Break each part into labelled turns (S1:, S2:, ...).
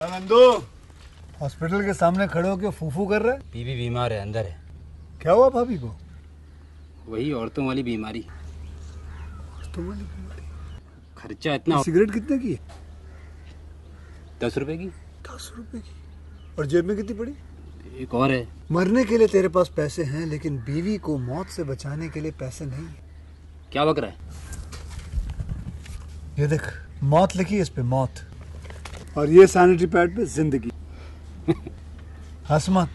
S1: Nandu, hospital के सामने खड़े होकर फूफू कर रहा है।
S2: बीवी बीमार है, अंदर है।
S1: क्या हुआ भाभी को?
S2: वही औरतों वाली बीमारी।
S1: औरतों वाली बीमारी?
S2: खर्चा इतना।
S1: सिगरेट कितने की?
S2: 10 रुपए की।
S1: 10 रुपए की? और जेब में कितनी पड़ी?
S2: एक और है।
S1: मरने के लिए तेरे पास पैसे हैं, लेकिन बीवी को मौत से बचाने के लिए पैसे नहीं है।
S2: क्या बक रहा है?
S1: ये देख, मौत लिखी है इस पे, मौत। और ये सैनिटरी पैड पे जिंदगी। हंस मत।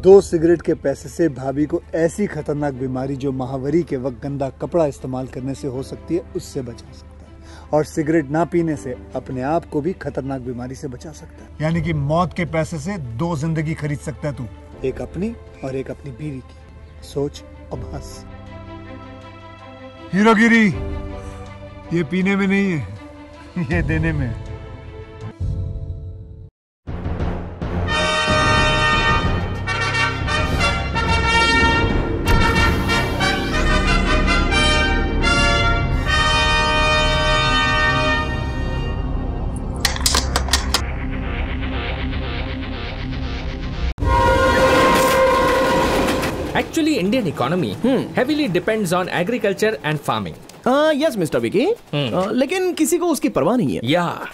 S1: 2 सिगरेट के पैसे से भाभी को ऐसी खतरनाक बीमारी जो महावरी के वक्त गंदा कपड़ा इस्तेमाल करने से हो सकती है, उससे बचा सकता है। और सिगरेट ना पीने से अपने आप को भी खतरनाक बीमारी से बचा सकता है। यानी कि मौत के पैसे से 2 जिंदगी खरीद सकता है तू, एक अपनी और एक अपनी बीवी की। सोच अब हंस। हीरोगिरी ये पीने में नहीं है, ये देने में है।
S3: Actually, Indian economy heavily depends on agriculture and farming.
S4: Yes mister Vicky, लेकिन किसी को उसकी परवाह नहीं है।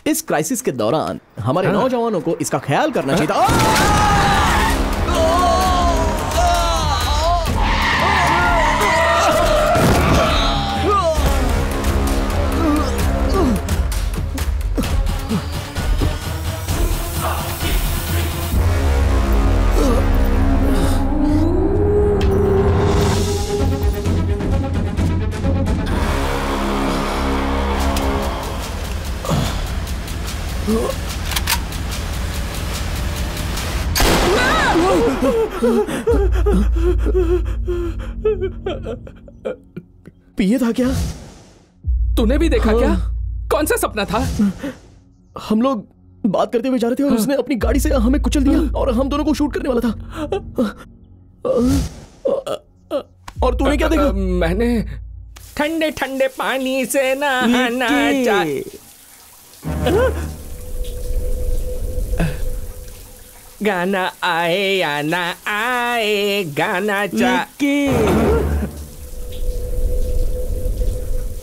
S4: इस क्राइसिस के दौरान हमारे नौजवानों को इसका ख्याल करना चाहिए। पिए था क्या?
S3: तूने भी देखा क्या? कौन सा सपना था?
S4: हम लोग बात करते हुए जा रहे थे और उसने अपनी गाड़ी से हमें कुचल दिया और हम दोनों को शूट करने वाला था। और तूने क्या देखा?
S3: मैंने ठंडे ठंडे पानी से नहाना चाहिए। गाना आए या ना आए, गाना चाहिए।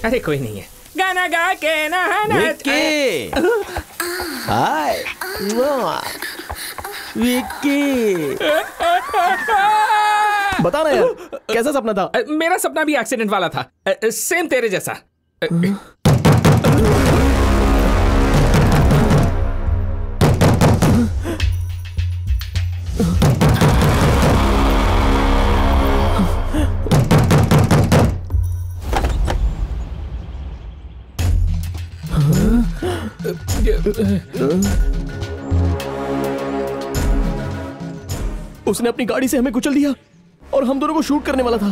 S3: अरे कोई नहीं है, गाना गा के नहाना चाहिए।
S4: हाय विक्की, बता ना यार, कैसा सपना था?
S3: मेरा सपना भी एक्सीडेंट वाला था, सेम तेरे जैसा।
S4: उसने अपनी गाड़ी से हमें कुचल दिया और हम दोनों को शूट करने वाला था।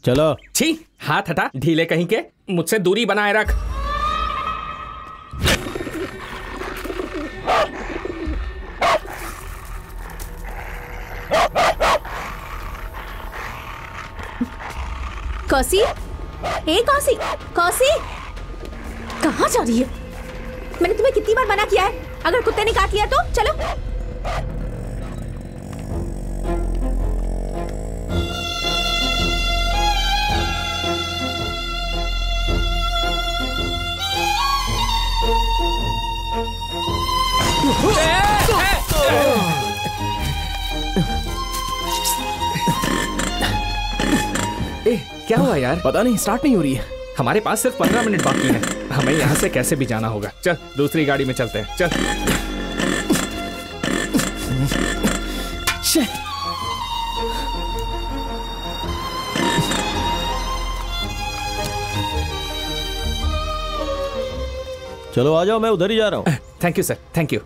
S3: चलो। छी, हाथ हटा, ढीले कहीं के, मुझसे दूरी बनाए रख।
S5: कौसी, ए कौसी, कौसी, कहाँ जा रही है? मैंने तुम्हें कितनी बार मना किया है, अगर कुत्ते ने काट लिया तो चलो।
S3: क्या हुआ यार?
S4: पता नहीं, स्टार्ट नहीं हो रही है।
S3: हमारे पास सिर्फ 15 मिनट बाकी है, हमें यहाँ से कैसे भी जाना होगा। चल दूसरी गाड़ी में चलते हैं, चल।
S4: चलो आ जाओ, मैं उधर ही जा रहा हूँ।
S3: Thank you sir, thank you.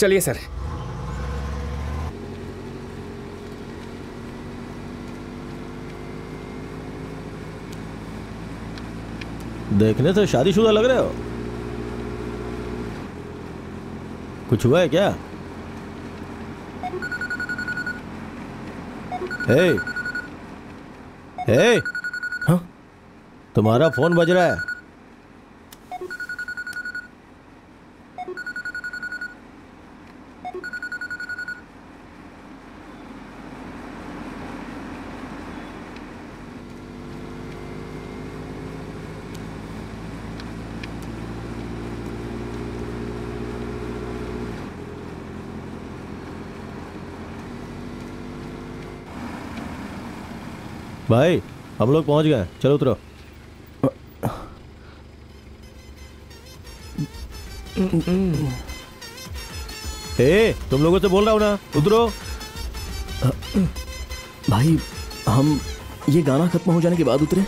S3: चलिए सर।
S4: देखने से शादीशुदा लग रहे हो। कुछ हुआ है क्या?
S6: हे, हे, हाँ? तुम्हारा फोन बज रहा है। भाई हम लोग पहुंच गए, चलो उतरो। हे, तुम लोगों से बोल रहा हूं ना, उतरो।
S4: भाई हम ये गाना खत्म हो जाने के बाद उतरे।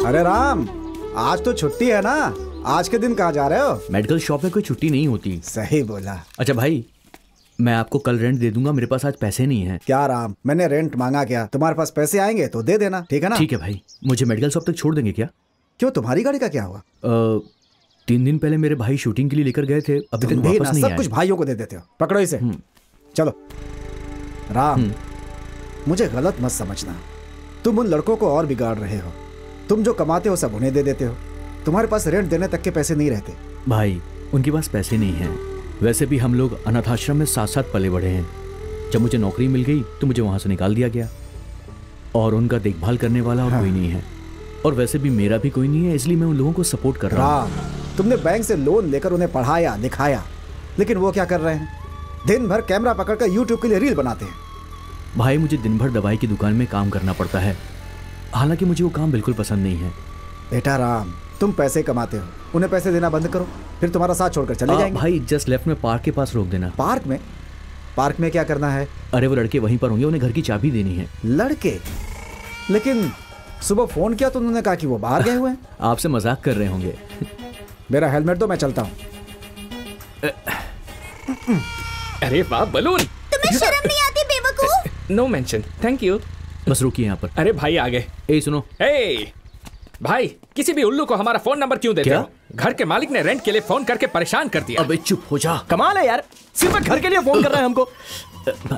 S7: अरे राम, आज तो छुट्टी है ना, आज के दिन कहाँ जा रहे हो?
S4: मेडिकल शॉप में कोई छुट्टी नहीं होती।
S7: सही बोला।
S4: अच्छा भाई, मैं आपको कल रेंट दे दूंगा, मेरे पास आज पैसे नहीं हैं।
S7: क्या राम, मैंने रेंट मांगा क्या? तुम्हारे पास पैसे आएंगे तो दे देना, ठीक है ना?
S4: ठीक है भाई, मुझे मेडिकल शॉप तक छोड़ देंगे क्या?
S7: क्यों, तुम्हारी गाड़ी का क्या हुआ?
S4: 3 दिन पहले मेरे भाई शूटिंग के लिए लेकर गए थे, अभी तक वापस नहीं आए।
S7: सब कुछ भाइयों को दे देते हो, पकड़ो इसे। चलो राम, मुझे गलत मत समझना, तुम उन लड़कों को और बिगाड़ रहे हो। तुम जो कमाते हो सब उन्हें दे देते हो, तुम्हारे पास रेंट देने तक के पैसे नहीं रहते।
S4: भाई उनके पास पैसे नहीं हैं। वैसे भी हम लोग अनाथ आश्रम में साथ साथ पले बढ़े हैं। जब मुझे नौकरी मिल गई तो मुझे वहां से निकाल दिया गया, और उनका देखभाल करने वाला और कोई नहीं है, और वैसे भी मेरा भी कोई नहीं है, इसलिए मैं उन लोगों को सपोर्ट कर रहा हूँ।
S7: तुमने बैंक से लोन लेकर उन्हें पढ़ाया लिखाया, लेकिन वो क्या कर रहे हैं? दिन भर कैमरा पकड़कर यूट्यूब के लिए रील बनाते हैं।
S4: भाई मुझे दिन भर दवाई की दुकान में काम करना पड़ता है, हालांकि मुझे वो काम बिल्कुल पसंद नहीं है।
S7: बेटा राम, तुम पैसे कमाते हो, उन्हें पैसे देना बंद करो, फिर तुम्हारा साथ छोड़कर चले जाएंगे।
S4: भाई जस्ट लेफ्ट में पार्क के पास रोक देना।
S7: पार्क में? पार्क में क्या करना है?
S4: अरे वो लड़के वहीं पर होंगे, उन्हें घर की चाबी देनी है।
S7: लड़के? लेकिन सुबह फोन किया तो उन्होंने कहा कि वो बाहर गए हुए हैं।
S4: आपसे मजाक कर रहे होंगे।
S7: मेरा हेलमेट दो, मैं चलता हूँ।
S3: अरे वाह बलून,
S5: तुम्हें शर्म नहीं आती बेवकूफ?
S3: No mention, thank you.
S4: बस रुकिए यहाँ पर।
S3: अरे भाई आगे।
S4: ए सुनो,
S3: ए भाई, किसी भी उल्लू को हमारा फोन नंबर क्यों देते हो? घर के मालिक ने रेंट के लिए फोन करके परेशान कर दिया।
S4: अबे चुप हो जा। कमाल है यार, सिर्फ घर के लिए फोन कर रहा है हमको।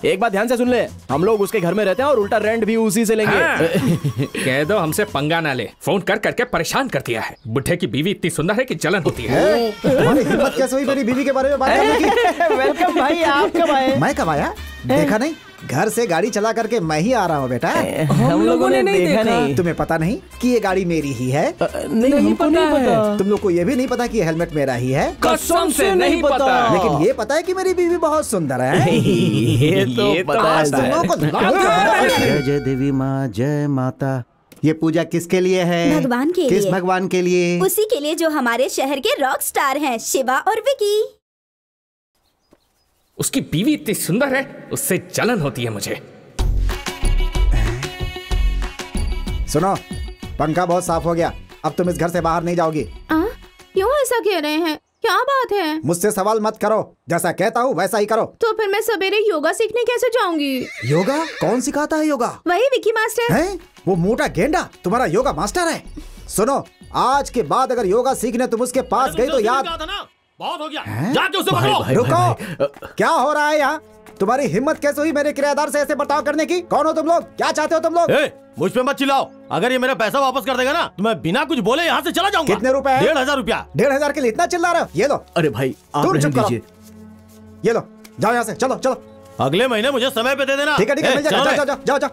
S4: एक बात ध्यान से सुन ले, हम लोग उसके घर में रहते हैं और उल्टा रेंट भी उसी से लेंगे।
S3: हाँ। कह दो हमसे पंगा ना ले, फोन कर करके परेशान कर दिया है। बुढ़े की बीवी इतनी सुंदर है कि जलन होती है।
S7: तुम्हारी हिम्मत कैसे हुई मेरी बीवी के बारे में बात करने की?
S4: वेलकम भाई, आप कब आए?
S7: मैं कब आया? देखा नहीं, घर से गाड़ी चला करके मैं ही आ रहा हूँ बेटा।
S4: हम लोगों ने नहीं देखा। नहीं।
S7: तुम्हें पता नहीं कि ये गाड़ी मेरी ही है?
S4: नहीं हमको नहीं पता।
S7: तुम लोग को ये भी नहीं पता कि ये हेलमेट मेरा ही है?
S3: कसम से नहीं पता।
S7: लेकिन ये पता है कि मेरी बीवी बहुत सुंदर है।
S4: ये तो पता है।
S7: जय देवी माँ, जय माता। ये पूजा किसके लिए है?
S5: भगवान के लिए।
S7: किस भगवान के लिए?
S5: उसी के लिए जो हमारे शहर के रॉक स्टार हैं, शिवा और विकी।
S3: उसकी बीवी इतनी सुंदर है, उससे जलन होती है मुझे।
S7: सुनो, पंखा बहुत साफ हो गया, अब तुम इस घर से बाहर नहीं जाओगी।
S5: क्यों ऐसा कह रहे हैं? क्या बात है?
S7: मुझसे सवाल मत करो, जैसा कहता हूँ वैसा ही करो।
S5: तो फिर मैं सवेरे योगा सीखने कैसे जाऊंगी?
S7: योगा? कौन सिखाता है योगा?
S5: वही विकी मास्टर
S7: है। वो मोटा गेंडा तुम्हारा योगा मास्टर है? सुनो, आज के बाद अगर योगा सीखने तुम उसके पास गई तो याद।
S6: बहुत हो गया,
S7: जाके उसे पकड़ो। रुको, क्या हो रहा है यहाँ? तुम्हारी हिम्मत कैसे हुई मेरे किराएदार से ऐसे बर्ताव करने की? कौन हो तुम लोग? क्या चाहते हो तुम लोग?
S6: मुझ पे मत चिल्लाओ, अगर ये मेरा पैसा वापस कर देगा ना तो मैं बिना कुछ बोले यहाँ से चला जाऊंगा।
S7: कितने रुपए?
S6: 1500 रुपया।
S7: 1500 के लिए इतना चिल्ला रहे हो? ये लो।
S4: अरे भाई आप रहने दीजिए।
S7: ये लो, जाओ यहाँ से, चलो चलो।
S6: अगले महीने मुझे समय पे दे देना।
S7: ठीक है ठीक है, मिल जाएगा, जाओ जाओ जाओ जाओ।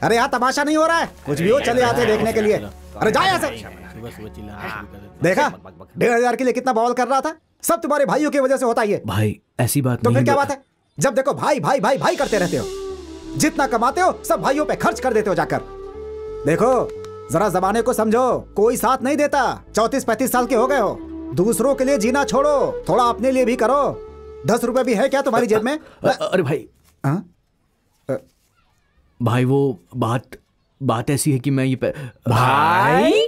S7: अरे यहाँ तमाशा नहीं हो रहा है, कुछ भी हो चले आते देखने के लिए। अरे जाओ यहाँ से। देखा, 1500 के लिए कितना बवाल कर रहा था? सब तुम्हारे भाइयों की वजह से होता है।
S4: भाई ऐसी बात
S7: तो
S4: नहीं।
S7: फिर क्या बात है? जब देखो भाई भाई भाई भाई करते रहते हो, जितना कमाते हो सब भाइयों पे खर्च कर देते हो जाकर। देखो जरा जमाने को समझो, कोई साथ नहीं देता। 34-35 साल के हो गए हो, दूसरों के लिए जीना छोड़ो, थोड़ा अपने लिए भी करो। 10 रुपए भी है क्या तुम्हारी जेब में?
S4: अरे भाई,
S7: हाँ?
S4: भाई वो बात ऐसी है कि मैं ये
S6: भाई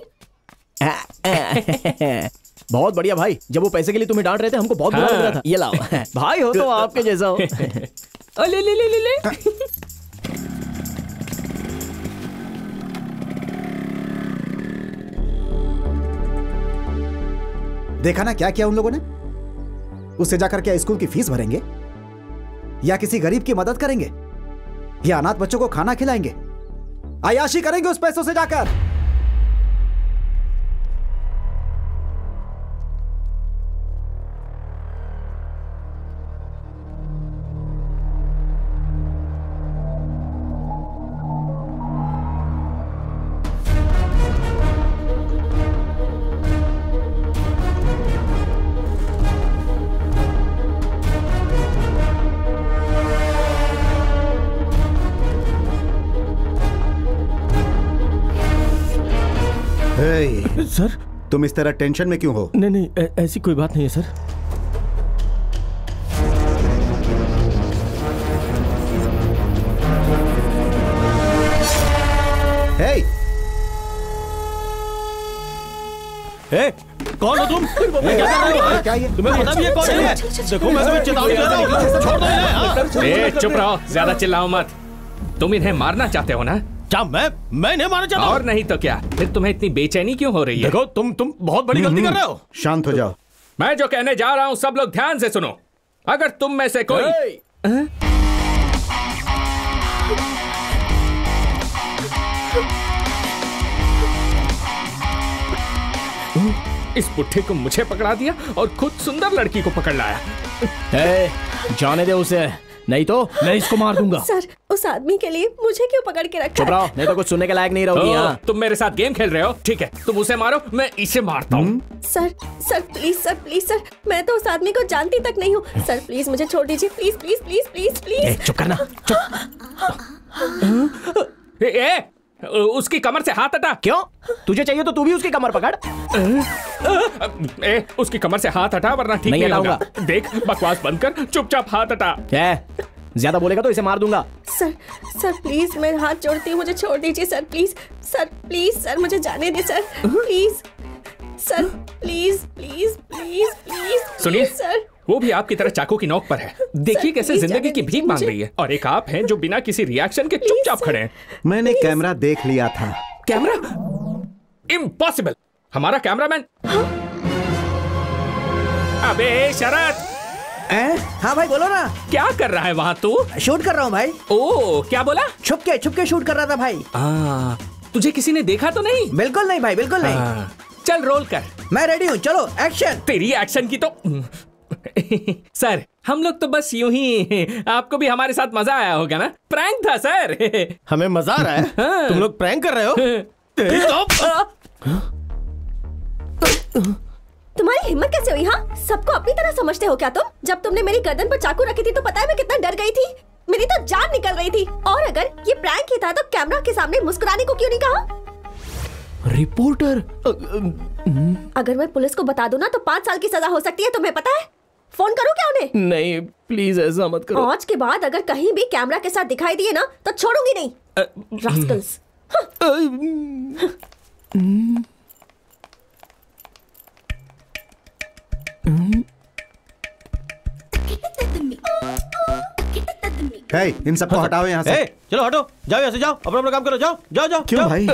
S6: बहुत बढ़िया भाई। जब वो पैसे के लिए तुम्हें डांट रहे थे हमको बहुत बुरा लग रहा था। ये लाओ भाई हो तो आपके जैसा हो।
S5: ले ले ले ले ले।
S7: देखा ना क्या किया उन लोगों ने? उससे जाकर क्या स्कूल की फीस भरेंगे, या किसी गरीब की मदद करेंगे, या अनाथ बच्चों को खाना खिलाएंगे, अय्याशी करेंगे उस पैसों से जाकर।
S6: सर
S7: तुम इस तरह टेंशन में क्यों हो?
S6: नहीं ऐसी कोई बात नहीं है सर।
S7: हे,
S6: कौन हो तुम? क्या कर रहे हो?
S7: क्या ये?
S6: तुम्हें पता भी है कौन है? देखो मैं तुम्हें चेतावनी दे रहा हूं, छोड़ दो इन्हें। हाँ?
S3: ए, चुप रहो, ज्यादा चिल्लाओ मत। तुम इन्हें मारना चाहते हो ना?
S6: क्या मैं इन्हें मारना चाहता हूं?
S3: और नहीं तो क्या, फिर तुम्हें इतनी बेचैनी क्यों हो रही है?
S6: देखो तुम बहुत बड़ी गलती कर रहे हो।
S7: शांत हो जाओ।
S3: मैं जो कहने जा रहा हूं सब लोग ध्यान से सुनो। अगर तुम में से कोई इस पुट्ठे को मुझे पकड़ा दिया और खुद सुंदर लड़की को पकड़ लाया।
S6: जाने दे उसे, नहीं तो मैं इसको मार दूंगा।
S5: सर, उस आदमी के लिए मुझे क्यों पकड़ के रखा?
S6: चुप रहो, नहीं तो कुछ सुनने के लायक नहीं रहोगी। यहाँ
S3: तुम मेरे साथ गेम खेल रहे हो, ठीक है? तुम उसे मारो, मैं इसे मारता हूँ।
S5: सर प्लीज सर, मैं तो उस आदमी को जानती तक नहीं हूँ। सर प्लीज मुझे छोड़ दीजिए, please please please please please.
S6: चुप करना,
S3: उसकी कमर से हाथ हटा।
S6: क्यों? तुझे चाहिए तो तू भी उसकी कमर पकड़।
S3: उसकी कमर से हाथ हटा वरना ठीक नहीं होगा। देख, बकवास बंद कर, चुपचाप हाथ हटा।
S6: ज्यादा बोलेगा तो इसे मार दूंगा।
S5: सर प्लीज, मैं हाथ जोड़ती हूँ, मुझे छोड़ दीजिए सर, प्लीज सर, मुझे जाने दे sir, please sir, please please please please.
S3: सुनिए
S5: सर,
S3: वो भी आपकी तरह चाकू की नोक पर है। देखिए कैसे जिंदगी की भीख मांग रही है, और एक आप हैं जो बिना किसी रिएक्शन के चुपचाप खड़े हैं।
S7: मैंने कैमरा देख लिया था।
S3: कैमरा? इम्पॉसिबल। हमारा कैमरामैन। अबे शरद।
S8: हाँ भाई बोलो ना।
S3: क्या कर रहा है वहाँ तू?
S8: शूट कर रहा हूँ भाई।
S3: ओ, क्या बोला?
S8: छुप के शूट कर रहा था भाई।
S3: तुझे किसी ने देखा तो नहीं?
S8: बिल्कुल नहीं भाई, बिल्कुल नहीं।
S3: चल रोल कर।
S8: मैं रेडी हूँ, चलो एक्शन।
S3: तेरी एक्शन की तो सर, हम लोग तो बस यूं ही, आपको भी हमारे साथ मजा आया होगा ना? प्रैंक था सर।
S6: हमें मजा आ रहा है?
S3: हाँ।
S6: तुम लोग प्रैंक कर रहे हो?
S5: तुम्हारी हिम्मत कैसे हुई? हाँ, सबको अपनी तरह समझते हो क्या तुम? जब तुमने मेरी गर्दन पर चाकू रखी थी तो पता है मैं कितना डर गई थी। मेरी तो जान निकल रही थी। और अगर ये प्रैंक ही था तो कैमरा के सामने मुस्कुराने को क्यों नहीं कहा?
S6: रिपोर्टर।
S5: अगर मैं पुलिस को बता दूं ना तो 5 साल की सजा हो सकती है, तुम्हें पता है? फोन करूं क्या उन्हें?
S6: नहीं प्लीज ऐसा मत करो।
S5: आज के बाद अगर कहीं भी कैमरा के साथ दिखाई दिए ना तो छोड़ूंगी नहीं। रास्कल्स।
S7: हे, इन सबको हटाओ यहाँ से।
S6: चलो हटो, जाओ यहाँ से, जाओ अपना काम करो, जाओ जाओ जाओ।
S7: क्यों भाई?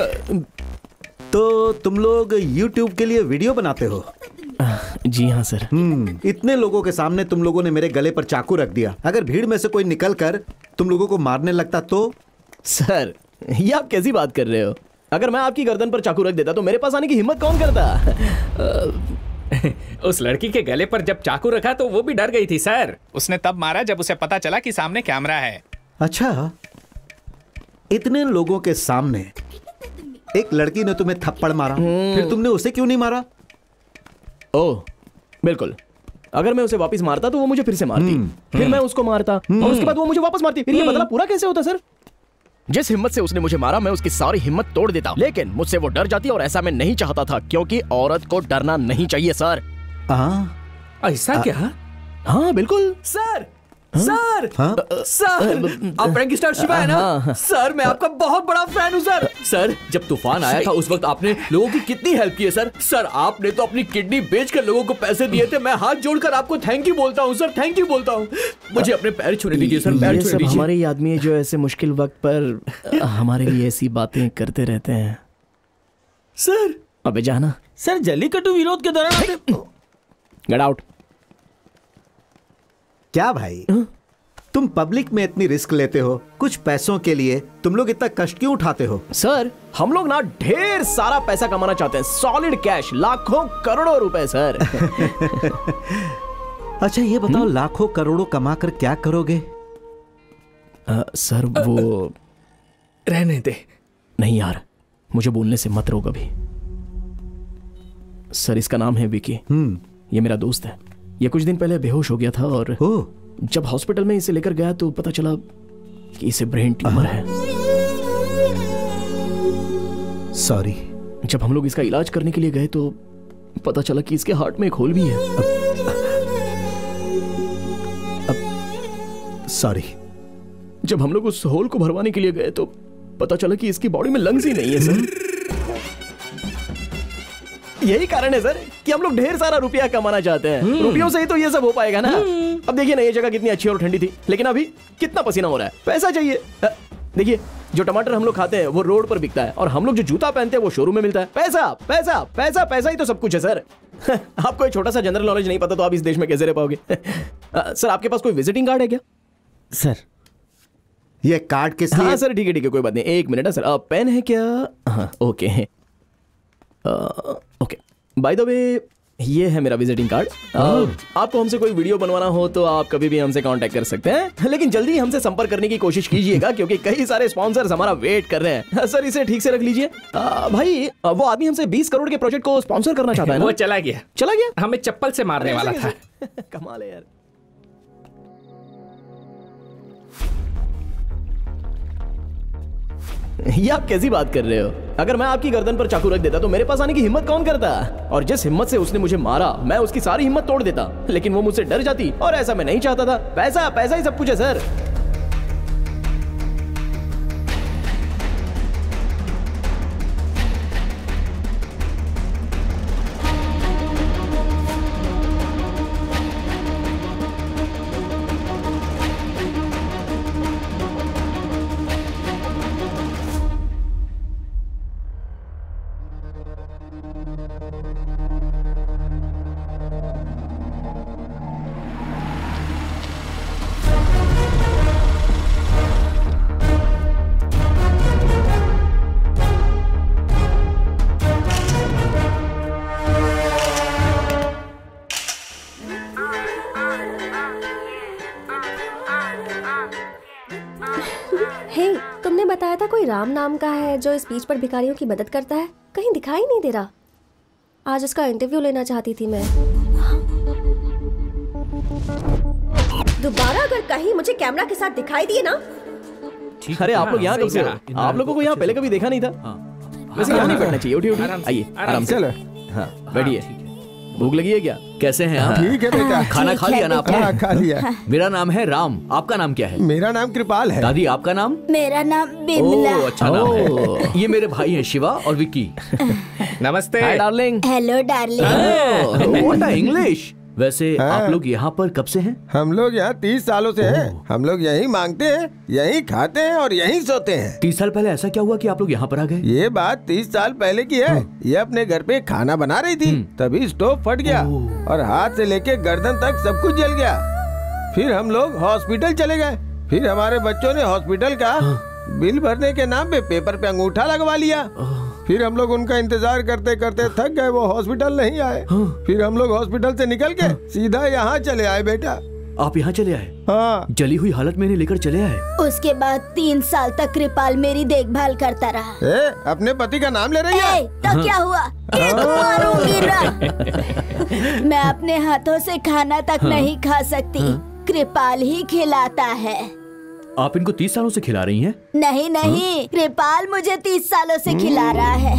S7: तो तुम लोग YouTube के लिए वीडियो बनाते हो?
S6: जी हाँ सर।
S7: इतने लोगों के सामने तुम लोगों ने मेरे गले पर चाकू रख दिया। अगर भीड़ में से कोई निकल कर तुम लोगों को मारने लगता तो?
S6: सर ये आप कैसी बात कर रहे हो? अगर मैं आपकी गर्दन पर चाकू रख देता तो मेरे पास आने की हिम्मत कौन करता?
S3: उस लड़की के गले पर जब चाकू रखा तो वो भी डर गई थी सर।
S9: उसने तब मारा जब उसे पता चला कि सामने कैमरा है।
S7: अच्छा, इतने लोगों के सामने एक लड़की ने तुम्हें थप्पड़ मारा, फिर तुमने उसे क्यों नहीं मारा?
S6: ओह बिल्कुल, अगर मैं उसे वापस मारता तो वो मुझे फिर से मारती, फिर मैं उसको मारता और उसके बाद वो मुझे वापस मारती। फिर ये बदला पूरा कैसे होता सर? जिस हिम्मत से उसने मुझे मारा मैं उसकी सारी हिम्मत तोड़ देता, लेकिन मुझसे वो डर जाती और ऐसा मैं नहीं चाहता था क्योंकि औरत को डरना नहीं चाहिए सर।
S3: ऐसा क्या?
S6: हाँ बिल्कुल
S3: सर सर सर, आप प्रैंक स्टार शिवा है ना? सर मैं आपका बहुत बड़ा फैन हूँ सर।
S4: सर जब तूफान आया था उस वक्त आपने लोगों की कितनी हेल्प की है सर। सर आपने तो अपनी किडनी बेचकर लोगों को पैसे दिए थे। मैं हाथ जोड़कर आपको थैंक यू बोलता हूँ सर, थैंक यू बोलता हूँ। मुझे अपने पैर छूने दीजिए सर, पैर छूने दीजिए।
S6: हमारे ही आदमी है जो ऐसे मुश्किल वक्त पर हमारे लिए ऐसी बातें करते रहते हैं।
S3: सर
S6: अबे जाना
S3: सर, जल्लीकट्टू विरोध के दौरान
S6: गेट आउट।
S7: क्या भाई तुम पब्लिक में इतनी रिस्क लेते हो कुछ पैसों के लिए? तुम लोग इतना कष्ट क्यों उठाते हो?
S6: सर हम लोग ना ढेर सारा पैसा कमाना चाहते हैं, सॉलिड कैश, लाखों करोड़ों रुपए सर।
S7: अच्छा ये बताओ लाखों करोड़ों कमा कर क्या करोगे?
S6: सर वो
S3: रहने दे।
S6: नहीं यार, मुझे बोलने से मत रोक अभी। सर इसका नाम है विकी। ये मेरा दोस्त है। ये कुछ दिन पहले बेहोश हो गया था और जब हॉस्पिटल में इसे लेकर गया तो पता चला कि इसे ब्रेन ट्यूमर है।
S7: सॉरी।
S6: जब हम लोग इसका इलाज करने के लिए गए तो पता चला कि इसके हार्ट में एक होल भी है।
S7: सॉरी।
S6: जब हम लोग उस होल को भरवाने के लिए गए तो पता चला कि इसकी बॉडी में लंग्स ही नहीं है सर। यही कारण है सर कि हम लोग ढेर सारा रुपया कमाना चाहते हैं। रुपयों से ही तो ये सब हो पाएगा ना। अब देखिए ना, ये जगह कितनी अच्छी और ठंडी थी, लेकिन अभी कितना पसीना हो रहा है। पैसा चाहिए। देखिए जो टमाटर हम लोग खाते हैं वो रोड पर बिकता है और हम लोग जो जूता पहनते हैं वो शोरूम में मिलता है। पैसा पैसा पैसा पैसा ही तो सब कुछ है सर। आपको एक छोटा सा जनरल नॉलेज नहीं पता तो आप इस देश में कैसे रह पाओगे? सर आपके पास कोई विजिटिंग कार्ड है क्या?
S7: सर ये कार्ड किस लिए?
S6: हाँ सर ठीक है कोई बात नहीं, 1 मिनट है सर। पेन है क्या? हाँ okay okay. By the way ये है मेरा विजिटिंग कार्ड। आपको हमसे कोई वीडियो बनवाना हो तो आप कभी भी हमसे कांटेक्ट कर सकते हैं, लेकिन जल्दी हमसे संपर्क करने की कोशिश कीजिएगा क्योंकि कई सारे स्पॉन्सर्स हमारा वेट कर रहे हैं। सर इसे ठीक से रख लीजिए। भाई वो आदमी हमसे 20 करोड़ के प्रोजेक्ट को स्पॉन्सर करना चाहता है ना?
S3: वो चला गया, हमें चप्पल से मारने वाला था।
S6: कमाल है यार। ये आप कैसी बात कर रहे हो? अगर मैं आपकी गर्दन पर चाकू रख देता तो मेरे पास आने की हिम्मत कौन करता? और जिस हिम्मत से उसने मुझे मारा मैं उसकी सारी हिम्मत तोड़ देता, लेकिन वो मुझसे डर जाती और ऐसा मैं नहीं चाहता था। पैसा पैसा ही सब कुछ है सर।
S5: राम नाम का है जो इस बीच पर भिखारियों की मदद करता है, कहीं दिखाई नहीं दे रहा। आज उसका इंटरव्यू लेना चाहती थी मैं। दोबारा अगर कहीं मुझे कैमरा के साथ दिखाई दिए ना।
S6: अरे आप लोग यहाँ कब से हो? आप लोगों को यहाँ पहले कभी देखा नहीं था। वैसे यहाँ नहीं बैठना चाहिए। उठिए आइए आराम से। हाँ बैठिए। भूख लगी है क्या? कैसे हैं आप?
S10: ठीक है बेटा।
S4: खाना खा लिया ना आपने?
S10: हाँ खा लिया।
S4: मेरा नाम है राम, आपका नाम क्या है?
S10: मेरा नाम कृपाल है।
S4: दादी आपका नाम?
S11: मेरा नाम बिमला।
S4: अच्छा नाम है। ये मेरे भाई हैं शिवा और विक्की।
S3: नमस्ते।
S6: Hi darling.
S11: Hello darling.
S4: What English. वैसे आप लोग यहाँ पर कब से हैं?
S10: हम लोग यहाँ 30 सालों से हैं। हम लोग यहीं मांगते हैं, यहीं खाते हैं और यहीं सोते हैं।
S4: 30 साल पहले ऐसा क्या हुआ कि आप लोग यहाँ पर आ गए?
S10: ये बात 30 साल पहले की है। ये अपने घर पे खाना बना रही थी, तभी स्टोव फट गया और हाथ से लेके गर्दन तक सब कुछ जल गया। फिर हम लोग हॉस्पिटल चले गए। फिर हमारे बच्चों ने हॉस्पिटल का बिल भरने के नाम पे पेपर पे अंगूठा लगवा लिया। फिर हम लोग उनका इंतजार करते करते थक गए, वो हॉस्पिटल नहीं आए। फिर हम लोग हॉस्पिटल से निकल के सीधा यहाँ चले आए। बेटा
S4: आप यहाँ चले आए?
S10: हाँ।
S4: जली हुई हालत में लेकर चले आए?
S11: उसके बाद 3 साल तक कृपाल मेरी देखभाल करता रहा।
S10: अपने पति का नाम ले रही है?
S11: तो क्या हुआ? मारूंगी ना। मैं अपने हाथों से खाना तक नहीं खा सकती, कृपाल ही खिलाता है।
S4: आप इनको 30 सालों से खिला रही हैं?
S11: नहीं नहीं, कृपाल मुझे 30 सालों से खिला रहा है।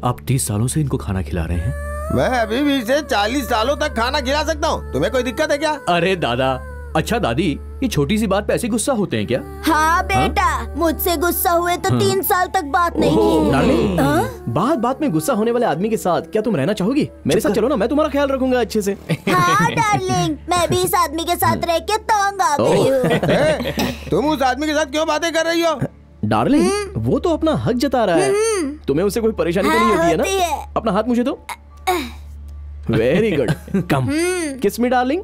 S4: आप 30 सालों से इनको खाना खिला रहे हैं?
S10: मैं अभी भी इसे 40 सालों तक खाना खिला सकता हूँ। तुम्हें कोई दिक्कत है क्या?
S4: अरे दादा, अच्छा दादी, ये छोटी सी बात पे ऐसे गुस्सा होते हैं क्या?
S11: हाँ बेटा, मुझसे गुस्सा हुए तो 3 साल तक बात नहीं की।
S6: डार्लिंग, बात बात में गुस्सा होने वाले आदमी के साथ क्या तुम रहना चाहोगी? मेरे साथ चलो ना, मैं तुम्हारा ख्याल रखूंगा अच्छे से।
S11: हाँ डार्लिंग, मैं भी इस आदमी के साथ रह के तंग आ गई हूँ।
S10: तुम उस आदमी के साथ क्यों बातें कर रही हो?
S6: डार्लिंग, वो तो अपना हक जता रहा है, तुम्हें उससे कोई परेशानी तो नहीं होती है ना? अपना हाथ मुझे दो। वेरी गुड, कम किस मी डार्लिंग।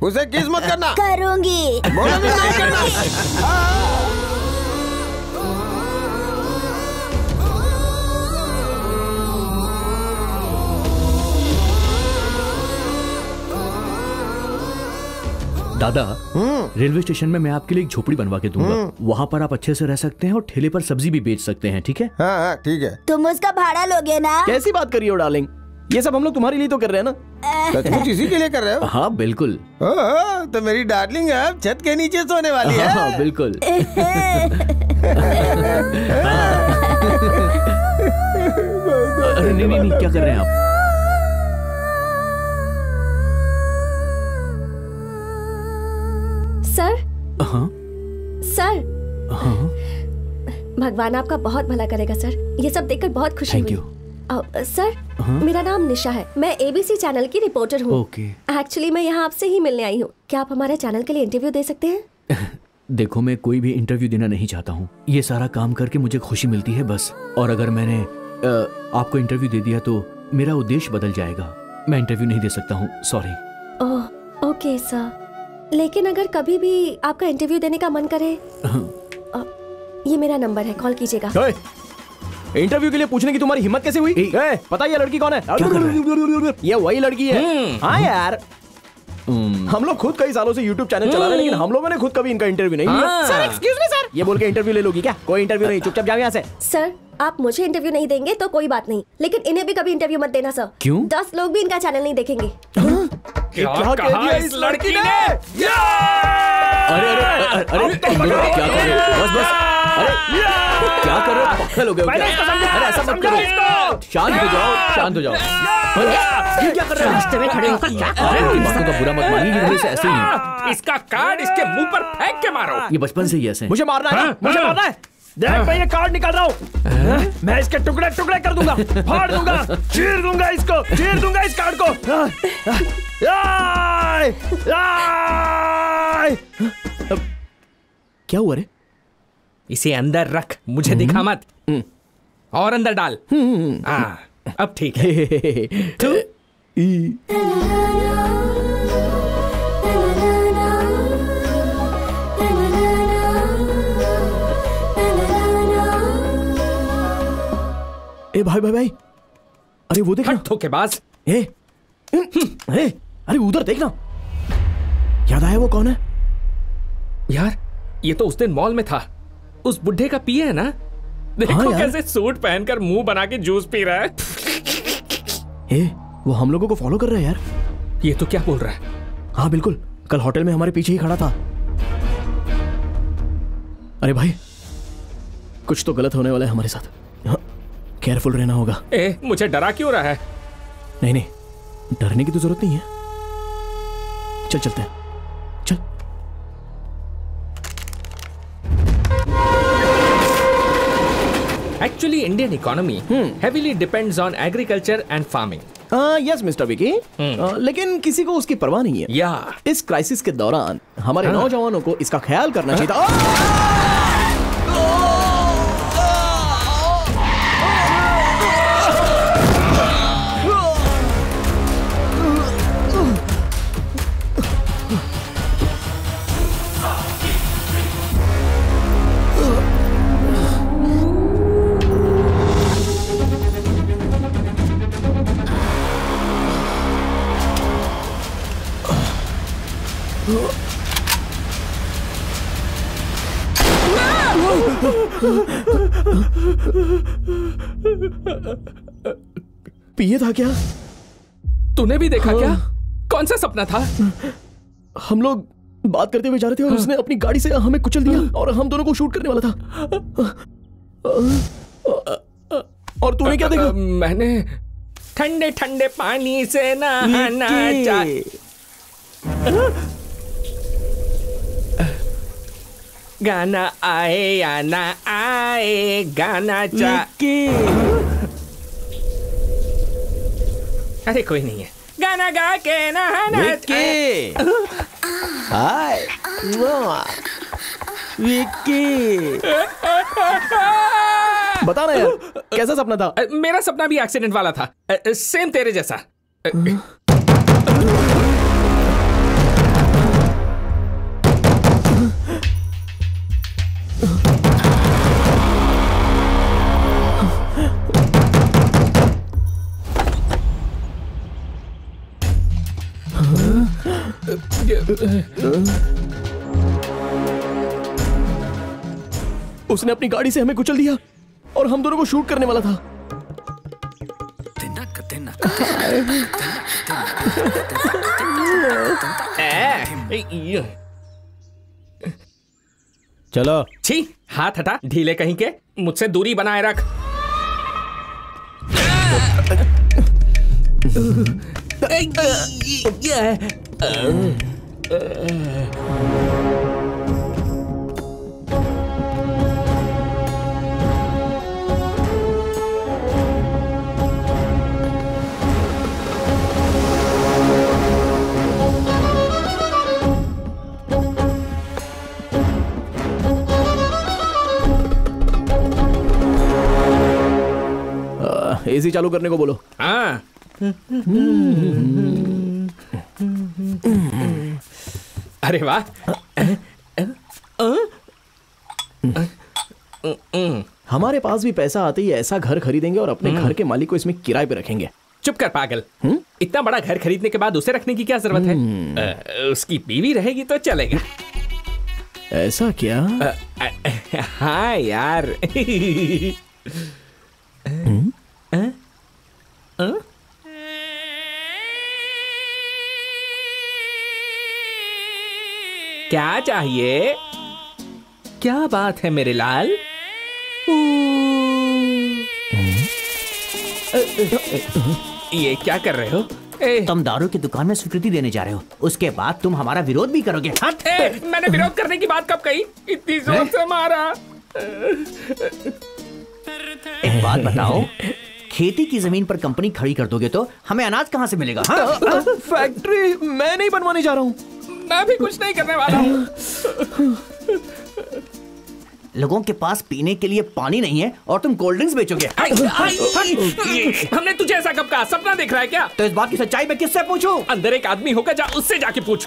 S10: उसे किस मत करना।
S11: करूंगी।
S10: बोला भी नहीं करना।
S4: दादा, रेलवे स्टेशन में मैं आपके लिए एक झोपड़ी बनवा के दूंगा। वहाँ पर आप अच्छे से रह सकते हैं और ठेले पर सब्जी भी बेच सकते हैं, ठीक है?
S10: हाँ ठीक है।
S11: तुम उसका भाड़ा लोगे ना?
S6: कैसी बात करी हो डार्लिंग, ये सब हम लोग तुम्हारे लिए तो कर रहे हैं ना।
S10: सचमुच इसी के लिए कर रहे हो?
S4: हाँ बिल्कुल।
S10: तो मेरी डार्लिंग अब छत के नीचे सोने वाली है।
S4: हाँ बिल्कुल। अरे नहीं नहीं नहीं, क्या कर रहे हैं आप?
S5: सर।
S4: हाँ
S5: सर।
S4: हाँ।
S5: भगवान आपका बहुत भला करेगा सर, ये सब देखकर बहुत खुशी हुई। सर, मेरा नाम निशा है, मैं एबीसी चैनल की रिपोर्टर हूँ। एक्चुअली मैं यहाँ आपसे ही मिलने आई हूँ। क्या आप हमारे चैनल के लिए इंटरव्यू दे सकते हैं?
S4: देखो, मैं कोई भी इंटरव्यू देना नहीं चाहता हूँ। ये सारा काम करके मुझे खुशी मिलती है बस। और अगर मैंने आपको इंटरव्यू दे दिया तो मेरा उद्देश्य बदल जाएगा। मैं इंटरव्यू नहीं दे सकता हूँ, सॉरी।
S5: ओह ओके सर, लेकिन अगर कभी भी आपका इंटरव्यू देने का मन करे, ये मेरा नंबर है, कॉल कीजिएगा।
S6: इंटरव्यू के लिए पूछने की तुम्हारी हिम्मत कैसे हुई? पता ये लड़की कौन है? ये वही लड़की है। हाँ यार, हम लोग खुद कई सालों से YouTube चैनल चला रहे हैं, लेकिन हम लोगों ने खुद कभी इनका इंटरव्यू नहीं लिया।
S11: सर एक्सक्यूज मी सर,
S6: ये बोल के इंटरव्यू ले लोगी क्या? कोई इंटरव्यू नहीं, चुपचाप जाओ यहाँ से।
S5: सर, आप मुझे इंटरव्यू नहीं देंगे तो कोई बात नहीं, लेकिन इन्हें भी कभी इंटरव्यू मत देना सर।
S4: क्यों?
S5: 10 लोग भी इनका चैनल नहीं देखेंगे।
S6: क्या कहा इस लड़की ने?
S4: अरे अरे अरे क्या कर रहे हो? बस बस, अरे क्या कर रहे हो? पागल हो गए हो क्या? अरे ऐसा मत करो, शांत हो जाओ, शांत हो जाओ। ये क्या कर रहे हो?
S3: रास्ते में खड़े होकर क्या कर रहे हो?
S4: बातों का बुरा मत मानिए, ये से ऐसे ही है।
S3: इसका कार्ड इसके मुंह पर फेंक के मारो।
S4: ये बचपन से ही ऐसे हैं।
S6: मुझे मारना है, मुझे मारना है। देख मैं ये कार्ड निकाल रहा हूँ, मैं इसके टुकड़े टुकड़े कर दूंगा, फाड़ दूंगा, चीर दूंगा इसको, चीर दूंगा इस कार्ड को। क्या हुआ रे?
S3: इसे अंदर रख, मुझे दिखा मत। और अंदर डाल। अब ठीक है।
S6: ए भाई भाई भाई, अरे वो देखना।
S3: धोखेबाज।
S6: अरे उधर देखना, याद आया वो कौन है?
S3: यार ये तो उस दिन मॉल में था, उस बुढ़े का पिए है ना? देखो कैसे सूट पहनकर मुंह बना के जूस पी रहा है।
S6: वो हम लोगों को फॉलो कर रहा है यार।
S3: ये तो क्या बोल रहा है?
S6: हाँ बिल्कुल, कल होटल में हमारे पीछे ही खड़ा था। अरे भाई, कुछ तो गलत होने वाला है हमारे साथ, केयरफुल रहना होगा।
S3: मुझे डरा क्यों रहा है?
S6: नहीं नहीं, डरने की तो जरूरत नहीं है, चल चलते हैं, चल।
S3: Actually, Indian economy heavily depends on agriculture and farming.
S6: Yes mister Vicky, लेकिन किसी को उसकी परवाह नहीं है। इस क्राइसिस के दौरान हमारे नौजवानों को इसका ख्याल करना चाहिए था। पिए था क्या?
S3: तूने भी देखा क्या? कौन सा सपना था?
S6: हम लोग बात करते हुए जा रहे थे और उसने अपनी गाड़ी से हमें कुचल दिया और हम दोनों को शूट करने वाला था। और तूने क्या देखा?
S3: मैंने ठंडे ठंडे पानी से नहाना चाहिए। गाना आए या ना आए, गाना अरे कोई नहीं है, गाना गा के नहाना
S6: विक्की। हाय विक्की, बता ना यार कैसा सपना था?
S3: मेरा सपना भी एक्सीडेंट वाला था, सेम तेरे जैसा।
S6: उसने अपनी गाड़ी से हमें कुचल दिया और हम दोनों को शूट करने वाला था।
S4: चलो।
S3: छी, हाथ हटा ढीले कहीं के, मुझसे दूरी बनाए रख।
S6: एसी चालू करने को बोलो।
S3: हाँ। अरे वाह।
S6: हमारे पास भी पैसा आते ही ऐसा घर खरीदेंगे और अपने घर के मालिक को इसमें किराए पे रखेंगे।
S3: चुप कर पागल। इतना बड़ा घर खरीदने के बाद उसे रखने की क्या जरूरत है? उसकी बीवी रहेगी तो चलेगा।
S6: ऐसा क्या?
S3: हाँ यार। क्या चाहिए? क्या बात है मेरे लाल? ये क्या कर रहे हो?
S12: तुम दारू की दुकान में स्वीकृति देने जा रहे हो, उसके बाद तुम हमारा विरोध भी करोगे।
S3: मैंने विरोध करने की बात कब कही? इतनी जोर से मारा।
S12: एक बात बताओ, खेती की जमीन पर कंपनी खड़ी कर दोगे तो हमें अनाज कहाँ से मिलेगा? हाँ?
S6: फैक्ट्री मैं नहीं बनवाने जा रहा हूँ।
S3: मैं भी कुछ नहीं करने वाला हूँ।
S12: लोगों के पास पीने के लिए पानी नहीं है और तुम कोल्ड ड्रिंक्स बेचोगे।
S3: हमने तुझे ऐसा कब कहा? सपना देख रहा है क्या?
S12: तो इस बात की सच्चाई मैं किससे पूछूं?
S3: अंदर एक आदमी होगा, जा उससे जाके पूछ।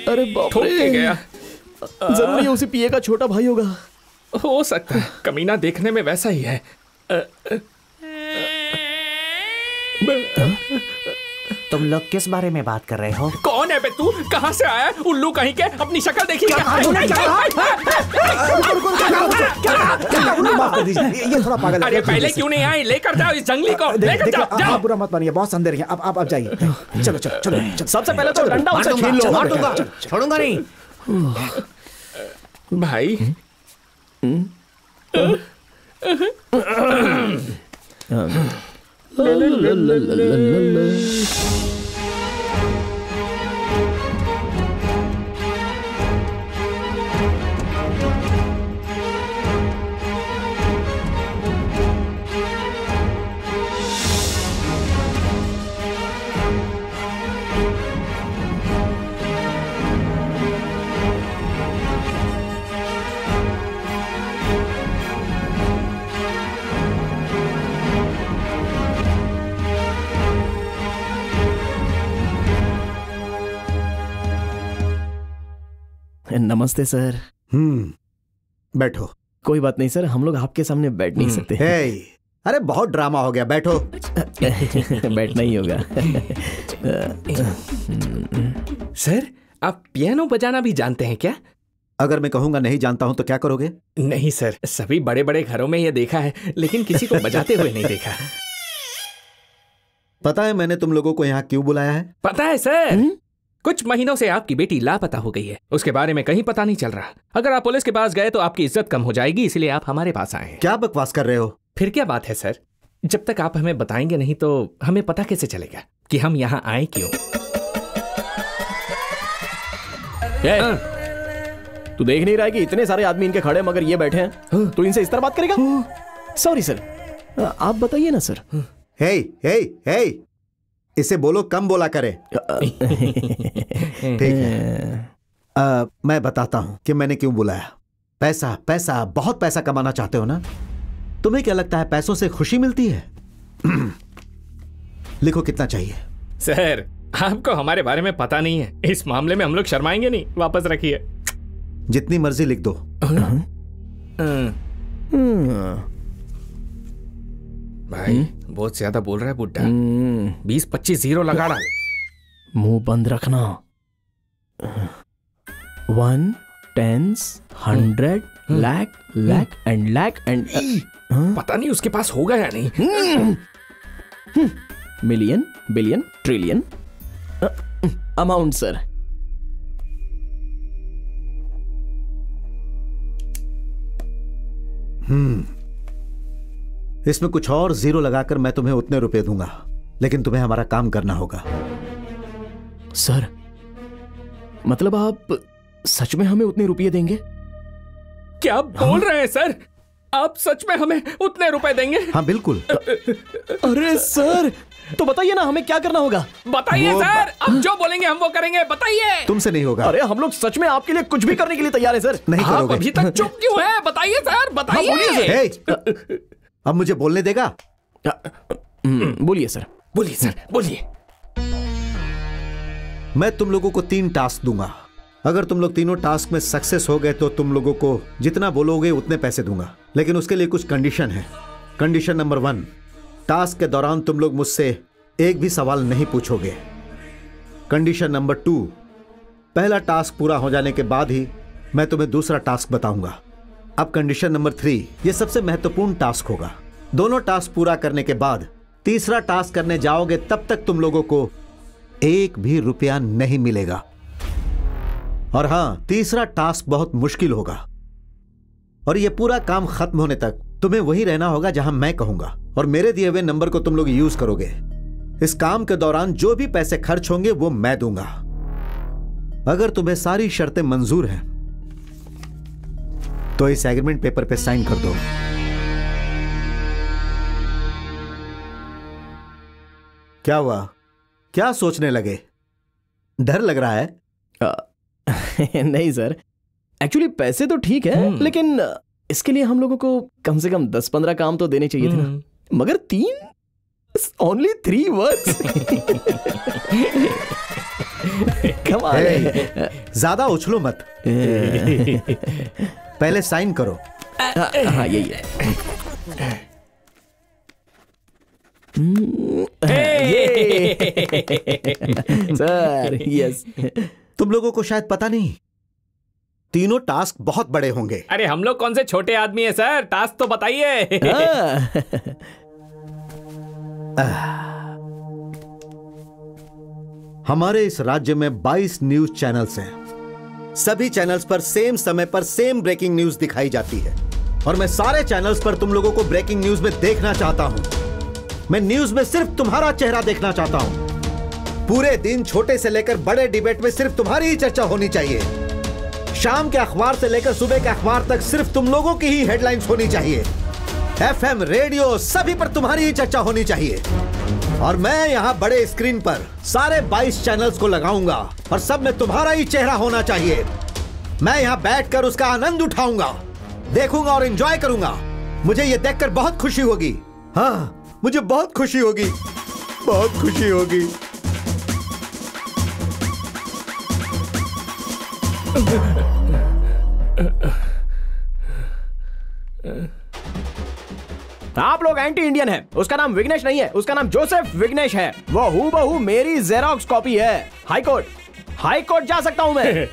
S6: अरे बाप रे,
S3: गया।
S6: जरूर ये उसी पिए का छोटा भाई होगा।
S3: हो सकता है, कमीना देखने में वैसा ही है।
S12: तुम लोग किस बारे में बात कर रहे हो?
S3: कौन है बे तू? कहाँ से आया? उल्लू कहीं के, अपनी शक्ल देखी क्या?
S7: ये थोड़ा पागल है।
S3: अरे पहले क्यों नहीं आए? लेकर जाओ इस जंगली को, लेकर जाओ।
S7: आप बुरा मत मानिए, बहुत संदेह हैं। आप जाइए। चलो चलो चलो।
S6: सबसे पहले तो डंडा उसे छीन लो।
S12: मार दूंगा, छोड़ूंगा नहीं।
S3: भाई
S6: नमस्ते सर।
S7: बैठो।
S6: कोई बात नहीं सर, हम लोग आपके सामने बैठ नहीं सकते।
S7: अरे बहुत ड्रामा हो गया, बैठो।
S6: बैठना ही होगा।
S3: सर, आप पियानो बजाना भी जानते हैं क्या?
S7: अगर मैं कहूंगा नहीं जानता हूं तो क्या करोगे?
S3: नहीं सर, सभी बड़े बड़े घरों में ये देखा है, लेकिन किसी को बजाते हुए नहीं देखा।
S7: पता है मैंने तुम लोगों को यहाँ क्यों बुलाया है?
S3: पता है सर। कुछ महीनों से आपकी बेटी लापता हो गई है, उसके बारे में कहीं पता नहीं चल रहा। अगर आप पुलिस के पास गए तो आपकी इज्जत कम हो जाएगी, इसलिए आप हमारे पास आए हैं।
S13: क्या बकवास कर रहे हो?
S3: फिर क्या बात है सर, जब तक आप हमें बताएंगे नहीं तो हमें पता कैसे चलेगा कि हम यहाँ आए क्यों।
S6: तू देख नहीं रहा है कि इतने सारे आदमी इनके खड़े मगर ये बैठे हैं, तो इनसे इस तरह बात करेगा? सॉरी सर, आप बताइए ना सर।
S13: हे हे हे, इसे बोलो कम बोला करे। ठीक है, मैं बताता हूं कि मैंने क्यों बुलाया। पैसा पैसा, बहुत पैसा कमाना चाहते हो ना? तुम्हें क्या लगता है पैसों से खुशी मिलती है? लिखो कितना चाहिए।
S3: सर, आपको हमारे बारे में पता नहीं है, इस मामले में हम लोग शर्माएंगे नहीं। वापस रखिए।
S13: जितनी मर्जी लिख दो।
S3: भाई बहुत ज्यादा बोल रहा है बुड्ढा। 20-25 जीरो लगा डाल।
S6: मुंह बंद रखना। 1 10 100 लाख लाख एंड लाख एंड
S3: पता नहीं उसके पास होगा या नहीं।
S6: Million billion trillion amount sir.
S13: इसमें कुछ और जीरो लगाकर मैं तुम्हें उतने रुपए दूंगा, लेकिन तुम्हें हमारा काम करना होगा।
S6: सर, मतलब आप सच में हमें उतने रुपए देंगे?
S3: क्या बोल रहे हैं सर? आप सच में हमें उतने रुपए देंगे?
S13: हाँ बिल्कुल।
S6: अरे सर, तो बताइए ना हमें क्या करना होगा।
S3: बताइए सर, आप जो बोलेंगे हम वो करेंगे। बताइए।
S13: तुमसे नहीं होगा।
S6: अरे हम लोग सच में आपके लिए कुछ भी करने के लिए तैयार है सर।
S13: नहीं करोगे।
S3: अभी तक चुप क्यों है? बताइए सर, बताइए।
S13: अब मुझे बोलने देगा?
S6: बोलिए सर।
S3: बोलिए सर, बोलिए।
S13: मैं तुम लोगों को 3 टास्क दूंगा। अगर तुम लोग तीनों टास्क में सक्सेस हो गए तो तुम लोगों को जितना बोलोगे उतने पैसे दूंगा, लेकिन उसके लिए कुछ कंडीशन है। कंडीशन नंबर 1, टास्क के दौरान तुम लोग मुझसे एक भी सवाल नहीं पूछोगे। कंडीशन नंबर 2, पहला टास्क पूरा हो जाने के बाद ही मैं तुम्हें दूसरा टास्क बताऊंगा। अब कंडीशन नंबर 3, यह सबसे महत्वपूर्ण टास्क होगा। दोनों टास्क पूरा करने के बाद तीसरा टास्क करने जाओगे तब तक तुम लोगों को एक भी रुपया नहीं मिलेगा। और हां, तीसरा टास्क बहुत मुश्किल होगा और यह पूरा काम खत्म होने तक तुम्हें वही रहना होगा जहां मैं कहूंगा, और मेरे दिए हुए नंबर को तुम लोग यूज करोगे। इस काम के दौरान जो भी पैसे खर्च होंगे वो मैं दूंगा। अगर तुम्हें सारी शर्तें मंजूर हैं तो इस एग्रीमेंट पेपर पे साइन कर दो। क्या हुआ? क्या सोचने लगे? डर लग रहा है?
S6: नहीं सर, एक्चुअली पैसे तो ठीक है, लेकिन इसके लिए हम लोगों को कम से कम 10-15 काम तो देने चाहिए थे ना। मगर 3, ओनली 3 वर्ड्स। कमाल है।
S13: ज्यादा उछलो मत। पहले साइन करो।
S6: हाँ यही है। Sir yes.
S13: तुम लोगों को शायद पता नहीं, तीनों टास्क बहुत बड़े होंगे।
S3: अरे हम लोग कौन से छोटे आदमी हैं सर, टास्क तो बताइए।
S13: हमारे इस राज्य में 22 न्यूज चैनल्स हैं। सभी चैनल्स पर सेम समय पर सेम ब्रेकिंग न्यूज दिखाई जाती है, और मैं सारे चैनल्स पर तुम लोगों को ब्रेकिंग न्यूज में देखना चाहता हूं। मैं न्यूज में सिर्फ तुम्हारा चेहरा देखना चाहता हूं। पूरे दिन छोटे से लेकर बड़े डिबेट में सिर्फ तुम्हारी ही चर्चा होनी चाहिए। शाम के अखबार से लेकर सुबह के अखबार तक सिर्फ तुम लोगों की ही हेडलाइंस होनी चाहिए। FM, रेडियो, सभी पर तुम्हारी ही चर्चा होनी चाहिए। और मैं यहाँ बड़े स्क्रीन पर सारे 22 चैनल्स को लगाऊंगा और सब में तुम्हारा ही चेहरा होना चाहिए। मैं यहाँ बैठकर उसका आनंद उठाऊंगा, देखूंगा और एंजॉय करूंगा। मुझे ये देखकर बहुत खुशी होगी। हाँ, मुझे बहुत खुशी होगी, बहुत खुशी होगी।
S6: आप लोग एंटी इंडियन हैं। उसका नाम विघ्नेश नहीं है, उसका नाम जोसेफ विघ्नेश है। वो हूबहू मेरी जेरोक्स कॉपी है। हाई कोर्ट जा सकता हूं मैं।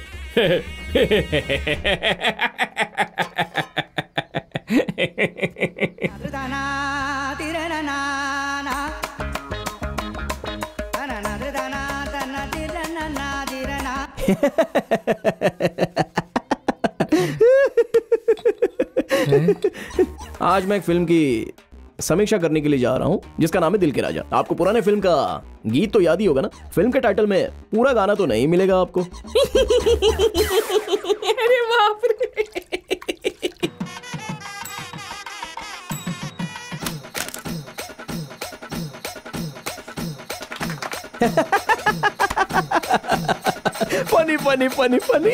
S6: आज मैं एक फिल्म की समीक्षा करने के लिए जा रहा हूँ जिसका नाम है दिल के राजा। आपको पुराने फिल्म का गीत तो याद ही होगा ना। फिल्म के टाइटल में पूरा गाना तो नहीं मिलेगा आपको।
S3: अरे बाप रे।
S6: Funny funny funny funny.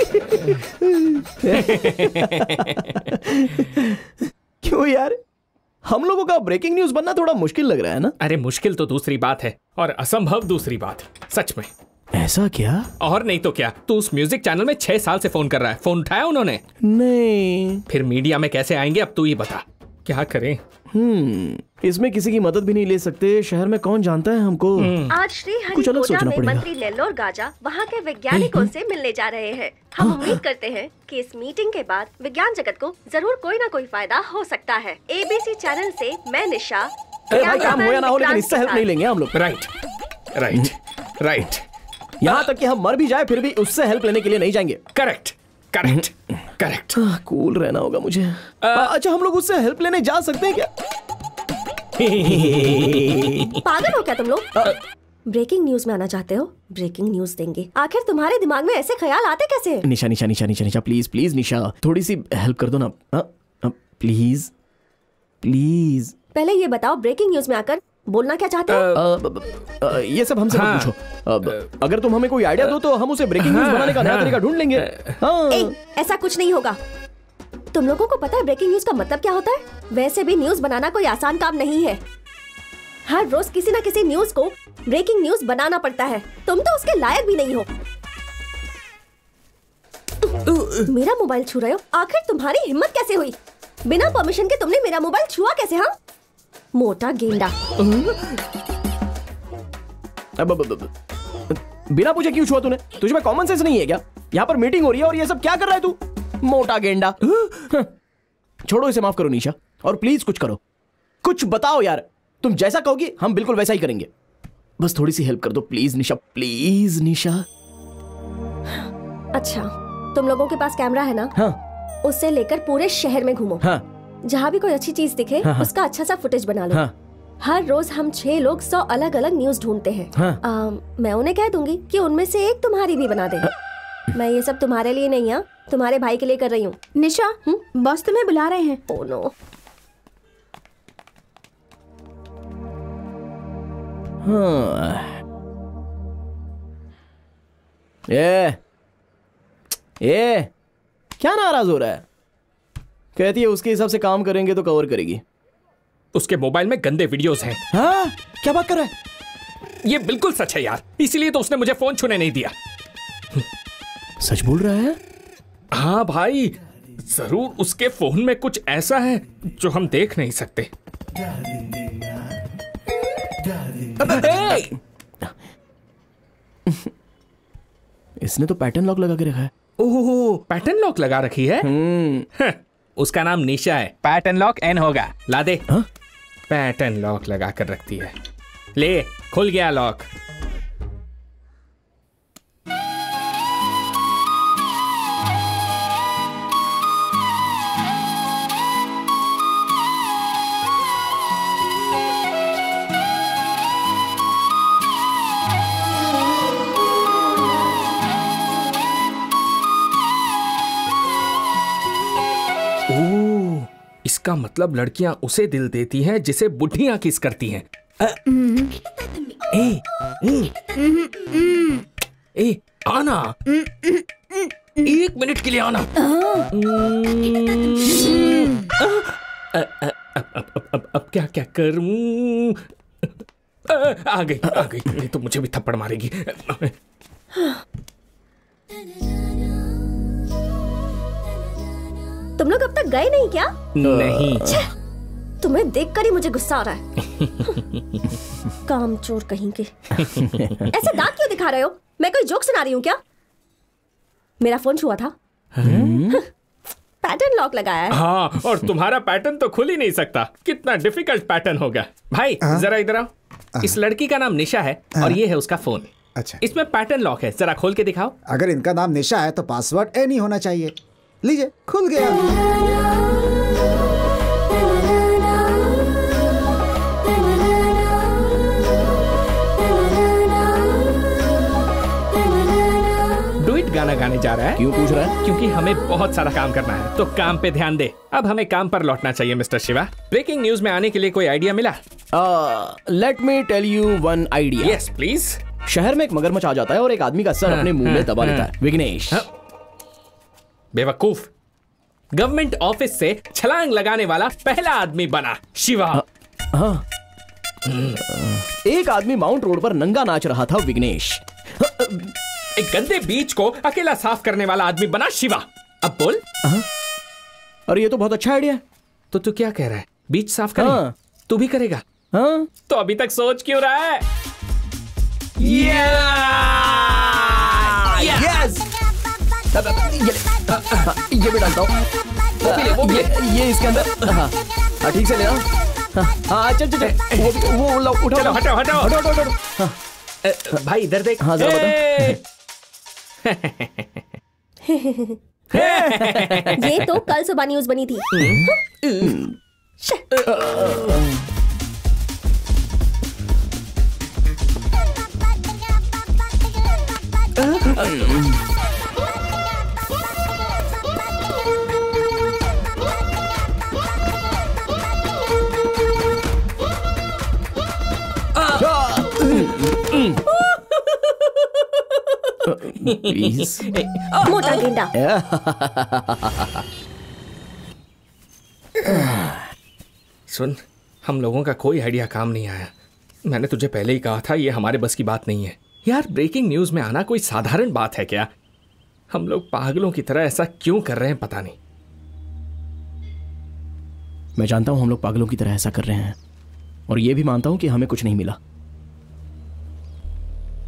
S6: क्यों यार, हम लोगों का ब्रेकिंग न्यूज बनना थोड़ा मुश्किल लग रहा है ना?
S3: अरे मुश्किल तो दूसरी बात है और असंभव दूसरी बात। सच में।
S6: ऐसा क्या?
S3: और नहीं तो क्या। तू उस म्यूजिक चैनल में 6 साल से फोन कर रहा है। फोन उठाया उन्होंने?
S6: नहीं।
S3: फिर मीडिया में कैसे आएंगे अब तू ही बता। क्या करें?
S6: इसमें किसी की मदद भी नहीं ले सकते। शहर में कौन जानता है हमको?
S5: आज श्री हरिकोटा में मंत्री नेल्लोर गाजा वहाँ के वैज्ञानिकों से मिलने जा रहे हैं। हम उम्मीद करते हैं कि इस मीटिंग के बाद विज्ञान जगत को जरूर कोई ना कोई फायदा हो सकता है। ABC चैनल से मैं निशा।
S6: भाई काम हो या ना हो लेकिन इससे हेल्प नहीं लेंगे हम लोग।
S3: Right right right.
S6: यहाँ तक कि हम मर भी जाए फिर भी उससे हेल्प लेने के लिए नहीं जाएंगे।
S3: Correct correct correct.
S6: कूल रहना होगा मुझे। अच्छा हम लोग उससे हेल्प लेने जा सकते हैं क्या?
S5: पागल हो क्या तुम लोग? ब्रेकिंग न्यूज में आना चाहते हो? ब्रेकिंग न्यूज देंगे। आखिर तुम्हारे दिमाग में ऐसे ख्याल आते कैसे?
S6: निशा निशा निशा निशा निशा प्लीज प्लीज निशा, थोड़ी सी हेल्प कर दो ना प्लीज प्लीज।
S5: पहले ये बताओ ब्रेकिंग न्यूज में आकर बोलना क्या चाहते हो?
S6: ये सब हमसे मत पूछो। अगर तुम हमें कोई आइडिया दो तो हम उसे ब्रेकिंग न्यूज बनाने का नया तरीका ढूंढ लेंगे।
S5: ऐसा कुछ नहीं होगा। तुम लोगों को पता है ब्रेकिंग न्यूज का मतलब क्या होता है? वैसे भी न्यूज बनाना कोई आसान काम नहीं है। हर रोज किसी न किसी न्यूज को ब्रेकिंग न्यूज बनाना पड़ता है। तुम तो उसके लायक भी नहीं हो। मेरा मोबाइल छू रहे हो? आखिर तुम्हारी हिम्मत कैसे हुई? बिना परमिशन के तुमने मेरा मोबाइल छुआ कैसे? हाँ मोटा गेंडा।
S6: बिना पूछे क्यों छुआ तूने? तुझे में कॉमन सेंस नहीं है क्या? यहाँ पर मीटिंग हो रही है और ये सब क्या कर रहा है तू? मोटा गेंडा। छोड़ो इसे, माफ करो निशा, और प्लीज कुछ करो, कुछ बताओ यार। तुम जैसा कहोगी हम बिल्कुल वैसा ही करेंगे। बस थोड़ी सी हेल्प कर दो प्लीज निशा, प्लीज निशा।
S5: अच्छा तुम लोगों के पास कैमरा है ना?
S6: हाँ।
S5: उससे लेकर पूरे शहर में घूमो।
S6: हाँ।
S5: जहाँ भी कोई अच्छी चीज दिखे उसका अच्छा सा फुटेज बना लो। हर रोज हम 6 लोग 100 अलग अलग न्यूज ढूंढते हैं। मैं उन्हें कह दूंगी कि उनमें से एक तुम्हारी भी बना दे। मैं ये सब तुम्हारे लिए नहीं है, तुम्हारे भाई के लिए कर रही हूँ।
S11: निशा बॉस तुम्हें बुला रहे हैं।
S5: Oh no.
S6: ये क्या नाराज हो रहा है? कहती है उसके हिसाब से काम करेंगे तो कवर करेगी।
S3: उसके मोबाइल में गंदे वीडियोस हैं।
S6: हाँ? क्या बात कर रहा है?
S3: ये बिल्कुल सच है यार, इसीलिए तो उसने मुझे फोन छूने नहीं दिया।
S6: सच बोल रहा है?
S3: हाँ भाई, जरूर उसके फोन में कुछ ऐसा है जो हम देख नहीं सकते।
S6: इसने तो पैटर्न लॉक लगा के रखा है।
S3: ओह, पैटर्न लॉक लगा रखी है? उसका नाम निशा है।
S9: पैटर्न लॉक एन होगा।
S3: ला दे। पैटर्न लॉक लगा कर रखती है। ले, खुल गया लॉक। इसका मतलब लड़कियां उसे दिल देती हैं जिसे बुढ़ियां किस करती हैं। ए, आना। 1 मिनट के लिए आना। अब क्या क्या करूं? आ गई नहीं तो मुझे भी थप्पड़ मारेगी।
S5: तुम लोग अब तक गए नहीं क्या?
S3: नहीं।
S5: तुम्हें देखकर ही मुझे गुस्सा आ रहा है। कामचोर कहीं के। ऐसे दांत क्यों दिखा रहे हो? मैं कोई जोक सुना रही हूँ क्या? मेरा फोन छुआ था। पैटर्न लॉक लगाया है।
S3: हाँ, और तुम्हारा पैटर्न तो खुल ही नहीं सकता। कितना डिफिकल्ट पैटर्न होगा। भाई जरा इधर आओ। इस लड़की का नाम निशा है और ये है उसका फोन।
S7: अच्छा,
S3: इसमें पैटर्न लॉक है, जरा खोल के दिखाओ।
S7: अगर इनका नाम निशा है तो पासवर्ड ए नहीं होना चाहिए। लीजिए, खुल गया।
S3: डुइट गाना गाने जा रहा है।
S6: क्यों पूछ रहा है?
S3: क्योंकि हमें बहुत सारा काम करना है, तो काम पे ध्यान दे। अब हमें काम पर लौटना चाहिए मिस्टर शिवा। ब्रेकिंग न्यूज में आने के लिए कोई आइडिया मिला?
S6: Let me tell you one idea.
S3: Yes please.
S6: शहर में एक मगरमच्छ आ जाता है और एक आदमी का सर अपने मुंह में दबा लेता है। विघ्नेश।
S3: बेवकूफ, गवर्नमेंट ऑफिस से छलांग लगाने वाला पहला आदमी बना शिवा।
S6: हाँ, एक आदमी माउंट रोड पर नंगा नाच रहा था। विघ्नेश।
S3: एक गंदे बीच को अकेला साफ करने वाला आदमी बना शिवा। अब बोल।
S6: अरे ये तो बहुत अच्छा आइडिया है।
S3: तो तू क्या कह रहा है? बीच साफ करें? हाँ। तू भी करेगा?
S6: हाँ।
S3: तो अभी तक सोच क्यों रहा है?
S6: यस। ये भी डालता हूँ। ये इसके अंदर। हाँ, ठीक से लेना। हाँ, चल चल चल। वो उठाओ।
S3: हटाओ हटाओ हटाओ। भाई इधर देख।
S6: हाँ, जरा बता।
S5: ये तो कल सुबह न्यूज बनी थी।
S6: प्लीज।
S5: मोटा गेंडा।
S3: सुन, हम लोगों का कोई आइडिया काम नहीं आया। मैंने तुझे पहले ही कहा था ये हमारे बस की बात नहीं है। यार, ब्रेकिंग न्यूज में आना कोई साधारण बात है क्या? हम लोग पागलों की तरह ऐसा क्यों कर रहे हैं पता नहीं।
S6: मैं जानता हूं हम लोग पागलों की तरह ऐसा कर रहे हैं, और ये भी मानता हूं कि हमें कुछ नहीं मिला।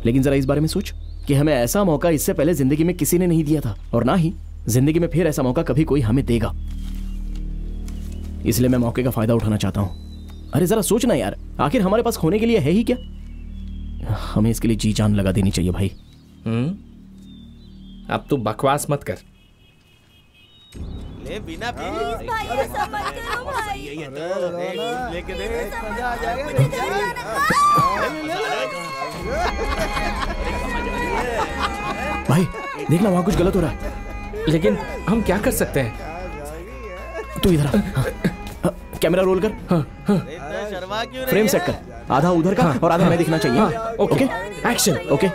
S6: लेकिन जरा इस बारे में सोच कि हमें ऐसा मौका इससे पहले जिंदगी में किसी ने नहीं दिया था, और ना ही जिंदगी में फिर ऐसा मौका कभी कोई हमें देगा। इसलिए मैं मौके का फायदा उठाना चाहता हूं। अरे जरा सोचना यार, आखिर हमारे पास खोने के लिए है ही क्या? हमें इसके लिए जी जान लगा देनी चाहिए भाई।
S3: अब तू बकवास मत कर।
S10: ले बिना
S6: भाई देखना, वहां कुछ गलत हो रहा है।
S3: लेकिन हम क्या कर सकते हैं?
S6: तू इधर आ। कैमरा रोल कर। फ्रेम सेट कर, आधा उधर का और आधा मैं दिखना चाहिए। Okay, action. ओके,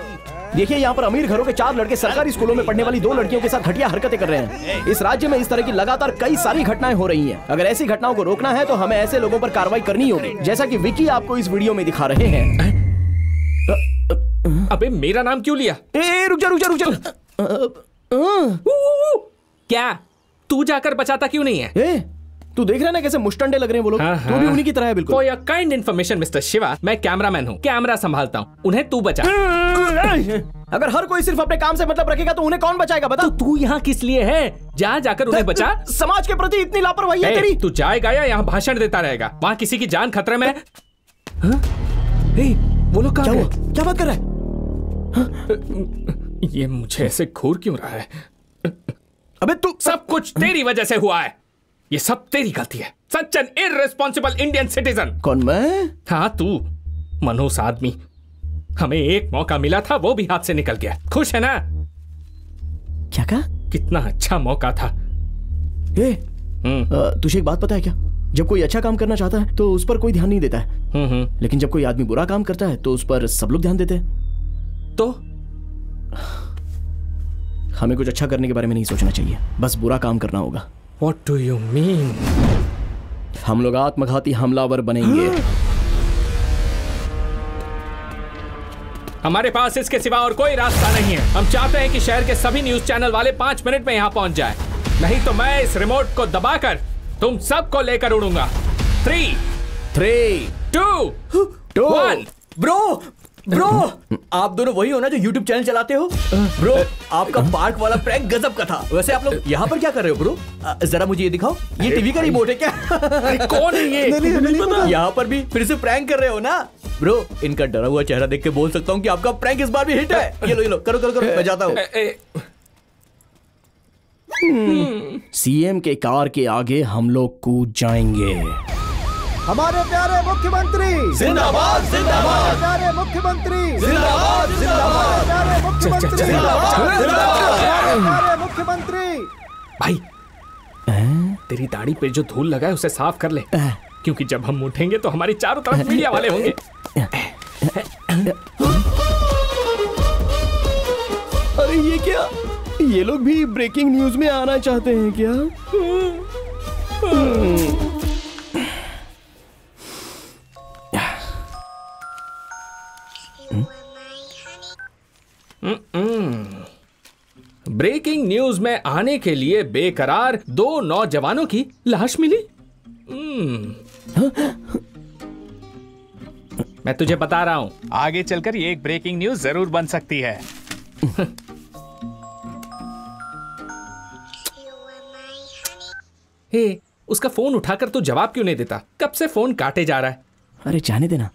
S6: देखिए यहाँ पर अमीर घरों के 4 लड़के सरकारी स्कूलों में पढ़ने वाली 2 लड़कियों के साथ घटिया हरकतें कर रहे हैं। इस राज्य में इस तरह की लगातार कई सारी घटनाएं हो रही हैं। अगर ऐसी घटनाओं को रोकना है तो हमें ऐसे लोगों पर कार्रवाई करनी होगी, जैसा कि विकी आपको इस वीडियो में दिखा रहे हैं।
S3: अबे मेरा नाम क्यों लिया?
S6: रुक जा रुक जा रुक जा।
S3: क्या तू जाकर बचाता क्यों नहीं है?
S6: तू देख रहा है ना कैसे मुश्तंडे लग रहे हैं वो लोग। तू भी उन्हीं की तरह है बिल्कुल।
S3: For your kind information mister Shiva, मैं कैमरामैन हूँ, कैमरा संभालता हूँ, उन्हें तू बचा।
S6: अगर हर कोई सिर्फ अपने काम से मतलब रखेगा तो उन्हें कौन बचाएगा बता?
S3: तो तू यहाँ किस लिए है? जा जाकर उन्हें बचा।
S6: समाज के प्रति इतनी लापरवाही है तेरी।
S3: तू जाएगा या यहाँ भाषण देता रहेगा? वहाँ किसी की जान खतरे में है। वो लोग
S6: क्या हुआ? क्या बात कर रहा है?
S3: ये मुझे ऐसे घूर क्यों रहा है?
S6: अबे तू,
S3: सब कुछ तेरी वजह से हुआ है। ये सब तेरी गलती है। Such an irresponsible Indian citizen.
S6: कौन, मैं?
S3: हाँ तू, मनहूस आदमी। हमें एक मौका मिला था, वो भी हाथ से निकल गया। खुश है ना?
S6: क्या कहा?
S3: कितना अच्छा मौका था।
S6: तुझे एक बात पता है क्या? जब कोई अच्छा काम करना चाहता है तो उस पर कोई ध्यान नहीं देता है, लेकिन जब कोई आदमी बुरा काम करता है तो उस पर सब लोग ध्यान देते हैं।
S3: तो
S6: हमें कुछ अच्छा करने के बारे में नहीं सोचना चाहिए, बस बुरा काम करना होगा।
S3: What do you mean?
S6: हम लोग आत्मघाती हमलावर बनेंगे।
S3: हमारे पास इसके सिवा और कोई रास्ता नहीं है। हम चाहते हैं कि शहर के सभी न्यूज चैनल वाले 5 मिनट में यहाँ पहुंच जाए, नहीं तो मैं इस रिमोट को दबाकर तुम सबको लेकर उड़ूंगा। 3, 2, 1।
S6: ब्रो
S4: ब्रो, आप दोनों वही हो ना जो YouTube चैनल चलाते हो? ब्रो, आपका पार्क वाला प्रैंक गजब का था। वैसे आप लोग यहाँ पर क्या कर रहे हो ब्रो? जरा मुझे ये दिखाओ, ये टीवी का रिमोट है क्या? कौन है ये? नहीं पता। यहाँ पर भी फिर से प्रैंक कर रहे हो ना? ब्रो, इनका डरा हुआ चेहरा देख के बोल सकता हूँ कि आपका प्रैंक इस बार भी हिट है। ये लो, करो, मैं जाता हूँ।
S6: सीएम के कार के आगे हम लोग कूद जाएंगे।
S7: हमारे प्यारे मुख्यमंत्री
S6: जिंदाबाद, जिंदाबाद।
S7: प्यारे मुख्यमंत्री
S6: जिंदाबाद, जिंदाबाद।
S7: प्यारे मुख्यमंत्री प्यारे मुख्यमंत्री।
S3: भाई, तेरी दाढ़ी पे जो धूल लगा है उसे साफ कर ले, क्योंकि जब हम उठेंगे तो हमारी चारों तरफ मीडिया वाले होंगे।
S6: अरे ये क्या? ये लोग भी ब्रेकिंग न्यूज में आना चाहते हैं क्या?
S3: ब्रेकिंग न्यूज में आने के लिए बेकरार 2 नौजवानों की लाश मिली। मैं तुझे बता रहा हूं,
S9: आगे चलकर ये एक ब्रेकिंग न्यूज जरूर बन सकती है।
S3: हे, उसका फोन उठाकर तू जवाब क्यों नहीं देता? कब से फोन काटे जा रहा है।
S6: अरे जाने देना।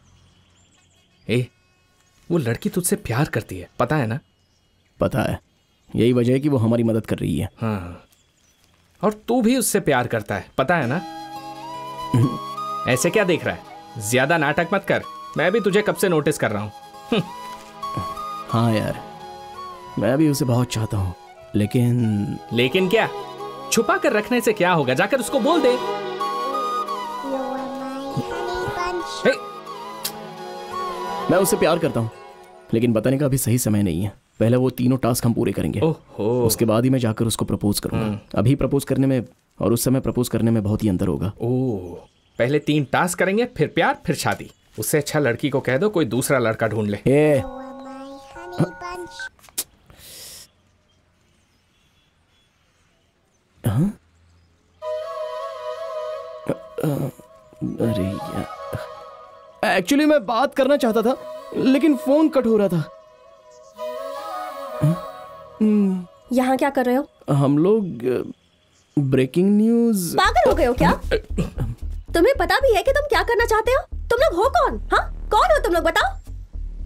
S3: वो लड़की तुझसे प्यार करती है, पता है ना?
S6: पता है, यही वजह है कि वो हमारी मदद कर रही है।
S3: हाँ, और तू भी उससे प्यार करता है, पता है ना? ऐसे क्या देख रहा है? ज्यादा नाटक मत कर, मैं भी तुझे कब से नोटिस कर रहा हूँ।
S6: हाँ यार, मैं भी उसे बहुत चाहता हूँ, लेकिन
S3: क्या? छुपा कर रखने से क्या होगा? जाकर उसको बोल दे।
S6: मैं उससे प्यार करता हूँ, लेकिन बताने का अभी सही समय नहीं है। पहले वो 3 टास्क हम पूरे करेंगे, उसके बाद ही मैं जाकर उसको प्रपोज करूंगा। अभी प्रपोज करने में और उस समय प्रपोज करने में बहुत ही अंतर होगा।
S3: पहले 3 टास्क करेंगे, फिर प्यार, फिर शादी। उससे अच्छा लड़की को कह दो कोई दूसरा लड़का ढूंढ ले।
S6: अरे यार, एक्चुअली मैं बात करना चाहता था, लेकिन फोन कट हो रहा था।
S5: यहाँ क्या कर रहे हो?
S6: हम लोग ब्रेकिंग न्यूज।
S5: पागल हो गए हो क्या? तुम्हें पता भी है कि तुम क्या करना चाहते हो? तुम लोग हो कौन? हाँ, कौन हो तुम लोग? बताओ।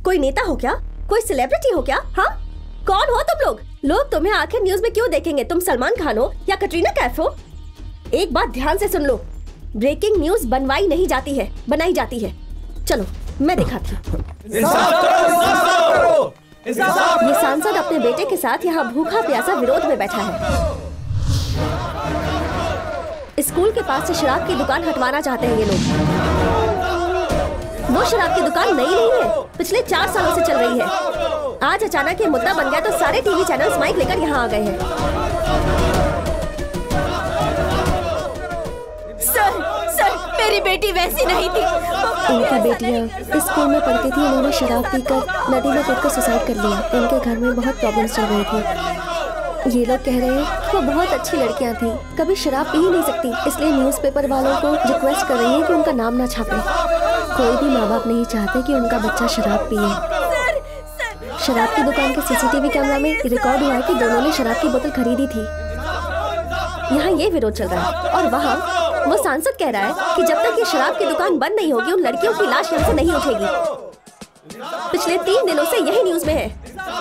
S5: कोई नेता हो क्या? कोई सेलिब्रिटी हो क्या? हाँ, कौन हो तुम लोग? लोग तुम्हें आखिर न्यूज में क्यों देखेंगे? तुम सलमान खान हो या कटरीना कैफ हो? एक बात ध्यान से सुन लो, ब्रेकिंग न्यूज बनवाई नहीं जाती है, बनाई जाती है। चलो मैं दिखाती हूँ। ये सांसद अपने बेटे के साथ यहाँ भूखा प्यासा विरोध में बैठा है। स्कूल के पास से शराब की दुकान हटवाना चाहते हैं ये लोग। वो शराब की दुकान नई नहीं है, पिछले 4 सालों से चल रही है। आज अचानक ये मुद्दा बन गया तो सारे टीवी चैनल्स माइक लेकर यहाँ आ गए हैं।
S11: सर, मेरी बेटी वैसी नहीं थी।
S5: इनकी बेटियाँ स्कूल में पढ़ती थी, उन्होंने शराब पीकर नदी में कूदकर सुसाइड कर लिया। इनके घर में बहुत प्रॉब्लम्स चल रही थी। ये लोग कह रहे हैं वो बहुत अच्छी लड़कियां थी, कभी शराब पी ही नहीं सकती, इसलिए न्यूज़पेपर वालों को रिक्वेस्ट कर रही है कि उनका नाम ना छापे। कोई भी माँ बाप नहीं चाहते कि उनका बच्चा शराब पिए। शराब की दुकान के सीसीटीवी कैमरा में रिकॉर्ड हुआ है कि दोनों ने शराब की बोतल खरीदी थी। यहाँ ये विरोध चल रहा है और वहाँ वो सांसद कह रहा है कि जब तक ये शराब की दुकान बंद नहीं होगी उन लड़कियों की लाश यहाँ से नहीं उठेगी। पिछले 3 दिनों से यही न्यूज में है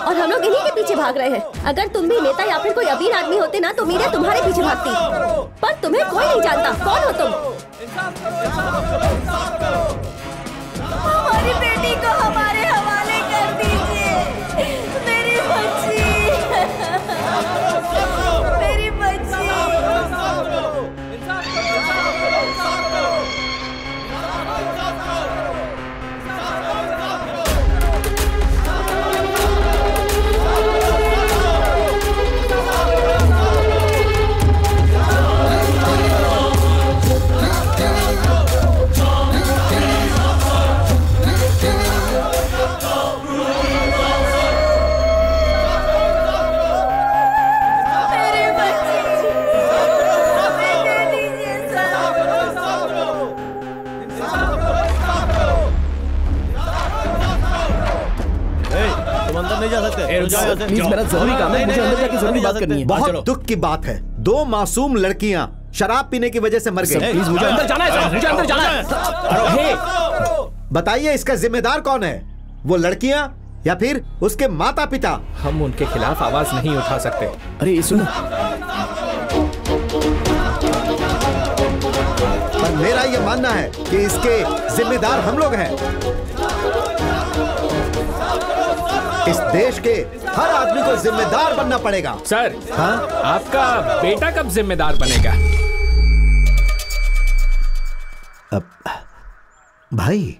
S5: और हम लोग इन्हीं के पीछे भाग रहे हैं। अगर तुम भी नेता या फिर कोई अमीर आदमी होते ना तो मीडिया तुम्हारे पीछे भागती, पर तुम्हें कोई नहीं जानता। कौन हो तुम?
S11: हमारी बेटी को हमारे हवाले कर दीजिए। मेरी बच्ची, मेरी बच्ची।
S10: अंदर नहीं जा सकते।
S6: प्लीज मेरा जरूरी काम है, मुझे अंदर जाके जरूरी बात करनी है।
S13: बहुत दुख की बात है, 2 मासूम लड़कियां शराब पीने की वजह से मर गई।
S6: प्लीज मुझे अंदर जाना है, मुझे अंदर जाना है।
S13: बताइए इसका जिम्मेदार कौन है, वो लड़कियां या फिर उसके माता पिता?
S3: हम उनके खिलाफ आवाज नहीं उठा सकते।
S6: अरे सुनो,
S13: पर मेरा यह मानना है कि इसके जिम्मेदार हम लोग हैं। इस देश के हर आदमी को जिम्मेदार बनना पड़ेगा।
S3: सर,
S13: हाँ?
S3: आपका बेटा कब जिम्मेदार बनेगा?
S13: भाई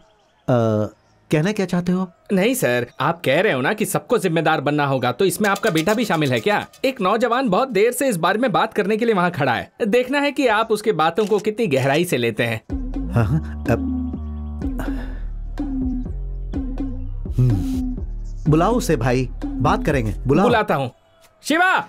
S13: कहना क्या चाहते हो?
S3: नहीं सर, आप कह रहे हो ना कि सबको जिम्मेदार बनना होगा, तो इसमें आपका बेटा भी शामिल है क्या? एक नौजवान बहुत देर से इस बारे में बात करने के लिए वहाँ खड़ा है। देखना है कि आप उसके बातों को कितनी गहराई से लेते हैं।
S13: बुलाओ उसे भाई, बात करेंगे।
S3: बुलाता हूँ। शिवा,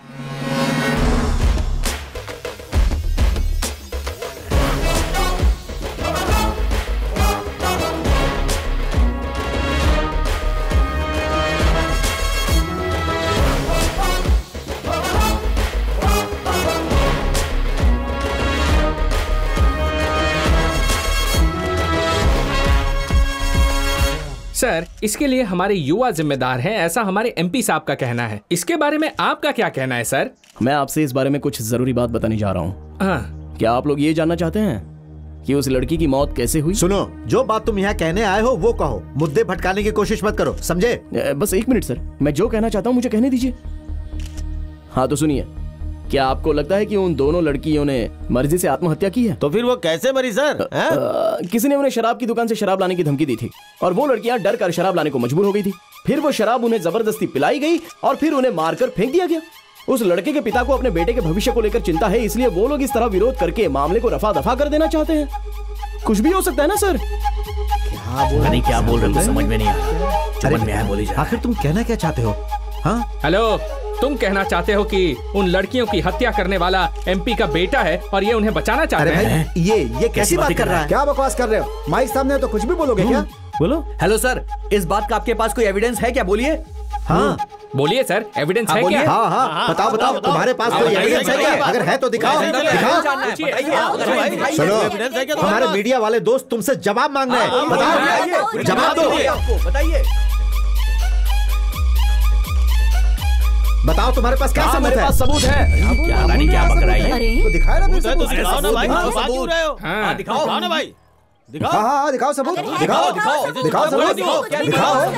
S3: सर, इसके लिए हमारे युवा जिम्मेदार हैं, ऐसा हमारे एमपी साहब का कहना है। इसके बारे में आपका क्या कहना है सर?
S6: मैं आपसे इस बारे में कुछ जरूरी बात बताने जा रहा हूँ।
S3: हाँ।
S6: क्या आप लोग ये जानना चाहते हैं कि उस लड़की की मौत कैसे हुई?
S13: सुनो, जो बात तुम यहाँ कहने आए हो वो कहो, मुद्दे भटकाने की कोशिश मत करो, समझे?
S6: बस 1 मिनट सर, मैं जो कहना चाहता हूँ मुझे कहने दीजिए। हाँ तो सुनिए, क्या आपको लगता है कि उन दोनों लड़कियों ने मर्जी से आत्महत्या की है?
S10: तो फिर वो कैसे मरी सर?
S6: किसी ने उन्हें शराब की दुकान से शराब लाने की धमकी दी थी और वो लड़कियां डर कर शराब लाने को मजबूर हो गई थी। फिर वो शराब उन्हें जबरदस्ती पिलाई गई और फिर उन्हें मारकर फेंक दिया गया। उस लड़के के पिता को अपने बेटे के भविष्य को लेकर चिंता है, इसलिए वो लोग इस तरह विरोध करके मामले को रफा दफा कर देना चाहते हैं। कुछ भी हो सकता है ना सर?
S4: क्या बोल रहे हो, समझ में नहीं आया।
S13: आखिर तुम कहना क्या चाहते हो? हाँ
S3: हेलो, तुम कहना चाहते हो कि उन लड़कियों की हत्या करने वाला एमपी का बेटा है और ये उन्हें बचाना चाहते हैं?
S13: ये कैसी बात कर रहा है?
S7: क्या बकवास कर रहे हो? माइक सामने तो कुछ भी बोलोगे क्या?
S6: बोलो।
S12: हेलो सर, इस बात का आपके पास कोई एविडेंस है क्या? बोलिए।
S3: हाँ बोलिए सर, एविडेंस है क्या?
S13: हाँ, बताओ तुम्हारे पास कोई एविडेंस है क्या? अगर है तो दिखाओ। सुनो, हमारे मीडिया वाले दोस्त तुमसे जवाब मांग रहे हैं, बताओ, जवाब दो।
S6: बताइए,
S13: बताओ तुम्हारे पास क्या सबूत है?
S6: सबूत है।
S4: क्या बक रहा है?
S7: तो दिखाए ना फिर सबूत।
S10: दिखाओ ना भाई, दिखाओ ना भाई, दिखाओ।
S7: हाँ दिखाओ सबूत, दिखाओ सबूत, दिखाओ।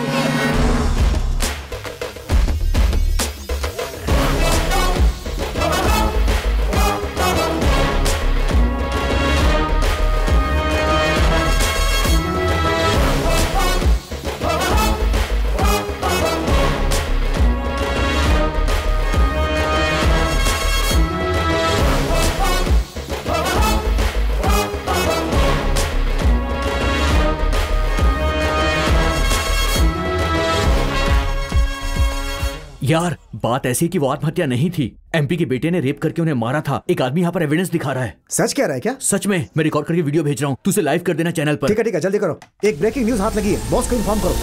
S4: यार, बात ऐसी कि वो आत्महत्या नहीं थी, एमपी के बेटे ने रेप करके उन्हें मारा था। एक आदमी यहाँ पर एविडेंस दिखा रहा है।
S7: सच कह रहा है क्या?
S4: सच में, मैं रिकॉर्ड करके वीडियो भेज रहा हूँ, तू उसे लाइव कर देना चैनल पर।
S7: ठीक है, जल्दी करो। एक ब्रेकिंग न्यूज हाथ लगी है, बॉस को इन्फॉर्म करो।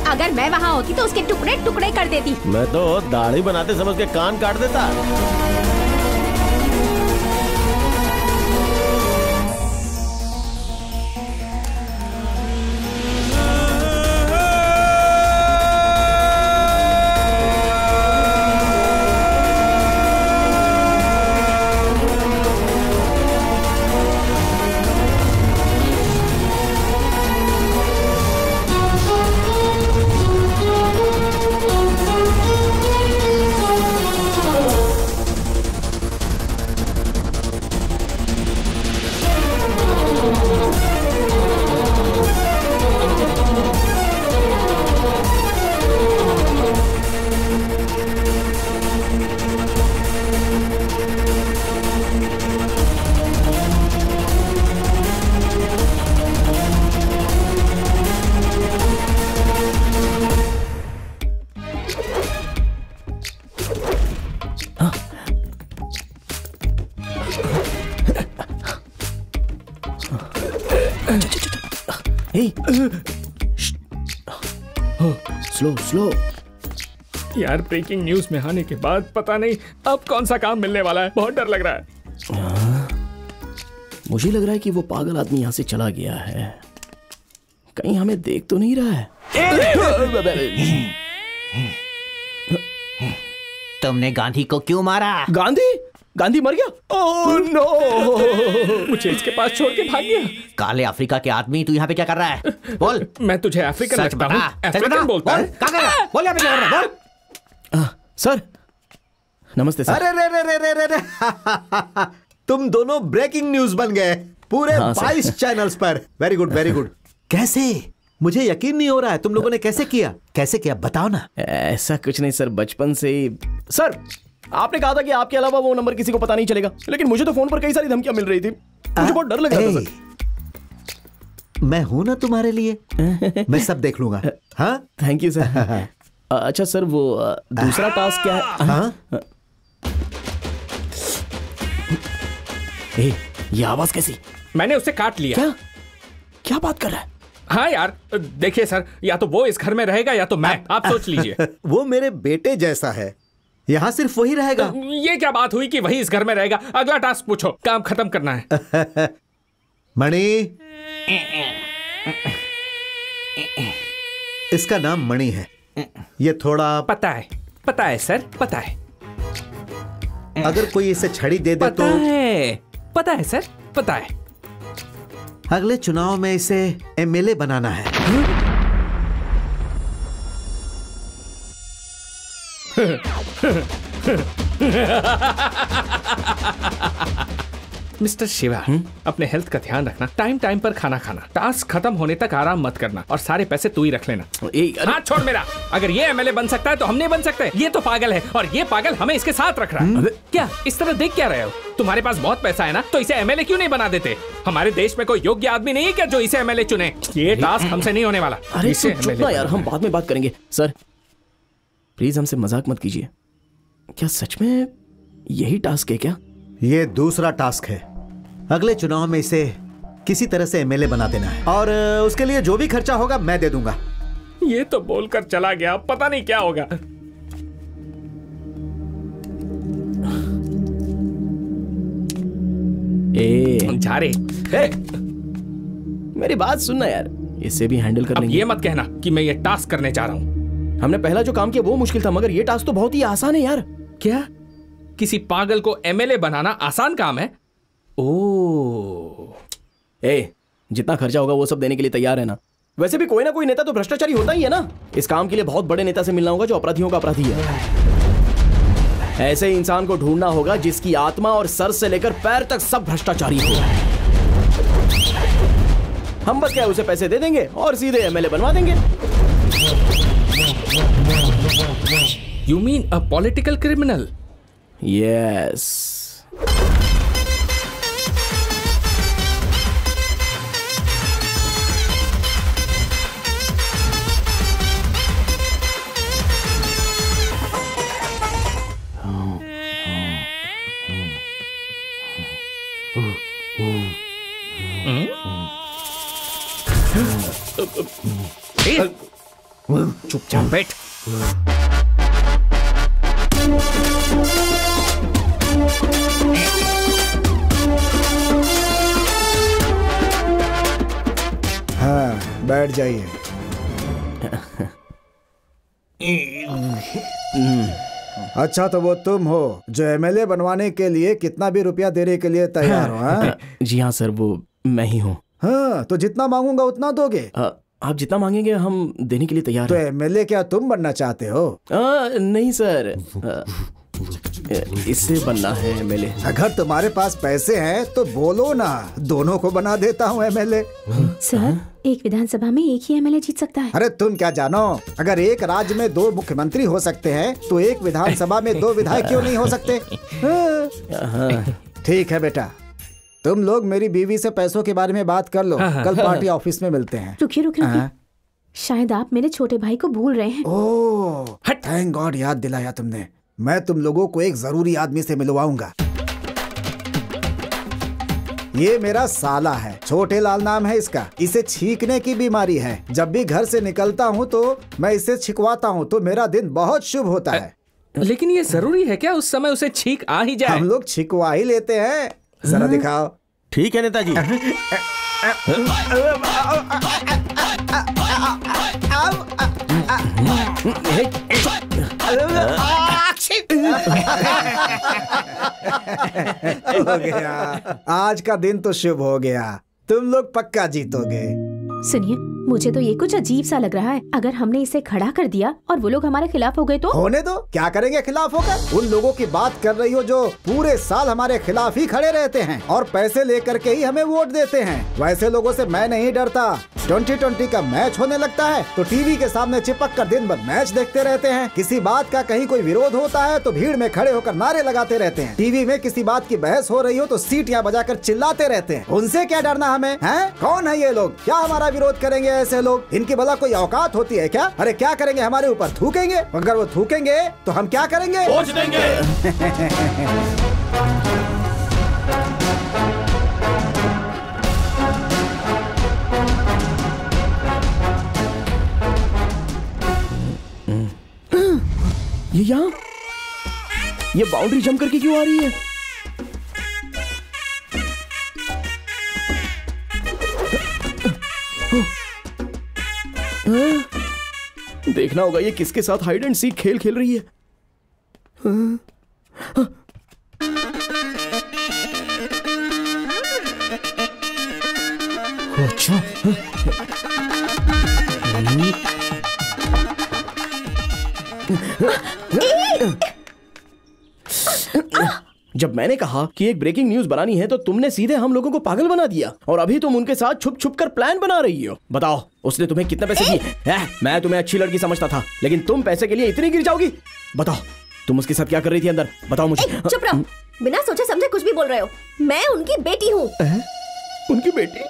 S5: अगर मैं वहाँ होती तो उसके टुकड़े टुकड़े कर देती।
S10: मैं तो दाढ़ी बनाते समझ के कान काट देता।
S6: Slow slow.
S3: यार ब्रेकिंग न्यूज में आने के बाद पता नहीं अब कौन सा काम मिलने वाला है, बहुत डर लग रहा है।
S6: मुझे लग रहा है कि वो पागल आदमी यहाँ से चला गया है, कहीं हमें देख तो नहीं रहा है।
S12: तुमने गांधी को क्यों मारा?
S6: गांधी मर गया? ओह नो,
S3: मुझे इसके पास छोड़ के भाग गया।
S12: काले अफ्रीका के आदमी, तू यहाँ पे क्या कर रहा है? बोल।
S3: मैं तुझे अफ्रीकन
S12: सच
S3: लगता
S12: बता,
S3: हूँ?
S12: सच
S3: अफ्रीकन
S12: बता,
S3: बोलता
S12: बोल,
S3: है?
S12: क्या कर रहा है? बोल यहाँ पे क्या कर रहा है? बोल।
S6: सर नमस्ते सर।
S13: अरे रे रे रे रे रे रे तुम दोनों ब्रेकिंग न्यूज बन गए पूरे
S6: हाँ,
S13: 22 चैनल्स पर। Very good very good. कैसे? मुझे यकीन नहीं हो रहा है, तुम लोगों ने कैसे किया? कैसे किया बताओ ना।
S6: ऐसा कुछ नहीं सर, बचपन से ही। सर आपने कहा था कि आपके अलावा वो नंबर किसी को पता नहीं चलेगा, लेकिन मुझे तो फोन पर कई सारी धमकियां मिल रही थी, मुझे बहुत डर लग रहा था सर।
S13: मैं हूं ना तुम्हारे लिए, मैं सब देख लूंगा। हाँ
S6: थैंक यू सर। अच्छा सर वो दूसरा टास्क क्या है?
S13: हाँ?
S6: ये आवाज कैसी?
S3: मैंने उसे काट लिया।
S6: क्या बात कर रहा है?
S3: हाँ यार देखिए सर, या तो वो इस घर में रहेगा या तो मैं, आप सोच लीजिए।
S13: वो मेरे बेटे जैसा है, यहाँ सिर्फ वही रहेगा।
S3: ये क्या बात हुई कि वही इस घर में रहेगा? अगला टास्क पूछो, काम खत्म करना है।
S13: मणि, इसका नाम मणि है। ये थोड़ा
S3: पता है सर, पता है।
S13: अगर कोई इसे छड़ी दे दे तो
S3: पता है सर, पता है।
S13: अगले चुनाव में इसे एमएलए बनाना है।
S3: मिस्टर शिवा, अपने हेल्थ का ध्यान रखना, टाइम टाइम पर खाना खाना, टास्क खत्म होने तक आराम मत करना और सारे पैसे तू ही रख लेना। हाथ छोड़ मेरा। अगर ये एमएलए बन सकता है तो हम नहीं बन सकते। ये तो पागल है और ये पागल हमें इसके साथ रख रहा है। क्या इस तरह देख क्या रहे हो? तुम्हारे पास बहुत पैसा है ना, तो इसे एमएलए क्यों नहीं बना देते? हमारे देश में कोई योग्य आदमी नहीं है क्या जो इसे एमएलए चुने? ये टास्क हमसे नहीं होने वाला।
S6: अरे
S3: इसे
S6: चुप ना यार, हम बाद में बात करेंगे। सर प्लीज हमसे मजाक मत कीजिए। क्या सच में यही टास्क है क्या?
S13: ये दूसरा टास्क है। अगले चुनाव में इसे किसी तरह से एमएलए बना देना है और उसके लिए जो भी खर्चा होगा मैं दे दूंगा।
S3: ये तो बोलकर चला गया, पता नहीं क्या होगा। जा रे।
S6: मेरी बात सुनना यार, इसे भी हैंडल कर लेंगे।
S3: ये मत कहना कि मैं ये टास्क करने जा रहा हूँ।
S6: हमने पहला जो काम किया वो मुश्किल था, मगर ये टास्क तो बहुत ही आसान है यार।
S3: क्या किसी पागल को एमएलए बनाना आसान काम है?
S6: जितना खर्चा होगा वो सब देने के लिए तैयार है ना? वैसे भी कोई ना कोई नेता तो भ्रष्टाचारी होता ही है ना। इस काम के लिए बहुत बड़े नेता से मिलना होगा जो अपराधियों का अपराधी है। ऐसे ही इंसान को ढूंढना होगा जिसकी आत्मा और सर से लेकर पैर तक सब भ्रष्टाचारी हो। हम बस क्या उसे पैसे दे देंगे और सीधे एमएलए बनवा देंगे।
S3: You mean a political criminal?
S6: Yes.
S3: चुपचाप बैठ।
S7: हाँ बैठ जाइए। अच्छा तो वो तुम हो जो एमएलए बनवाने के लिए कितना भी रुपया देने के लिए तैयार हो? हाँ?
S6: जी हाँ सर, वो मैं ही हूँ।
S7: हाँ तो जितना मांगूंगा उतना दोगे?
S6: आप जितना मांगेंगे हम देने के लिए तैयार
S7: तो
S6: हैं।
S7: एमएलए क्या तुम बनना चाहते हो?
S6: नहीं सर, इससे बनना है एमएलए।
S7: अगर तुम्हारे पास पैसे हैं तो बोलो ना, दोनों को बना देता हूँ एमएलए।
S14: सर एक विधानसभा में एक ही एमएलए जीत सकता है।
S7: अरे तुम क्या जानो, अगर एक राज्य में 2 मुख्यमंत्री हो सकते हैं तो एक विधानसभा में 2 विधायक क्यों नहीं हो सकते? ठीक है बेटा, तुम लोग मेरी बीवी से पैसों के बारे में बात कर लो। कल पार्टी ऑफिस में मिलते हैं।
S14: रुकिए, शायद आप मेरे छोटे भाई को भूल रहे हैं।
S7: ओह थैंक गॉड, याद दिलाया तुमने। मैं तुम लोगों को एक जरूरी आदमी से मिलवाऊंगा। ये मेरा साला है, छोटे लाल नाम है इसका। इसे छींकने की बीमारी है। जब भी घर से निकलता हूँ तो मैं इसे छिकवाता हूँ तो मेरा दिन बहुत शुभ होता है।
S3: लेकिन ये जरूरी है क्या उस समय उसे छींक आ ही जाए?
S7: हम लोग छिकवा ही लेते हैं। जरा दिखाओ।
S10: ठीक है नेताजी।
S7: हो गया, आज का दिन तो शुभ हो गया। तुम लोग पक्का जीतोगे।
S14: सुनिए, मुझे तो ये कुछ अजीब सा लग रहा है। अगर हमने इसे खड़ा कर दिया और वो लोग हमारे खिलाफ हो गए तो?
S7: होने दो, क्या करेंगे खिलाफ होकर? उन लोगों की बात कर रही हो जो पूरे साल हमारे खिलाफ ही खड़े रहते हैं और पैसे लेकर के ही हमें वोट देते हैं। वैसे लोगों से मैं नहीं डरता। 2020 का मैच होने लगता है तो टीवी के सामने चिपक कर दिन भर मैच देखते रहते हैं। किसी बात का कहीं कोई विरोध होता है तो भीड़ में खड़े होकर नारे लगाते रहते हैं। टीवी में किसी बात की बहस हो रही हो तो सीटियां बजाकर चिल्लाते रहते हैं। उनसे क्या डरना हमें, हैं? कौन है ये लोग? क्या हमारा विरोध करेंगे ऐसे लोग? इनकी भला कोई औकात होती है क्या? अरे क्या करेंगे, हमारे ऊपर थूकेंगे? अगर वो थूकेंगे तो हम क्या करेंगे?
S6: वोट देंगे। ये यहाँ, ये बाउंड्री जंप करके क्यों आ रही है? देखना होगा ये किसके साथ हाइड एंड सीक खेल खेल रही है। अच्छा, जब मैंने कहा कि एक ब्रेकिंग न्यूज बनानी है तो तुमने सीधे हम लोगों को पागल बना दिया और अभी तुम उनके साथ छुप छुप कर प्लान बना रही हो। बताओ उसने तुम्हें कितने पैसे दिए? मैं तुम्हें अच्छी लड़की समझता था लेकिन तुम पैसे के लिए इतनी गिर जाओगी? बताओ तुम उसके साथ क्या कर रही थी अंदर? बताओ मुझे।
S5: चुप रहो, बिना सोचे समझे कुछ भी बोल रहे हो। मैं उनकी बेटी हूँ।
S6: उनकी बेटी?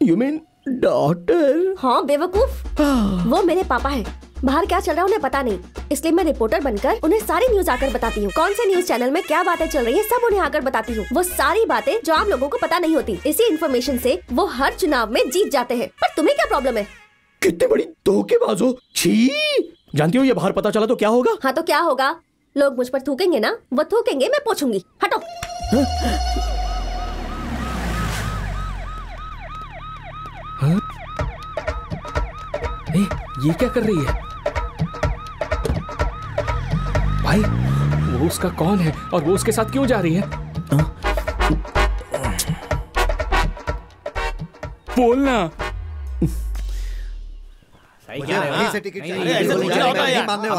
S6: You mean daughter?
S5: हाँ बेवकूफ, वो मेरे पापा हैं। बाहर क्या चल रहा है उन्हें पता नहीं, इसलिए मैं रिपोर्टर बनकर उन्हें सारी न्यूज आकर बताती हूँ। कौन से न्यूज चैनल में क्या बातें चल रही है सब उन्हें आकर बताती हूँ। वो सारी बातें जो आम लोगों को पता नहीं होती। इसी इन्फॉर्मेशन से वो हर चुनाव में जीत जाते हैं। पर तुम्हें क्या प्रॉब्लम है?
S6: कितने बड़ी धोखेबाज हो। छी! जानती हो ये बाहर पता चला तो क्या होगा?
S5: हाँ तो क्या होगा? लोग मुझ पर थूकेंगे ना, वो थूकेंगे, मैं पूछूंगी। हटो।
S3: ये क्या कर रही है? भाई वो उसका कौन है और वो उसके साथ क्यों जा रही है? बोलना।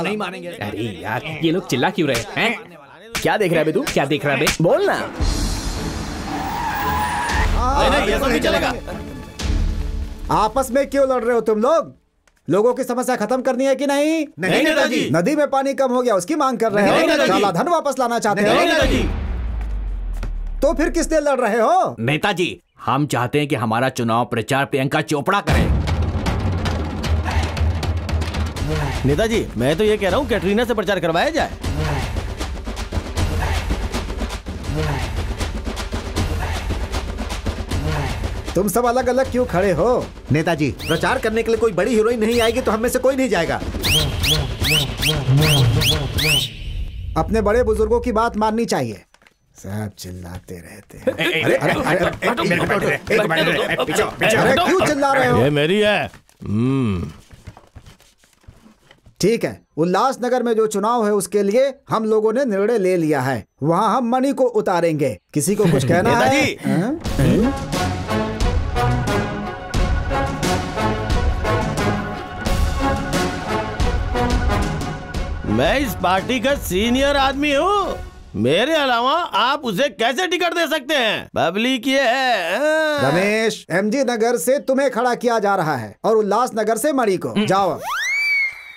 S6: नहीं मानेंगे।
S3: अरे यार ये लोग चिल्ला क्यों रहे हैं?
S6: क्या देख रहा है बे तू?
S3: क्या देख रहा है बे?
S6: बोलना।
S7: ये तो नहीं चलेगा। आपस में क्यों लड़ रहे हो तुम लोग? लोगों की समस्या खत्म करनी है कि नहीं?
S10: नहीं नेताजी।
S7: नदी में पानी कम हो गया उसकी मांग कर रहे हो? काला धन वापस लाना चाहते हो? तो फिर किस लिए लड़ रहे हो?
S12: नेताजी हम चाहते हैं कि हमारा चुनाव प्रचार प्रियंका चोपड़ा करे।
S10: नेताजी मैं तो ये कह रहा हूँ कैटरीना से प्रचार करवाया जाए।
S7: तुम सब अलग अलग क्यों खड़े हो?
S13: नेताजी प्रचार करने के लिए कोई बड़ी हीरोइन नहीं आएगी तो हम में से कोई नहीं जाएगा।
S7: अपने बड़े बुजुर्गों की बात माननी चाहिए। सब चिल्लाते रहते हैं। अरे क्यों चिल्ला रहे हो?
S10: ये मेरी है।
S7: ठीक है, उल्लासनगर में जो चुनाव है उसके लिए हम लोगों ने निर्णय ले लिया है। वहाँ हम मणि को उतारेंगे। किसी को कुछ कहना है?
S10: मैं इस पार्टी का सीनियर आदमी हूँ। मेरे अलावा आप उसे कैसे टिकट दे सकते हैं? पब्लिक ये है।
S7: रमेश, एमजी नगर से तुम्हें खड़ा किया जा रहा है और उल्लासनगर से मणि को। जाओ।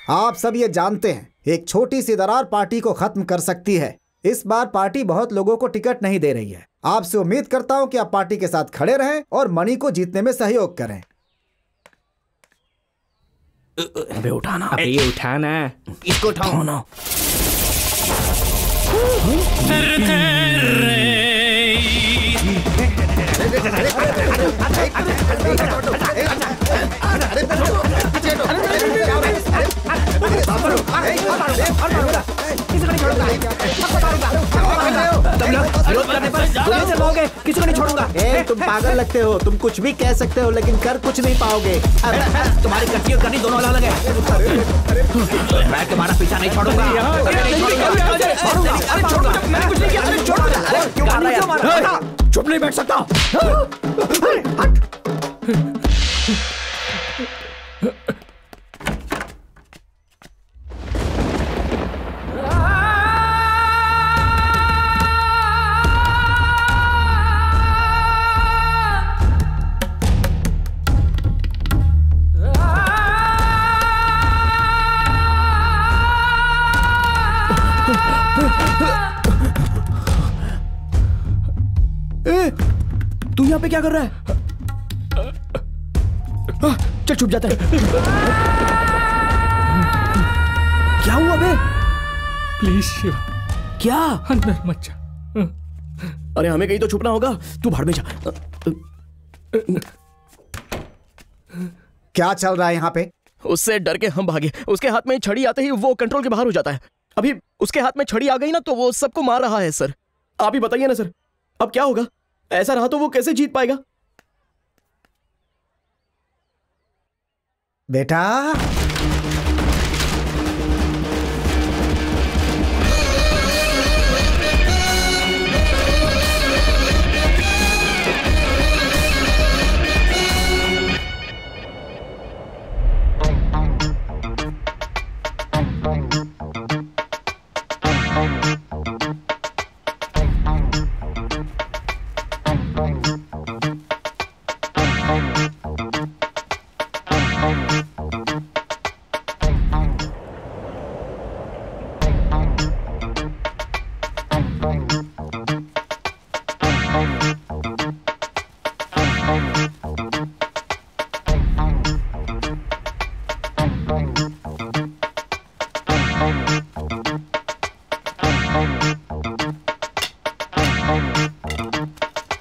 S7: आप सब ये जानते हैं एक छोटी सी दरार पार्टी को खत्म कर सकती है। इस बार पार्टी बहुत लोगों को टिकट नहीं दे रही है। आपसे उम्मीद करता हूँ कि आप पार्टी के साथ खड़े रहें और मणि को जीतने में सहयोग करें।
S6: अबे उठाना।
S3: अबे ये उठाना।
S6: इसको उठाओ ना।
S8: किसी को नहीं छोड़ूंगा।
S13: तुम पागल लगते हो, तुम कुछ भी कह सकते हो लेकिन कर कुछ नहीं पाओगे।
S12: तुम्हारी कट्टी और कटी दोनों अलग है। मैं तुम्हारा पीछा नहीं छोड़ूंगा।
S6: चुप नहीं बैठ सकता। तू यहाँ पे क्या कर रहा है? चल छुप जाता है। क्या हुआ बे?
S3: प्लीज शिवा,
S6: क्या
S3: अंदर मत जा।
S6: अरे हमें कहीं तो छुपना होगा। तू भाड़ में जा।
S7: क्या चल रहा है यहाँ पे?
S6: उससे डर के हम भागे। उसके हाथ में छड़ी आते ही वो कंट्रोल के बाहर हो जाता है। अभी उसके हाथ में छड़ी आ गई ना तो वो सबको मार रहा है सर। आप ही बताइए ना सर, अब क्या होगा? ऐसा रहा तो वो कैसे जीत पाएगा?
S7: बेटा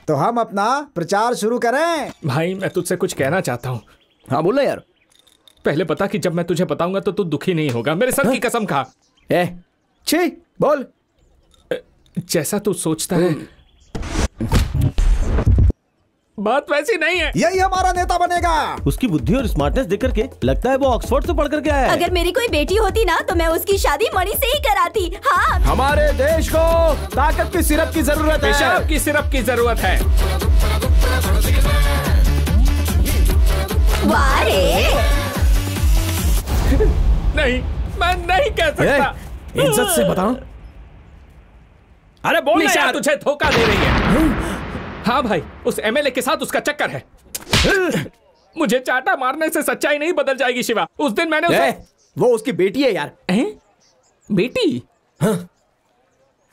S7: तो हम अपना प्रचार शुरू करें।
S3: भाई मैं तुझसे कुछ कहना चाहता हूँ।
S6: हाँ बोल यार।
S3: पहले बता कि जब मैं तुझे बताऊंगा तो तू दुखी नहीं होगा। मेरे सर की कसम खा।
S6: छी बोल।
S3: जैसा तू सोचता है बात वैसी नहीं है।
S7: यही हमारा नेता बनेगा।
S10: उसकी बुद्धि और स्मार्टनेस देख करके लगता है वो ऑक्सफोर्ड से पढ़ करके आया है।
S11: अगर मेरी कोई बेटी होती ना तो मैं उसकी शादी मणि से ही कराती। हाँ,
S6: हमारे देश को ताकत की सिरप की जरूरत है।
S3: पेशाब की सिरप की जरूरत है। नहीं, मैं नहीं कह सकता।
S6: इज्जत से बता।
S3: अरे बोल यार, तुझे धोखा दे रही है। हाँ भाई, उस एमएलए के साथ उसका चक्कर है। मुझे चाटा मारने से सच्चाई नहीं बदल जाएगी शिवा। उस दिन मैंने उसे...
S6: वो उसकी बेटी है यार।
S3: बेटी? हाँ।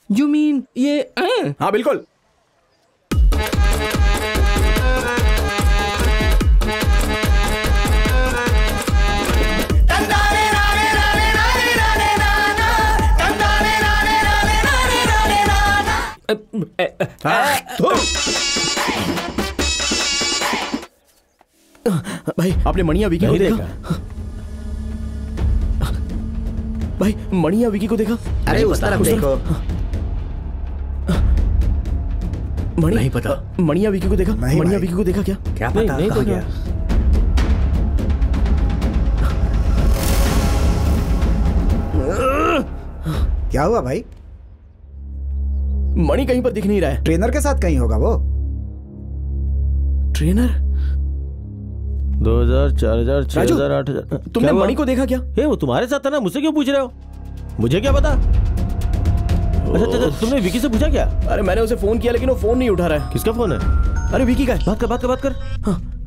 S3: You mean ये?
S6: हाँ बिल्कुल। भाई आपने मणिया विकी को देखा? भाई मणिया विकी को देखा?
S12: अरे उस तरफ देखो।
S6: मणि नहीं पता। मणिया विकी को देखा? मणिया विकी को देखा क्या?
S12: क्या पता? नहीं तो क्या?
S7: क्या हुआ भाई?
S6: मणि कहीं पर दिख नहीं रहा है।
S7: ट्रेनर के साथ कहीं होगा वो।
S6: ट्रेनर?
S10: 2000, 4000, 6000, 8000।
S6: तुमने मणि को देखा क्या?
S10: वो तुम्हारे साथ था ना, मुझसे क्यों पूछ रहे हो? मुझे क्या पता? अच्छा, तुमने विकी से पूछा क्या?
S6: अरे मैंने उसे फोन किया लेकिन वो फोन नहीं उठा रहा है।
S10: किसका फोन है?
S6: अरे विकी का है।
S10: बात कर।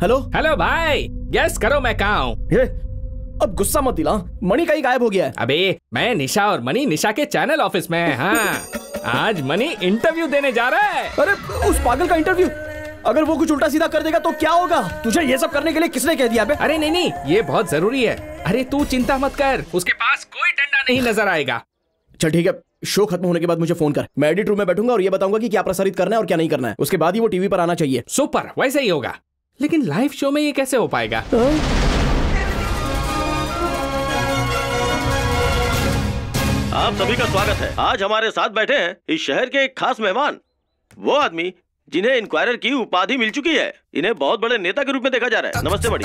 S6: हेलो
S3: हेलो भाई, गेस करो मैं कहाँ हूँ?
S6: अब गुस्सा मत दिला। मणि कहीं गायब हो गया है।
S3: अबे मैं निशा और मणि निशा के चैनल ऑफिस में है। हाँ, आज मणि इंटरव्यू देने जा रहा है।
S6: अरे उस पागल का इंटरव्यू? अगर वो कुछ उल्टा सीधा कर देगा तो क्या होगा? तुझे ये सब करने के लिए किसने कह दिया बे?
S3: अरे नहीं, ये बहुत जरूरी है। अरे तू चिंता मत कर, उसके पास कोई डंडा नहीं नजर आएगा।
S6: चल ठीक है, शो खत्म होने के बाद मुझे फोन कर, मैं एडिट रूम में बैठूंगा और ये बताऊंगा कि क्या प्रसारित करना है और क्या नहीं करना है। उसके बाद ही वो टीवी पर आना चाहिए।
S3: सुपर, वैसे ही होगा। लेकिन लाइव शो में ये कैसे हो पाएगा?
S15: आप सभी का स्वागत है। आज हमारे साथ बैठे हैं इस शहर के एक खास मेहमान, वो आदमी जिन्हें इंक्वायरर की उपाधि मिल चुकी है। इन्हें बहुत बड़े नेता के रूप में देखा जा रहा है। नमस्ते बड़ी।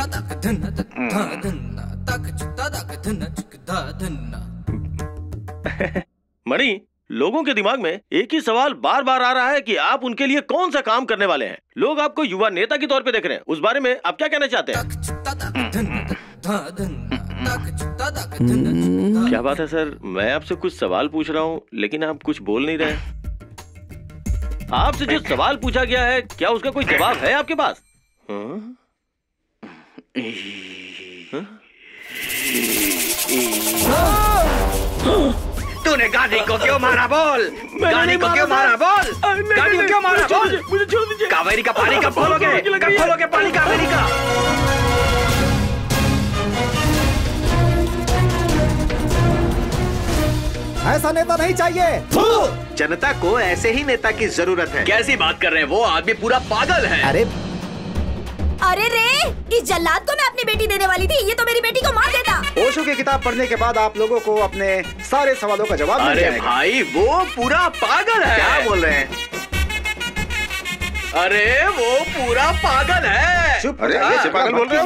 S15: मणि, लोगों के दिमाग में एक ही सवाल बार बार आ रहा है कि आप उनके लिए कौन सा काम करने वाले हैं। लोग आपको युवा नेता के तौर पे देख रहे हैं, उस बारे में आप क्या कहना चाहते हैं? क्या बात है सर, मैं आपसे कुछ सवाल पूछ रहा हूँ लेकिन आप कुछ बोल नहीं रहे। आपसे जो सवाल पूछा गया है, क्या उसका कोई जवाब है आपके पास?
S16: तूने गाड़ी को क्यों मारा बोल? गाड़ी को क्यों मारा बोल? गाड़ी को क्यों मारा बोल?
S15: मुझे छोड़ दीजिए।
S16: कावेरी का पानी कब खोलोगे? कब खोलोगे पानी कावेरी का?
S7: ऐसा नेता नहीं चाहिए।
S13: जनता को ऐसे ही नेता की जरूरत है।
S16: कैसी बात कर रहे हैं? वो आदमी पूरा पागल है।
S11: अरे रे, इस जल्लाद को मैं अपनी बेटी देने वाली थी, ये तो मेरी बेटी को मार देता।
S7: ओशो की किताब पढ़ने के बाद आप लोगों को अपने सारे सवालों का जवाब मिल जाएगा।
S16: अरे भाई, वो पूरा पागल है।
S13: क्या बोल रहे हैं?
S16: अरे वो पूरा पागल है।
S13: चुप। अरे ये पागल बोल रहे हो?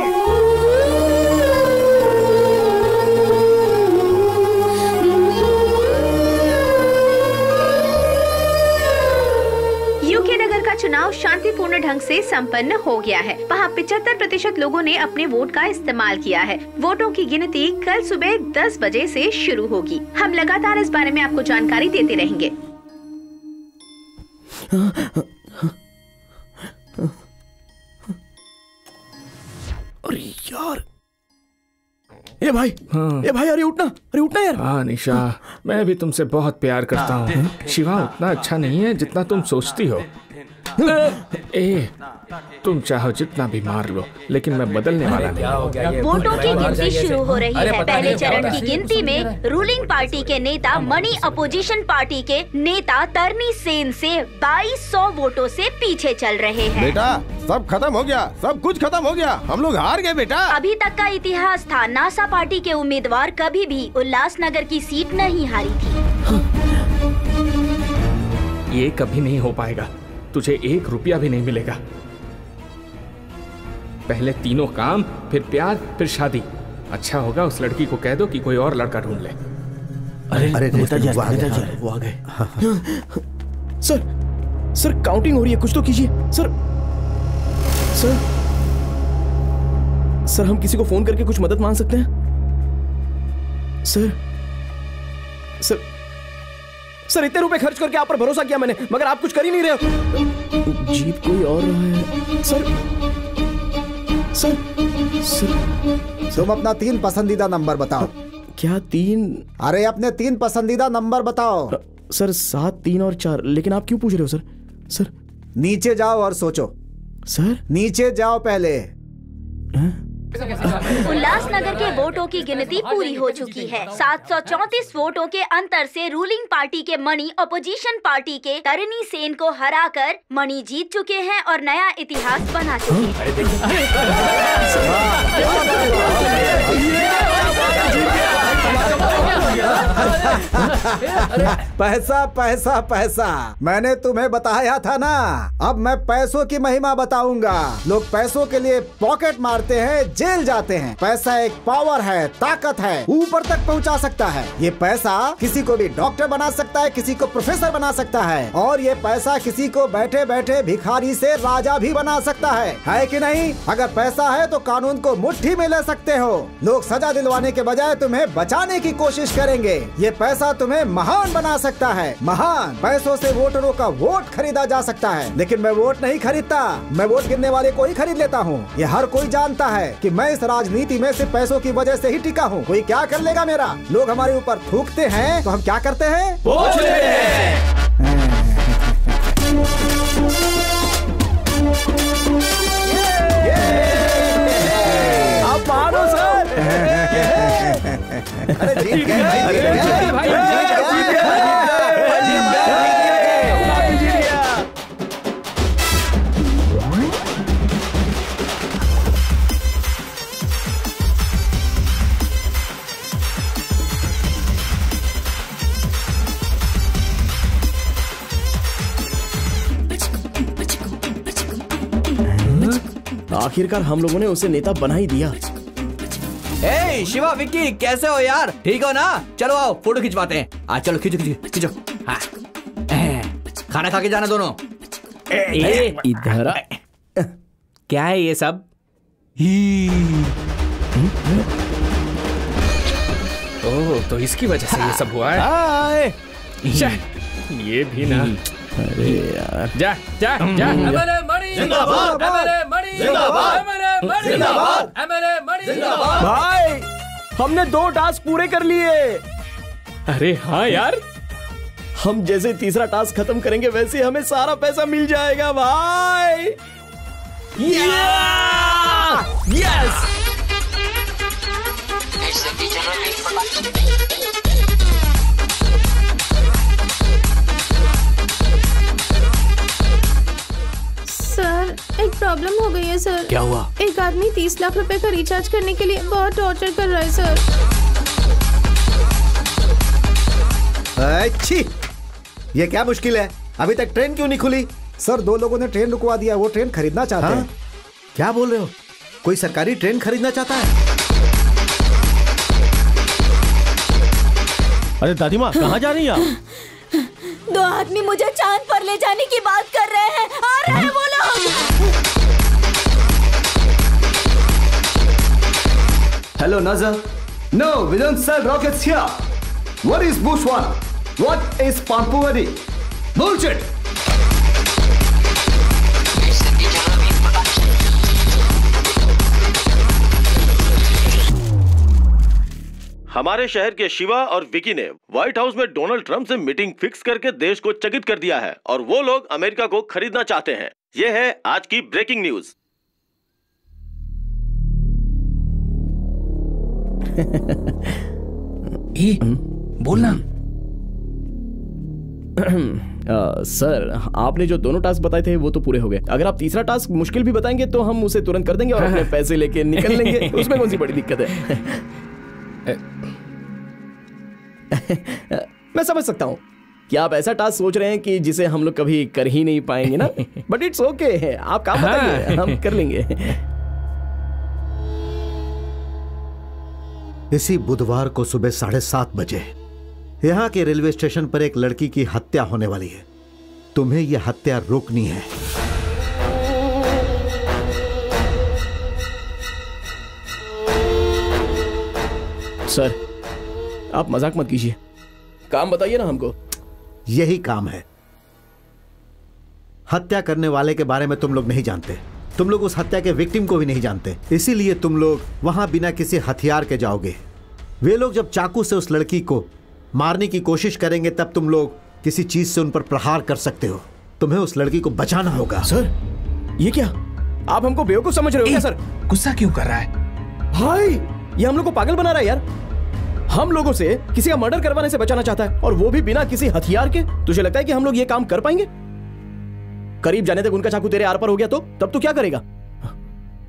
S14: यूके नगर का चुनाव शांतिपूर्ण ढंग से संपन्न हो गया है। वहाँ 75% लोगों ने अपने वोट का इस्तेमाल किया है। वोटों की गिनती कल सुबह 10 बजे से शुरू होगी। हम लगातार इस बारे में आपको जानकारी देते रहेंगे।
S6: अरे यार, ए भाई, अरे उठना यार।
S3: हाँ निशा, मैं भी तुमसे बहुत प्यार करता हूँ। शिवा उतना अच्छा नहीं है जितना तुम सोचती हो। तुम चाहो जितना भी मार लो, लेकिन मैं बदलने वाला नहीं।
S11: वोटों की गिनती शुरू हो रही है। पहले चरण की गिनती में रूलिंग पार्टी के नेता मणि अपोजिशन पार्टी के नेता तरनी सेन से 2200 वोटों से पीछे चल रहे हैं।
S10: बेटा, सब खत्म हो गया, सब कुछ खत्म हो गया, हम लोग हार गए बेटा।
S11: अभी तक का इतिहास था, नासा पार्टी के उम्मीदवार कभी भी उल्लासनगर की सीट नहीं हारी थी।
S3: ये कभी नहीं हो पाएगा। तुझे 1 रुपया भी नहीं मिलेगा। पहले तीनों काम, फिर प्यार, फिर शादी। अच्छा होगा उस लड़की को कह दो कि कोई और लड़का ढूंढ ले।
S6: अरे नेताजी वो आ गए। सर काउंटिंग हो रही है, कुछ तो कीजिए। सर हम किसी को फोन करके कुछ मदद मांग सकते हैं? सर इतने रुपए खर्च करके आप पर भरोसा किया मैंने, मगर आप कुछ कर ही नहीं रहे हो। जीत कोई और रहा है। सर
S7: तुम अपना 3 पसंदीदा नंबर बताओ।
S6: क्या 3?
S7: अरे अपने 3 पसंदीदा नंबर बताओ।
S6: सर 7, 3 और 4। लेकिन आप क्यों पूछ रहे हो सर?
S7: नीचे जाओ और सोचो।
S6: सर
S7: नीचे जाओ पहले।
S11: उल्लासनगर के वोटों की गिनती पूरी हो चुकी है। 734 वोटों के अंतर से रूलिंग पार्टी के मणि अपोजिशन पार्टी के तरनी सेन को हराकर मणि जीत चुके हैं और नया इतिहास बना चुके हैं।
S7: पैसा पैसा पैसा, मैंने तुम्हें बताया था ना। अब मैं पैसों की महिमा बताऊंगा। लोग पैसों के लिए पॉकेट मारते हैं, जेल जाते हैं। पैसा एक पावर है, ताकत है, ऊपर तक पहुंचा सकता है। ये पैसा किसी को भी डॉक्टर बना सकता है, किसी को प्रोफेसर बना सकता है, और ये पैसा किसी को बैठे बैठे भिखारी से राजा भी बना सकता है कि नहीं? अगर पैसा है तो कानून को मुट्ठी में ले सकते हो। लोग सजा दिलवाने के बजाय तुम्हें बचाने की कोशिश करेंगे। ये पैसा तुम्हें महान बना सकता है, महान। पैसों से वोटरों का वोट खरीदा जा सकता है, लेकिन मैं वोट नहीं खरीदता, मैं वोट गिनने वाले को ही खरीद लेता हूँ। ये हर कोई जानता है कि मैं इस राजनीति में सिर्फ पैसों की वजह से ही टिका हूँ। कोई क्या कर लेगा मेरा? लोग हमारे ऊपर थूकते हैं तो हम क्या करते हैं?
S16: वोट लेते हैं।
S6: आप मानो सर।
S7: अरे जीत गए भाई, जीत गए।
S6: आखिरकार हम लोगों ने उसे नेता बना ही दिया।
S12: ए शिवा, विक्की, कैसे हो यार? ठीक हो ना? चलो आओ फोटो खिंचवाते हैं। आ चलो, खींचो खींचो खींचो। हाँ। खाना खा के जाना दोनों।
S6: इधर आ।
S3: क्या है ये सब? ओह, तो इसकी वजह से ये सब हुआ है। ये भी ना।
S6: अरे यार,
S3: जा जा जा।
S16: एमएलए मणि जिंदाबाद, एमएलए मणि जिंदाबाद, एमएलए मणि जिंदाबाद, एमएलए मणि जिंदाबाद।
S6: भाई, हमने 2 टास्क पूरे कर लिए।
S3: अरे हाँ यार,
S6: हम जैसे तीसरा टास्क खत्म करेंगे वैसे हमें सारा पैसा मिल जाएगा भाई। यस।
S17: सर, एक प्रॉब्लम हो गई है सर।
S6: क्या हुआ?
S17: एक आदमी 30 लाख रुपए का रिचार्ज करने के लिए बहुत टॉर्चर कर रहा है सर।
S13: अच्छी, ये क्या मुश्किल है? अभी तक ट्रेन क्यों नहीं खुली?
S7: सर, 2 लोगों ने ट्रेन रुकवा दिया, वो ट्रेन खरीदना चाहते हैं।
S13: क्या बोल रहे हो? कोई सरकारी ट्रेन खरीदना चाहता है?
S10: अरे दादी माँ, कहाँ जा रही हैं आप?
S5: 2 आदमी मुझे चांद पर ले जाने की बात कर रहे हैं। आ रहे हैं वो लोग।
S18: Hello, Nazar. No, we don't sell rockets here. What is Bush One? What is Pampuvadi? Bullshit!
S15: हमारे शहर के शिवा और विकी ने व्हाइट हाउस में डोनाल्ड ट्रंप से मीटिंग फिक्स करके देश को चकित कर दिया है और वो लोग अमेरिका को खरीदना चाहते हैं। ये है आज की ब्रेकिंग न्यूज।
S3: बोलना।
S6: सर, आपने जो दोनों टास्क बताए थे वो तो पूरे हो गए। अगर आप तीसरा टास्क मुश्किल भी बताएंगे तो हम उसे तुरंत कर देंगे और अपने पैसे लेके निकल लेंगे। उसमें कौन सी बड़ी दिक्कत है? मैं समझ सकता हूँ कि आप ऐसा टास्क सोच रहे हैं कि जिसे हम लोग कभी कर ही नहीं पाएंगे ना, बट इट्स ओके। आप काम बताइए, हम कर लेंगे।
S13: इसी बुधवार को सुबह 7:30 बजे यहाँ के रेलवे स्टेशन पर एक लड़की की हत्या होने वाली है। तुम्हें यह हत्या रोकनी है।
S6: सर, आप मजाक मत कीजिए, काम बताइए ना हमको।
S13: यही काम है। हत्या करने वाले के बारे में तुम लोग नहीं जानते। तुम लोग उस हत्या के विक्टिम को भी नहीं जानते, इसीलिए तुम लोग वहां बिना किसी हथियार के जाओगे। वे लोग जब चाकू से उस लड़की को मारने की कोशिश करेंगे तब तुम लोग किसी चीज से उन पर प्रहार कर सकते हो। तुम्हें उस लड़की को बचाना होगा।
S6: सर, ये क्या? आप हमको बेवकूफ समझ रहे हो क्या सर?
S3: गुस्सा क्यों कर रहा है?
S6: भाई, ये हम लोग को पागल बना रहा है यार। हम लोगों से किसी का मर्डर करवाने से बचाना चाहता है, और वो भी बिना किसी हथियार के। तुझे लगता है कि हम लोग ये काम कर पाएंगे? करीब जाने तक उनका चाकू तेरे आर पर हो गया तो तब तू क्या करेगा?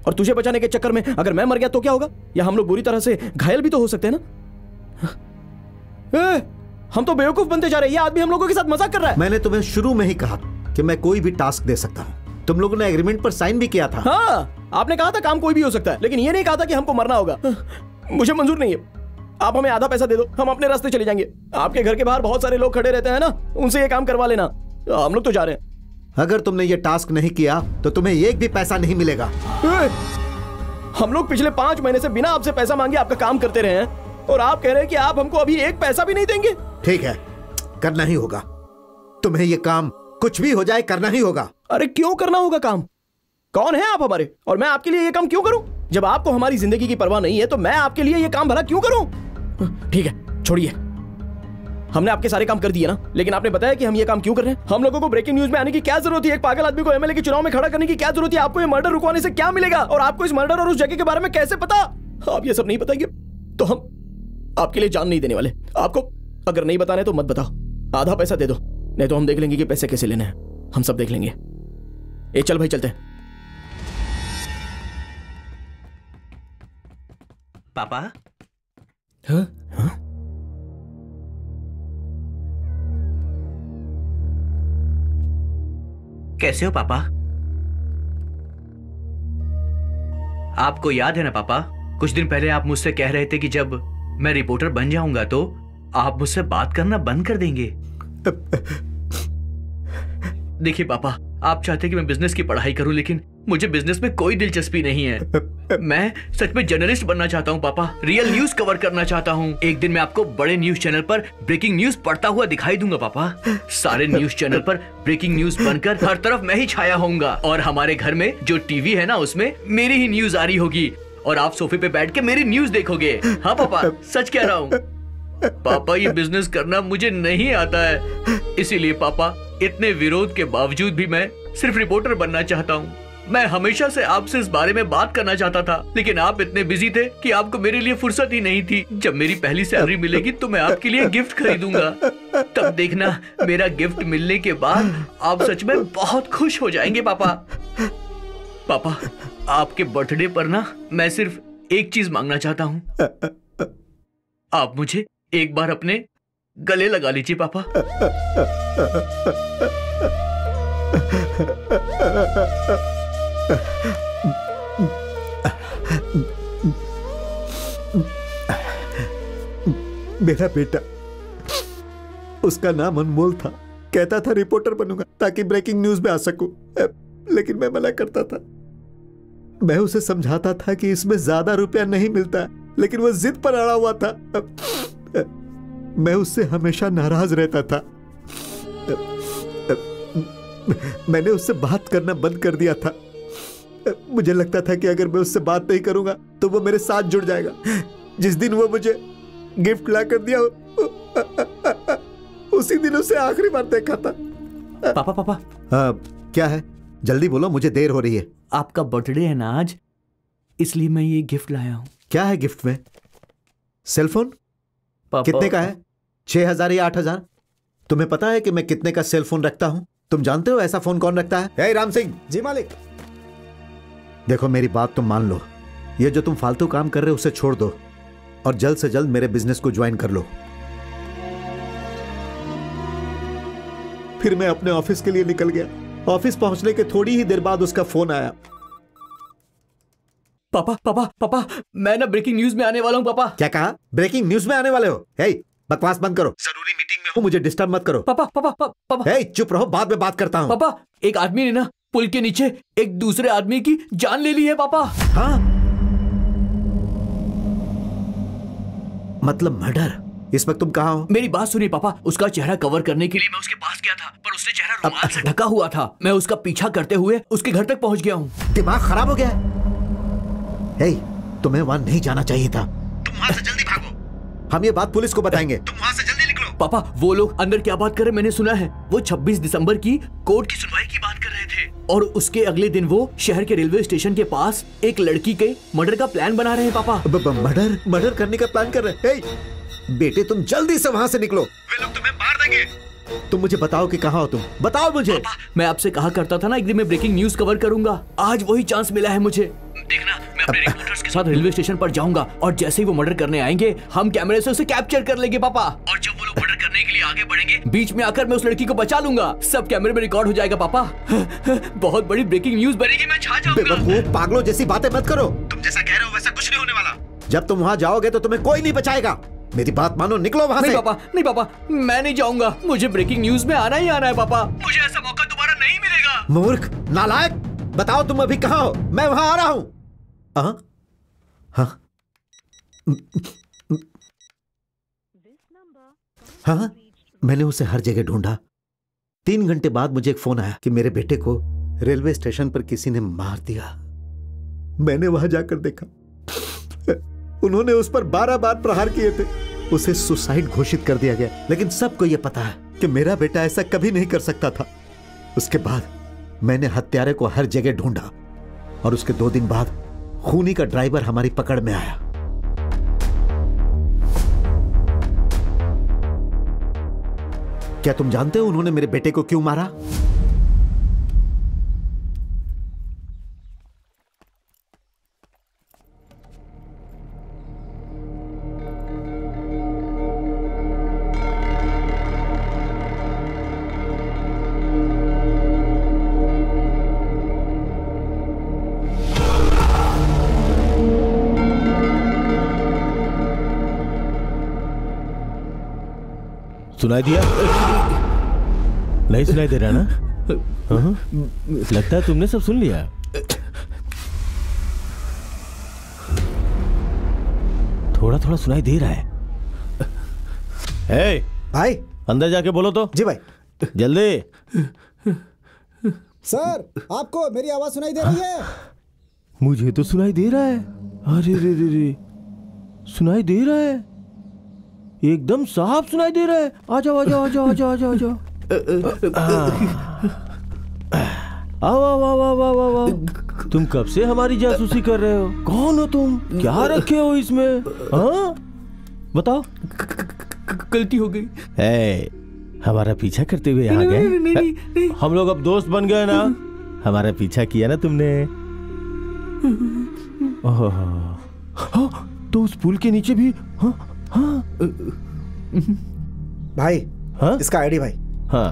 S6: और तुझे बचाने के चक्कर में अगर मैं मर गया तो क्या होगा? या हम लोग बुरी तरह से घायल भी तो हो सकते हैं ना। हम तो बेवकूफ बनते जा रहे हैं। ये आदमी हम लोगों के साथ मजाक कर रहा है।
S13: मैंने तुम्हें शुरू में ही कहा कि मैं कोई भी टास्क दे सकता हूं। तुम लोगों ने एग्रीमेंट पर साइन भी किया था।
S6: हाँ, आपने कहा था काम कोई भी हो सकता है, लेकिन ये नहीं कहा था कि हमको मरना होगा। मुझे मंजूर नहीं है। आप हमें आधा पैसा दे दो, हम अपने रास्ते चले जाएंगे। आपके घर के बाहर बहुत सारे लोग खड़े रहते हैं ना, उनसे ये काम करवा लेना। हम लोग तो जा रहे हैं।
S13: अगर तुमने ये टास्क नहीं किया तो तुम्हें एक भी पैसा नहीं मिलेगा।
S6: हम लोग पिछले 5 महीने से बिना आपसे पैसा मांगे आपका काम करते रहे हैं, और आप कह रहे हैं कि आप हमको अभी एक पैसा भी नहीं देंगे।
S13: ठीक है, करना ही होगा। तुम्हें ये काम कुछ भी हो जाए करना ही होगा।
S6: अरे क्यों करना होगा काम? कौन है आप हमारे, और मैं आपके लिए ये काम क्यों करूं? जब आपको हमारी जिंदगी की परवाह नहीं है तो मैं आपके लिए ये काम भला क्यों करूं? ठीक है, छोड़िए। हमने आपके सारे काम कर दिए ना, लेकिन आपने बताया कि हम ये काम क्यों कर रहे हैं। हम लोगों को ब्रेकिंग न्यूज में आने की क्या जरूरत है? एक पागल आदमी को एमएलए के चुनाव में खड़ा करने की क्या जरूरत है? आपको ये मर्डर रुकवाने से क्या मिलेगा? और आपको इस मर्डर और उस जगह के बारे में कैसे पता? आप ये सब नहीं बताएंगे तो हम आपके लिए जान नहीं देने वाले। आपको अगर नहीं बताने तो मत बताओ, आधा पैसा दे दो, नहीं तो हम देख लेंगे कि पैसे कैसे लेने हैं। हम सब देख लेंगे। ए चल भाई, चलते हैं।
S12: पापा?
S3: हाँ?
S12: हाँ? कैसे हो पापा?
S6: आपको याद है ना पापा, कुछ दिन पहले आप मुझसे कह रहे थे कि जब मैं रिपोर्टर बन जाऊंगा तो आप मुझसे बात करना बंद कर देंगे। देखिए पापा, आप चाहते कि मैं बिजनेस की पढ़ाई करूं, लेकिन मुझे बिजनेस में कोई दिलचस्पी नहीं है। मैं सच में जर्नलिस्ट बनना चाहता हूं पापा, रियल न्यूज कवर करना चाहता हूं। एक दिन मैं आपको बड़े न्यूज चैनल पर ब्रेकिंग न्यूज पढ़ता हुआ दिखाई दूंगा पापा। सारे न्यूज चैनल पर ब्रेकिंग न्यूज बनकर हर तरफ मैं ही छाया होऊंगा, और हमारे घर में जो टीवी है ना उसमें मेरी ही न्यूज आ रही होगी, और आप सोफे पे बैठ के मेरी न्यूज देखोगे। हाँ पापा, सच कह रहा हूँ पापा, ये बिजनेस करना मुझे नहीं आता है, इसीलिए पापा इतने विरोध के बावजूद भी मैं सिर्फ रिपोर्टर बनना चाहता हूँ। मैं हमेशा से आपसे इस बारे में बात करना चाहता था, लेकिन आप इतने बिजी थे कि आपको मेरे लिए फुर्सत ही नहीं थी। जब मेरी पहली सैलरी मिलेगी तो मैं आपके लिए गिफ्ट खरीदूंगा, तब देखना मेरा गिफ्ट मिलने के बाद आप सच में बहुत खुश हो जाएंगे पापा। पापा, आपके बर्थडे पर ना मैं सिर्फ एक चीज मांगना चाहता हूँ, आप मुझे एक बार अपने गले लगा लीजिए पापा।
S13: मेरा बेटा, उसका नाम अनमोल था, कहता था रिपोर्टर बनूंगा ताकि ब्रेकिंग न्यूज में आ सकूं, लेकिन मैं मना करता था। मैं उसे समझाता था कि इसमें ज्यादा रुपया नहीं मिलता, लेकिन वो जिद पर अड़ा हुआ था। मैं उससे हमेशा नाराज रहता था। मैंने उससे बात करना बंद कर दिया था। मुझे लगता था कि अगर मैं उससे बात नहीं करूंगा तो वो मेरे साथ जुड़ जाएगा। जिस दिन वो मुझे गिफ्ट ला कर दिया, उसी दिन उसे आखिरी बार देखा था।
S6: पापा पापा,
S13: क्या है? जल्दी बोलो, मुझे देर हो रही है।
S6: आपका बर्थडे है ना आज, इसलिए मैं ये गिफ्ट लाया हूँ।
S13: क्या है गिफ्ट में? सेलफोन? कितने का है? 6,000 या 8,000? तुम्हें पता है कि मैं कितने का सेलफोन रखता हूं? तुम जानते हो ऐसा फोन कौन रखता है? हे राम सिंह।
S7: जी मालिक।
S13: देखो, मेरी बात तुम मान लो। ये जो तुम फालतू काम कर रहे हो उसे छोड़ दो और जल्द से जल्द मेरे बिजनेस को ज्वाइन कर लो। फिर मैं अपने ऑफिस के लिए निकल गया। ऑफिस पहुंचने के थोड़ी ही देर बाद उसका फोन आया।
S6: पापा पापा पापा, मैं ना ब्रेकिंग न्यूज में आने वाला हूँ पापा।
S13: क्या कहा? ब्रेकिंग न्यूज में आने वाले हो? हे, बकवास बंद करो। जरूरी मीटिंग में हूँ, मुझे डिस्टर्ब मत करो।
S6: पापा पापा पापा,
S13: हे, चुप रहो, बाद में बात करता हूँ।
S6: पापा, एक आदमी ने ना पुल के नीचे एक दूसरे आदमी की जान ले ली है पापा।
S13: हाँ? मतलब मर्डर? इस वक्त तुम कहाँ हो?
S6: मेरी बात सुनिए पापा, उसका चेहरा कवर करने के लिए मैं उसके पास गया था, पर उसने चेहरा रुमाल से ढका हुआ था। मैं उसका पीछा करते हुए उसके घर तक पहुंच गया हूँ।
S13: दिमाग खराब हो गया है? हे, तुम्हें वहां नहीं जाना चाहिए था। तुम वहां से जल्दी भागो। हम ये बात पुलिस को बताएंगे। तुम वहां से जल्दी निकलो।
S6: पापा, वो लोग अंदर क्या बात कर रहे मैंने सुना है। वो 26 दिसंबर की कोर्ट की सुनवाई की बात कर रहे थे, और उसके अगले दिन वो शहर के रेलवे स्टेशन के पास एक लड़की के मर्डर का प्लान बना रहे हैं पापा।
S13: मर्डर करने का प्लान कर रहे हैं? बेटे, तुम जल्दी से वहां से निकलो, वे लोग तुम्हें मार देंगे। तुम मुझे बताओ कि कहाँ हो तुम, बताओ मुझे।
S6: मैं आपसे कहा करता था ना एक दिन मैं ब्रेकिंग न्यूज कवर करूंगा, आज वही चांस मिला है मुझे। देखना, मैं अपने रिपोर्टर्स के साथ रेलवे स्टेशन पर जाऊंगा, और जैसे ही वो मर्डर करने आएंगे हम कैमरे से उसे कैप्चर कर लेंगे पापा। और जब वो लोग मर्डर करने के लिए आगे बढ़ेंगे, बीच में आकर मैं उस लड़की को बचा लूंगा। सब कैमरे में रिकॉर्ड हो जाएगा पापा। बहुत बड़ी ब्रेकिंग न्यूज बनेगी, मैं छा जाऊंगा।
S13: बेवकूफ, पागलों जैसी बातें मत करो। तुम जैसा कह रहे हो वैसा कुछ नहीं होने वाला। जब तुम वहां जाओगे तो तुम्हें कोई नहीं बचाएगा। मेरी बात मानो, निकलो वहां से।
S6: नहीं पापा, नहीं पापा, मैं नहीं जाऊंगा। मुझे ब्रेकिंग न्यूज में आना ही आना है पापा। मुझे ऐसा मौका दोबारा नहीं मिलेगा।
S13: मूर्ख, नालायक, बताओ तुम अभी कहाँ हो? मैं वहां आ रहा हूं। हाँ हाँ, मैंने उसे हर जगह ढूंढा। 3 घंटे बाद मुझे एक फोन आया कि मेरे बेटे को रेलवे स्टेशन पर किसी ने मार दिया। मैंने वहां जाकर देखा, उन्होंने उस पर 12 बार प्रहार किए थे। उसे सुसाइड घोषित कर दिया गया, लेकिन सबको यह पता है कि मेरा बेटा ऐसा कभी नहीं कर सकता था। उसके बाद मैंने हत्यारे को हर जगह ढूंढा, और उसके 2 दिन बाद खूनी का ड्राइवर हमारी पकड़ में आया। क्या तुम जानते हो उन्होंने मेरे बेटे को क्यों मारा?
S19: सुनाई दिया? नहीं सुनाई दे रहा ना? हाँ? लगता है तुमने सब सुन लिया। थोड़ा थोड़ा सुनाई दे रहा है।
S7: भाई
S19: अंदर जाके बोलो तो।
S7: जी भाई।
S19: जल्दी।
S7: सर आपको मेरी आवाज सुनाई दे रही है?
S19: मुझे तो सुनाई दे रहा है। अरे रे रे रे, सुनाई दे रहा है, एकदम साफ सुनाई दे रहा है। आ जाओ आ जाओ आ जाओ आ जाओ आ जाओ आ जाओ। आओ आओ आओ आओ आओ आओ। तुम कब से हमारी जासूसी कर रहे हो? कौन हो तुम? क्या रखे हो इसमें? हाँ बताओ।
S6: गलती हो गई।
S19: हमारा पीछा करते हुए आ गए। हम लोग अब दोस्त बन गए ना। हमारा पीछा किया ना तुमने। तो उस पुल के नीचे भी। हाँ हाँ
S7: भाई।
S19: हाँ
S7: इसका आईडी भाई।
S19: हाँ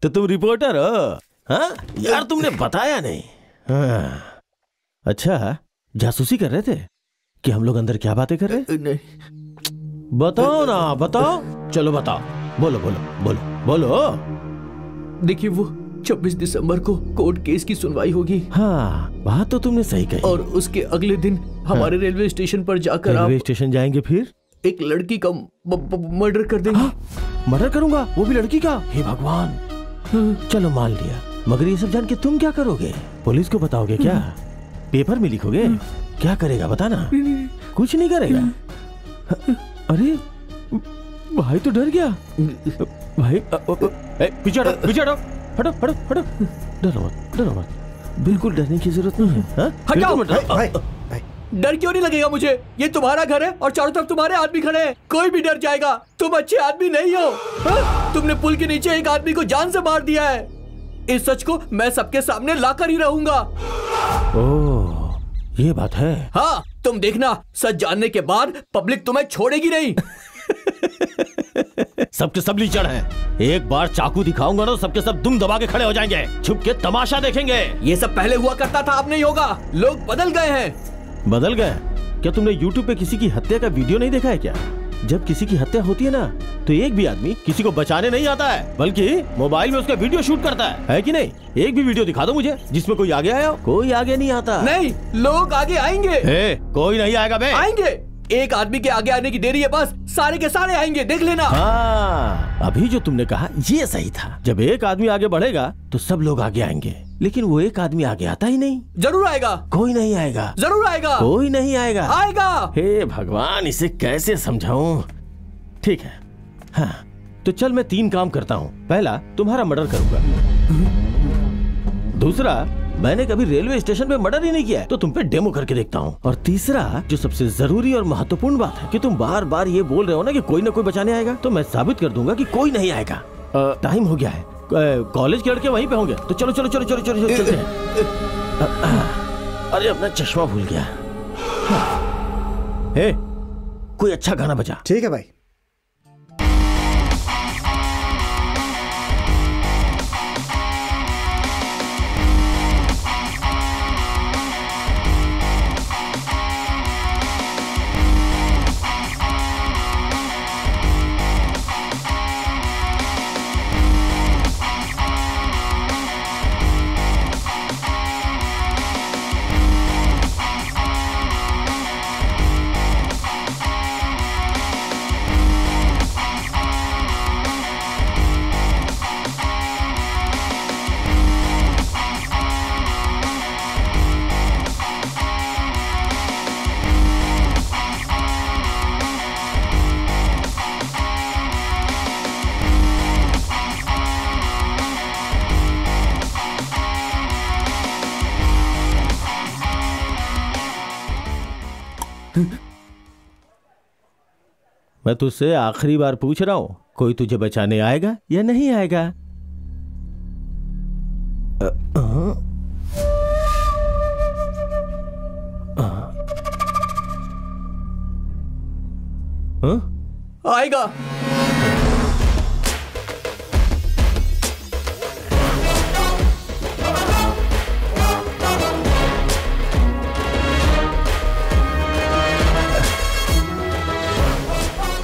S19: तो तुम रिपोर्टर हो? हाँ यार तुमने बताया नहीं। हाँ अच्छा जासूसी कर रहे थे कि हम लोग अंदर क्या बातें कर रहे?
S6: नहीं।
S19: बताओ ना बताओ। चलो बताओ। बोलो बोलो बोलो बोलो।
S6: देखिए वो 26 दिसंबर को कोर्ट केस की सुनवाई होगी।
S19: हाँ बात तो तुमने सही कही।
S6: और उसके अगले दिन हमारे रेलवे स्टेशन पर जाकर
S19: रेलवे स्टेशन जाएंगे, फिर
S6: एक लड़की का मर्डर कर देंगे।
S19: मर्डर करूंगा? वो भी लड़की का? हे भगवान। चलो मान लिया, मगर ये सब जान के तुम क्या करोगे? पुलिस को बताओगे क्या? पेपर में लिखोगे? क्या करेगा बताना। कुछ नहीं करेगा। अरे भाई तो डर गया। भाई पीछे हटो पीछे हटो हटो हटो हटो। डरो मत डरो मत, बिल्कुल डरने की जरूरत नहीं है।
S6: हटाओ। डर क्यों नहीं लगेगा मुझे? ये तुम्हारा घर है और चारों तरफ तुम्हारे आदमी खड़े हैं, कोई भी डर जाएगा। तुम अच्छे आदमी नहीं हो। तुमने पुल के नीचे एक आदमी को जान से मार दिया है। इस सच को मैं सबके सामने लाकर ही रहूंगा।
S19: ओह ये बात है।
S6: हाँ तुम देखना, सच जानने के बाद पब्लिक तुम्हें छोड़ेगी नहीं।
S19: सबके सब लीचड़ हैं। एक बार चाकू दिखाऊंगा ना, सबके सब दुम दबा के खड़े हो जाएंगे, छुप के तमाशा देखेंगे।
S6: ये सब पहले हुआ करता था, अब नहीं होगा। लोग बदल गए हैं।
S19: बदल गए? क्या तुमने YouTube पे किसी की हत्या का वीडियो नहीं देखा है क्या? जब किसी की हत्या होती है ना, तो एक भी आदमी किसी को बचाने नहीं आता है, बल्कि मोबाइल में उसका वीडियो शूट करता है कि नहीं? एक भी वीडियो दिखा दो मुझे जिसमें कोई आगे आया हो। कोई आगे नहीं आता।
S6: नहीं, लोग आगे आएंगे।
S19: कोई नहीं आएगा बे।
S6: आएंगे। एक आदमी के आगे आने की देरी है, बस सारे के सारे आएंगे, देख लेना।
S19: हाँ अभी जो तुमने कहा ये सही था। जब एक आदमी आगे बढ़ेगा तो सब लोग आगे आएंगे, लेकिन वो एक आदमी आगे आता ही नहीं।
S6: जरूर आएगा।
S19: कोई नहीं आएगा।
S6: जरूर आएगा।
S19: कोई नहीं आएगा।
S6: आएगा।
S19: हे भगवान, इसे कैसे समझाऊं? ठीक है, हाँ तो चल मैं 3 काम करता हूँ। पहला, तुम्हारा मर्डर करूंगा। दूसरा, मैंने कभी रेलवे स्टेशन पे मर्डर ही नहीं किया है, तो तुम पे डेमो करके देखता हूँ। और तीसरा, जो सबसे जरूरी और महत्वपूर्ण बात है कि तुम बार बार ये बोल रहे हो ना कि कोई ना कोई बचाने आएगा, तो मैं साबित कर दूंगा कि कोई नहीं आएगा। टाइम हो गया है, कॉलेज के लड़के वहीं पे होंगे, तो चलो चलो चलो चलो चलो चलते हैं। अरे अपना चश्मा भूल गया। हे, कोई अच्छा गाना बजा।
S7: ठीक है भाई।
S19: मैं तुझसे आखिरी बार पूछ रहा हूं, कोई तुझे बचाने आएगा या नहीं आएगा?
S6: आएगा।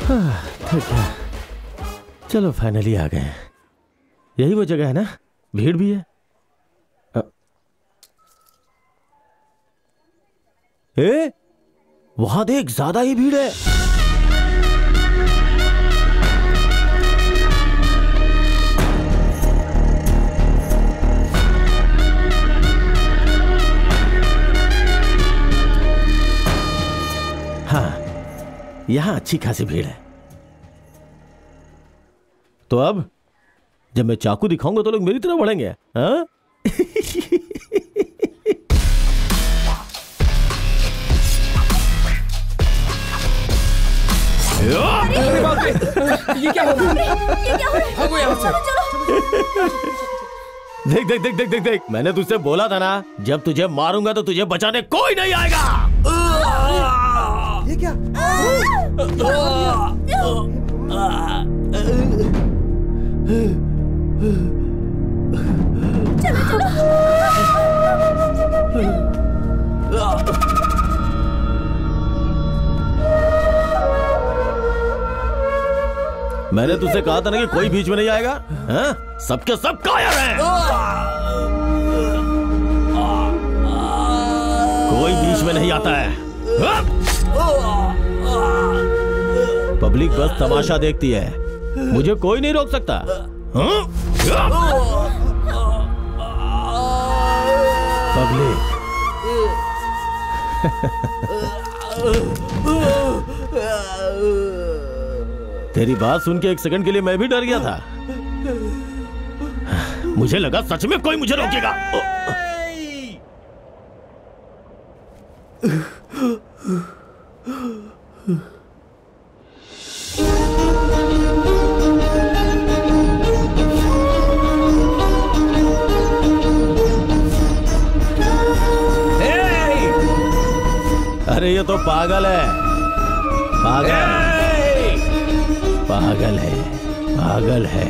S19: ठीक है, चलो फाइनली आ गए। यही वो जगह है ना? भीड़ भी है। वहां देख, ज्यादा ही भीड़ है। हाँ, यहां अच्छी खासी भीड़ है। तो अब जब मैं चाकू दिखाऊंगा तो लोग मेरी तरफ बढ़ेंगे। हाँ?
S16: ये क्या हो रहा है? भागो यहाँ से।
S19: देख देख देख देख देख देख, मैंने तुझसे बोला था ना, जब तुझे मारूंगा तो तुझे बचाने कोई नहीं आएगा।
S7: ये क्या?
S19: मैंने तुझसे कहा था ना कि कोई बीच में नहीं आएगा। हाँ? सबके सब कायर हैं। कोई बीच में नहीं आता है। पब्लिक बस तमाशा देखती है, मुझे कोई नहीं रोक सकता। पब्लिक तेरी बात सुन के एक सेकंड के लिए मैं भी डर गया था। मुझे लगा सच में कोई मुझे रोकेगा। अरे ये तो पागल है, पागल पागल है, पागल है।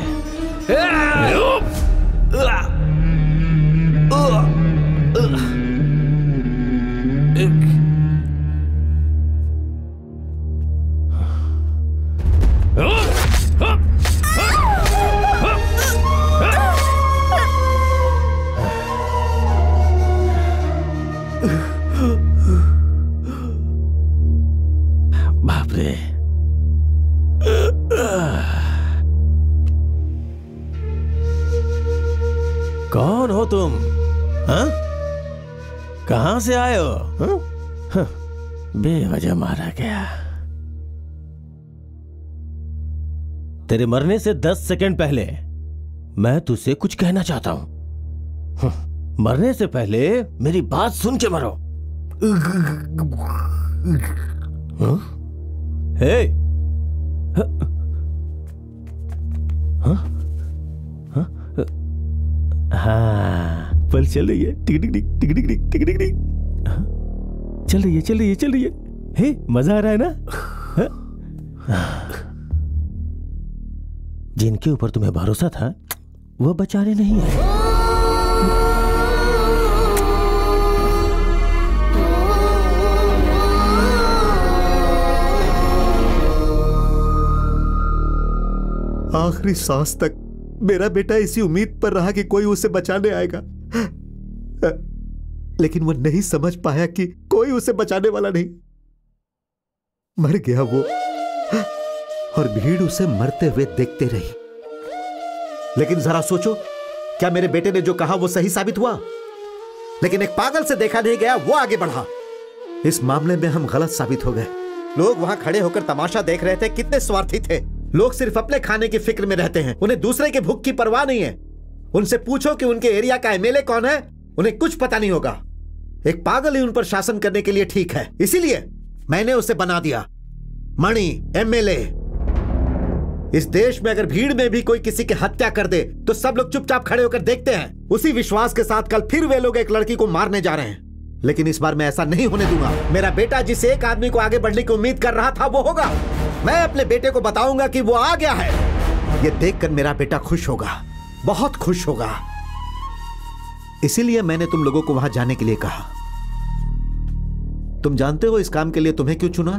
S19: बाप रे, कौन हो तुम? हाँ? कहां से आए हो? हाँ? बेवजह मारा गया। तेरे मरने से 10 सेकंड पहले मैं तुझसे कुछ कहना चाहता हूं। मरने से पहले मेरी बात सुन के मरो। हे, हाँ, पल चल रही है। टिक टिक टिक टिक टिक टिक टिक टिक टिक। चल रही है, चल रही है, चल रही है। हे, मजा आ रहा है ना? जिनके ऊपर तुम्हें भरोसा था वो बेचारे नहीं है।
S13: आखिरी सांस तक मेरा बेटा इसी उम्मीद पर रहा कि कोई उसे बचाने आएगा, लेकिन वो नहीं समझ पाया कि कोई उसे बचाने वाला नहीं। मर गया वो, और भीड़ उसे मरते हुए देखते रही। लेकिन जरा सोचो, क्या मेरे बेटे ने जो कहा वो सही साबित हुआ? लेकिन एक पागल से देखा नहीं गया, वो आगे बढ़ा। इस मामले में हम गलत साबित हो गए। लोग वहां खड़े होकर तमाशा देख रहे थे। कितने स्वार्थी थे लोग, सिर्फ अपने खाने की फिक्र में रहते हैं। उन्हें दूसरे के भूख की परवाह नहीं है। उनसे पूछो कि उनके एरिया का एमएलए कौन है, उन्हें कुछ पता नहीं होगा। एक पागल ही उन पर शासन करने के लिए ठीक है, इसीलिए मैंने उसे बना दिया मणि एमएलए। इस देश में अगर भीड़ में भी कोई किसी की हत्या कर दे तो सब लोग चुपचाप खड़े होकर देखते हैं। उसी विश्वास के साथ कल फिर वे लोग एक लड़की को मारने जा रहे हैं, लेकिन इस बार मैं ऐसा नहीं होने दूंगा। मेरा बेटा जिस एक आदमी को आगे बढ़ने की उम्मीद कर रहा था वो होगा। मैं अपने बेटे को बताऊंगा कि वो आ गया है। ये देखकर मेरा बेटा खुश होगा, बहुत खुश होगा। इसीलिए मैंने तुम लोगों को वहां जाने के लिए कहा। तुम जानते हो इस काम के लिए तुम्हें क्यों चुना?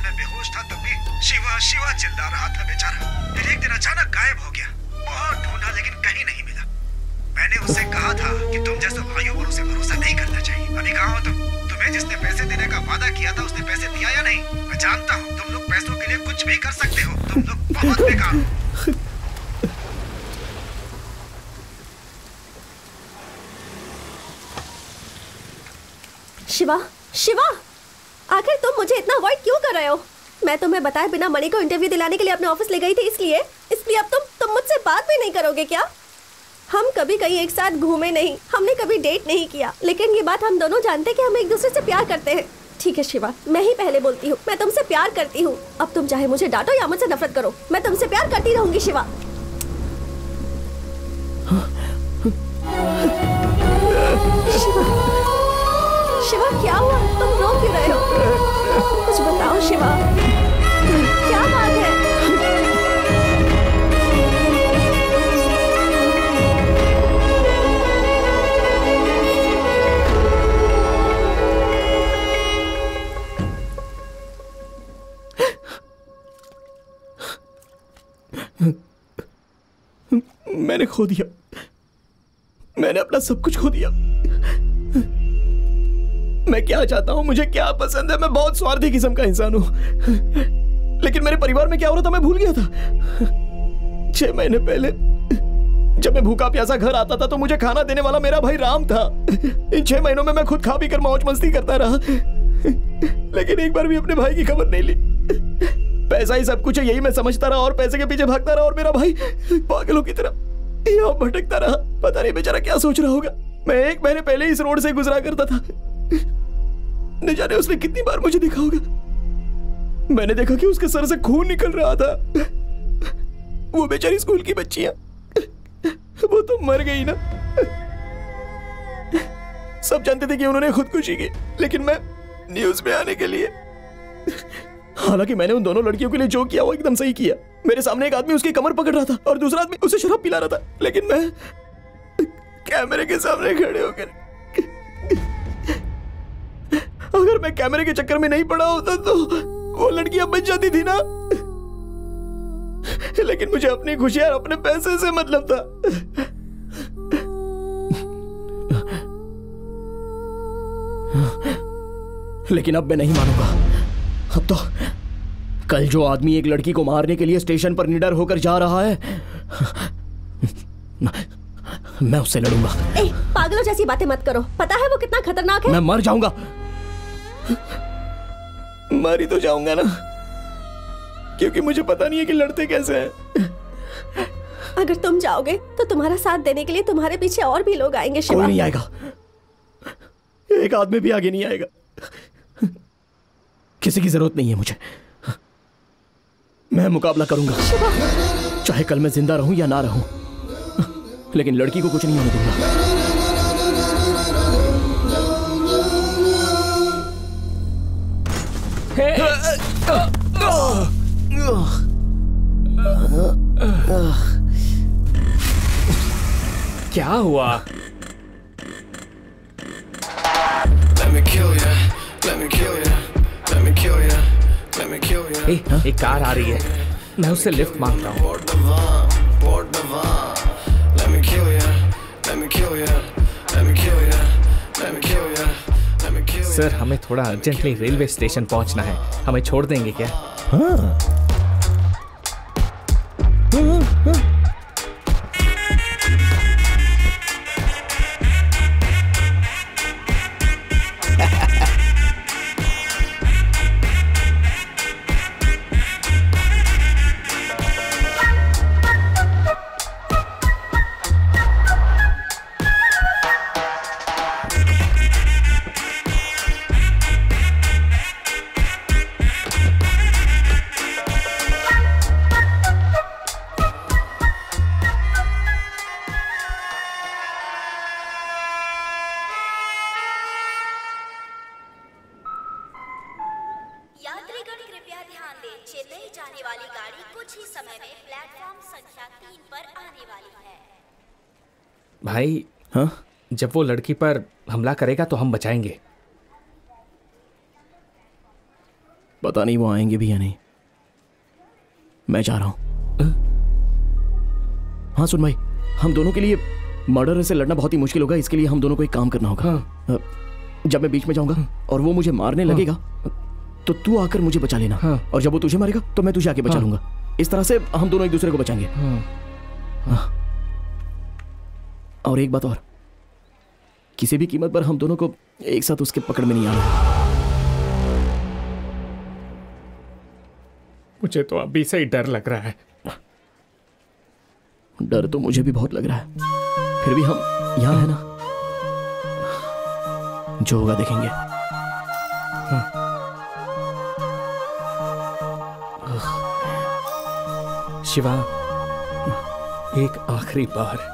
S7: अस्पताल में बेहोश था तब भी शिवा शिवा चिल्ला रहा था बेचारा। फिर एक दिन अचानक गायब हो गया। बहुत ढूंढा लेकिन कहीं नहीं मिला। मैंने उससे कहा था कि तुम जैसे भाइयों पर उसे भरोसा नहीं करना चाहिए। अभी कहाँ हो तुम? तुम्हें जिसने पैसे देने का वादा किया था उसने पैसे दिया या नहीं? मैं जानता हूँ तुम लोग पैसों के लिए कुछ भी कर सकते हो। तुम लोग बहुत बेकार हो।
S5: शिवा, शिवा, आखिर तुम मुझे इतना अवॉइड क्यों कर रहे हो? मैं तुम्हें बताए बिना मणि को इंटरव्यू दिलाने के लिए अपने ऑफिस ले गई थी, इसलिए अब तुम मुझसे बात भी नहीं करोगे क्या? हम कभी कहीं एक साथ घूमे नहीं, हमने कभी डेट नहीं किया, लेकिन ये बात हम दोनों जानते कि हम एक दूसरे से प्यार करते हैं। ठीक है शिवा, मैं ही पहले बोलती हूँ, मैं तुमसे प्यार करती हूँ। अब तुम चाहे मुझे डांटो या मुझसे नफरत करो, मैं तुमसे प्यार करती रहूंगी शिवा। शिवा क्या हुआ? तुम रो क्यों रहे हो? कुछ बताओ शिवा, क्या बात है?
S6: मैंने खो दिया, मैंने अपना सब कुछ खो दिया। मैं क्या चाहता हूं, मुझे क्या पसंद है, मैं बहुत स्वार्थी किस्म का इंसान हूं। लेकिन मेरे परिवार में क्या हो रहा था मैं भूल गया था। 6 महीने पहले जब मैं भूखा प्यासा घर आता था तो मुझे खाना देने वाला मेरा भाई राम था। इन 6 महीनों में मैं खुद खा पी कर मौज मस्ती करता रहा, लेकिन एक बार भी अपने भाई की खबर नहीं ली। पैसा ही सब कुछ है यही मैं समझता रहा और पैसे के पीछे भागता रहा, और मेरा भाई पागलों की तरह यहाँ भटकता रहा। पता नहीं बेचारा क्या सोच रहा होगा। मैं 1 महीने पहले इस रोड से गुजरा करता था, न जाने उसने कितनी बार मुझे देखा होगा। मैंने देखा कि उसके सर से खून निकल रहा था। वो बेचारी स्कूल की बच्चियां, वो तो मर गई ना। सब जानते थे कि उन्होंने खुदकुशी की, लेकिन मैं न्यूज में आने के लिए, हालांकि मैंने उन दोनों लड़कियों के लिए जो किया वो एकदम सही किया। मेरे सामने एक आदमी उसकी कमर पकड़ रहा था और दूसरा आदमी उसे शराब पिला रहा था, लेकिन मैं कैमरे के सामने खड़े होकर, अगर मैं कैमरे के चक्कर में नहीं पड़ा होता तो वो लड़कियां बच जाती थी ना। लेकिन मुझे अपनी खुशी और अपने पैसे से मतलब था। लेकिन अब मैं नहीं मानूंगा। अब तो कल जो आदमी एक लड़की को मारने के लिए स्टेशन पर निडर होकर जा रहा है, मैं उससे लड़ूंगा।
S5: पागलों जैसी बातें मत करो, पता है वो कितना खतरनाक है।
S6: मैं मर जाऊंगा, मर ही तो जाऊंगा ना, क्योंकि मुझे पता नहीं है कि लड़ते कैसे हैं।
S5: अगर तुम जाओगे तो तुम्हारा साथ देने के लिए तुम्हारे पीछे और भी लोग आएंगे शिवा।
S6: कोई नहीं आएगा, एक आदमी भी आगे नहीं आएगा। किसी की जरूरत नहीं है मुझे। मैं मुकाबला करूंगा, चाहे कल मैं जिंदा रहूं या ना रहूं, लेकिन लड़की को कुछ नहीं होने दूंगा।
S3: क्या हुआ? एक कार आ रही है, मैं उससे लिफ्ट मांगता हूँ। सर हमें थोड़ा अर्जेंटली रेलवे स्टेशन पहुंचना है, हमें छोड़ देंगे क्या? हाँ। भाई हाँ, जब वो लड़की पर हमला करेगा तो हम बचाएंगे।
S6: पता नहीं वो आएंगे भी या नहीं। मैं जा रहा हूं। हाँ सुन भाई, हम दोनों के लिए मर्डर से लड़ना बहुत ही मुश्किल होगा, इसके लिए हम दोनों को एक काम करना होगा। जब मैं बीच में जाऊंगा और वो मुझे मारने लगेगा तो तू आकर मुझे बचा लेना, और जब वो तुझे मारेगा तो मैं तुझे आके बचा लूंगा। इस तरह से हम दोनों एक दूसरे को बचाएंगे। और एक बात और, किसी भी कीमत पर हम दोनों को एक साथ उसके पकड़ में नहीं आना।
S3: मुझे तो अभी से ही डर लग रहा है।
S6: डर तो मुझे भी बहुत लग रहा है, फिर भी हम यहाँ है ना, जो होगा देखेंगे।
S3: शिवा, एक आखिरी बार।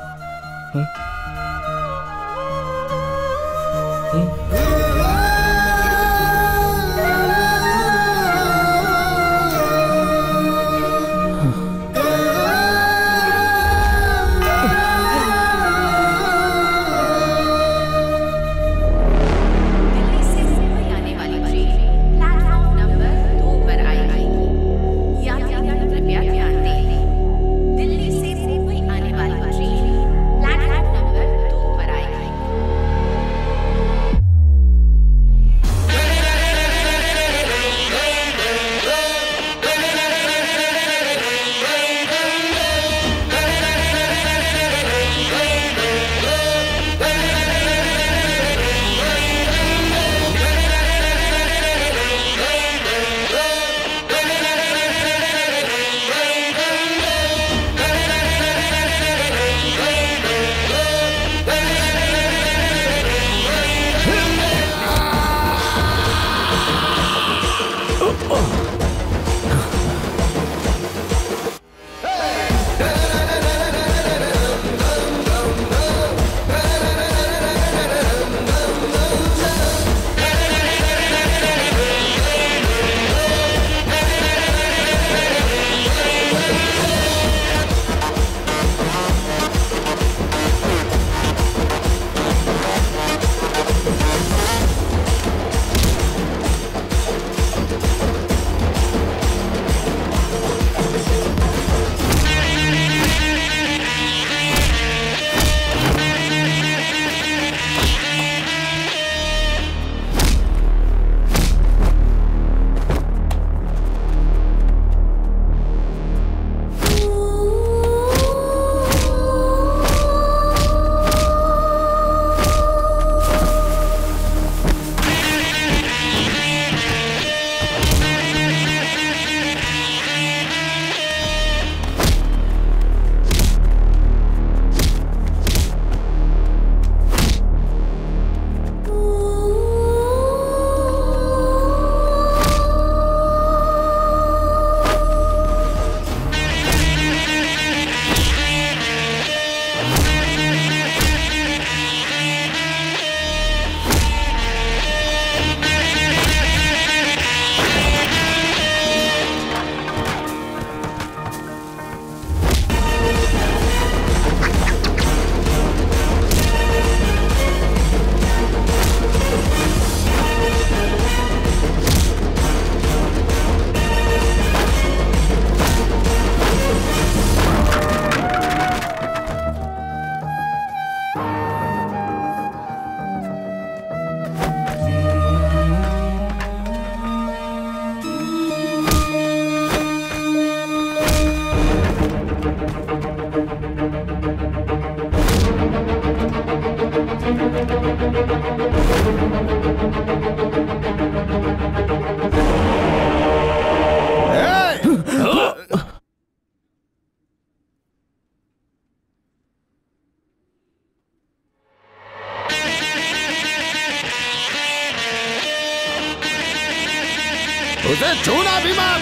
S10: उसे छूना भी मत।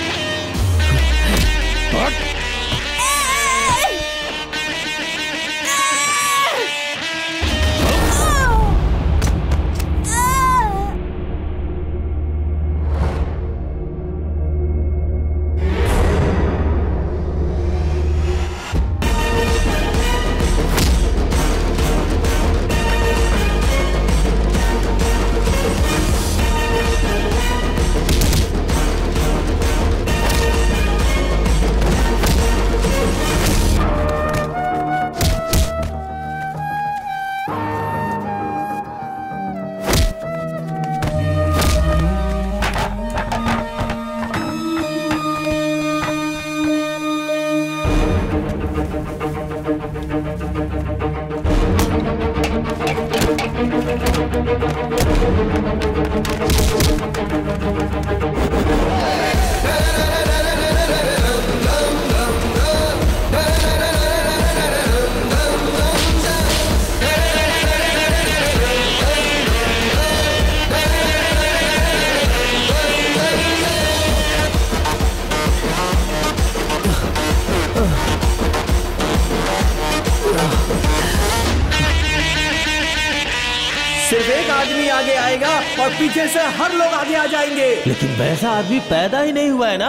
S8: सिर्फ एक आदमी आगे आएगा और पीछे से हर लोग आगे आ जाएंगे।
S19: लेकिन वैसा आदमी पैदा ही नहीं हुआ है ना।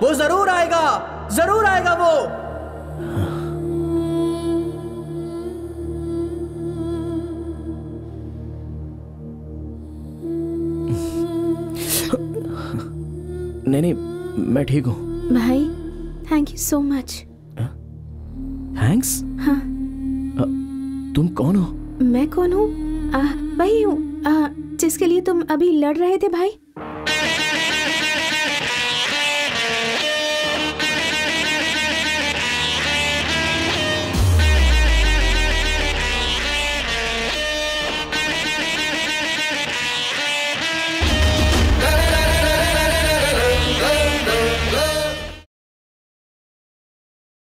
S8: वो जरूर आएगा वो।
S6: नहीं, मैं ठीक हूँ
S17: भाई। Thank you so much.
S6: Thanks?
S17: हाँ।
S6: तुम कौन हो?
S17: मैं कौन हूँ? वही हूँ जिसके लिए तुम अभी लड़ रहे थे भाई।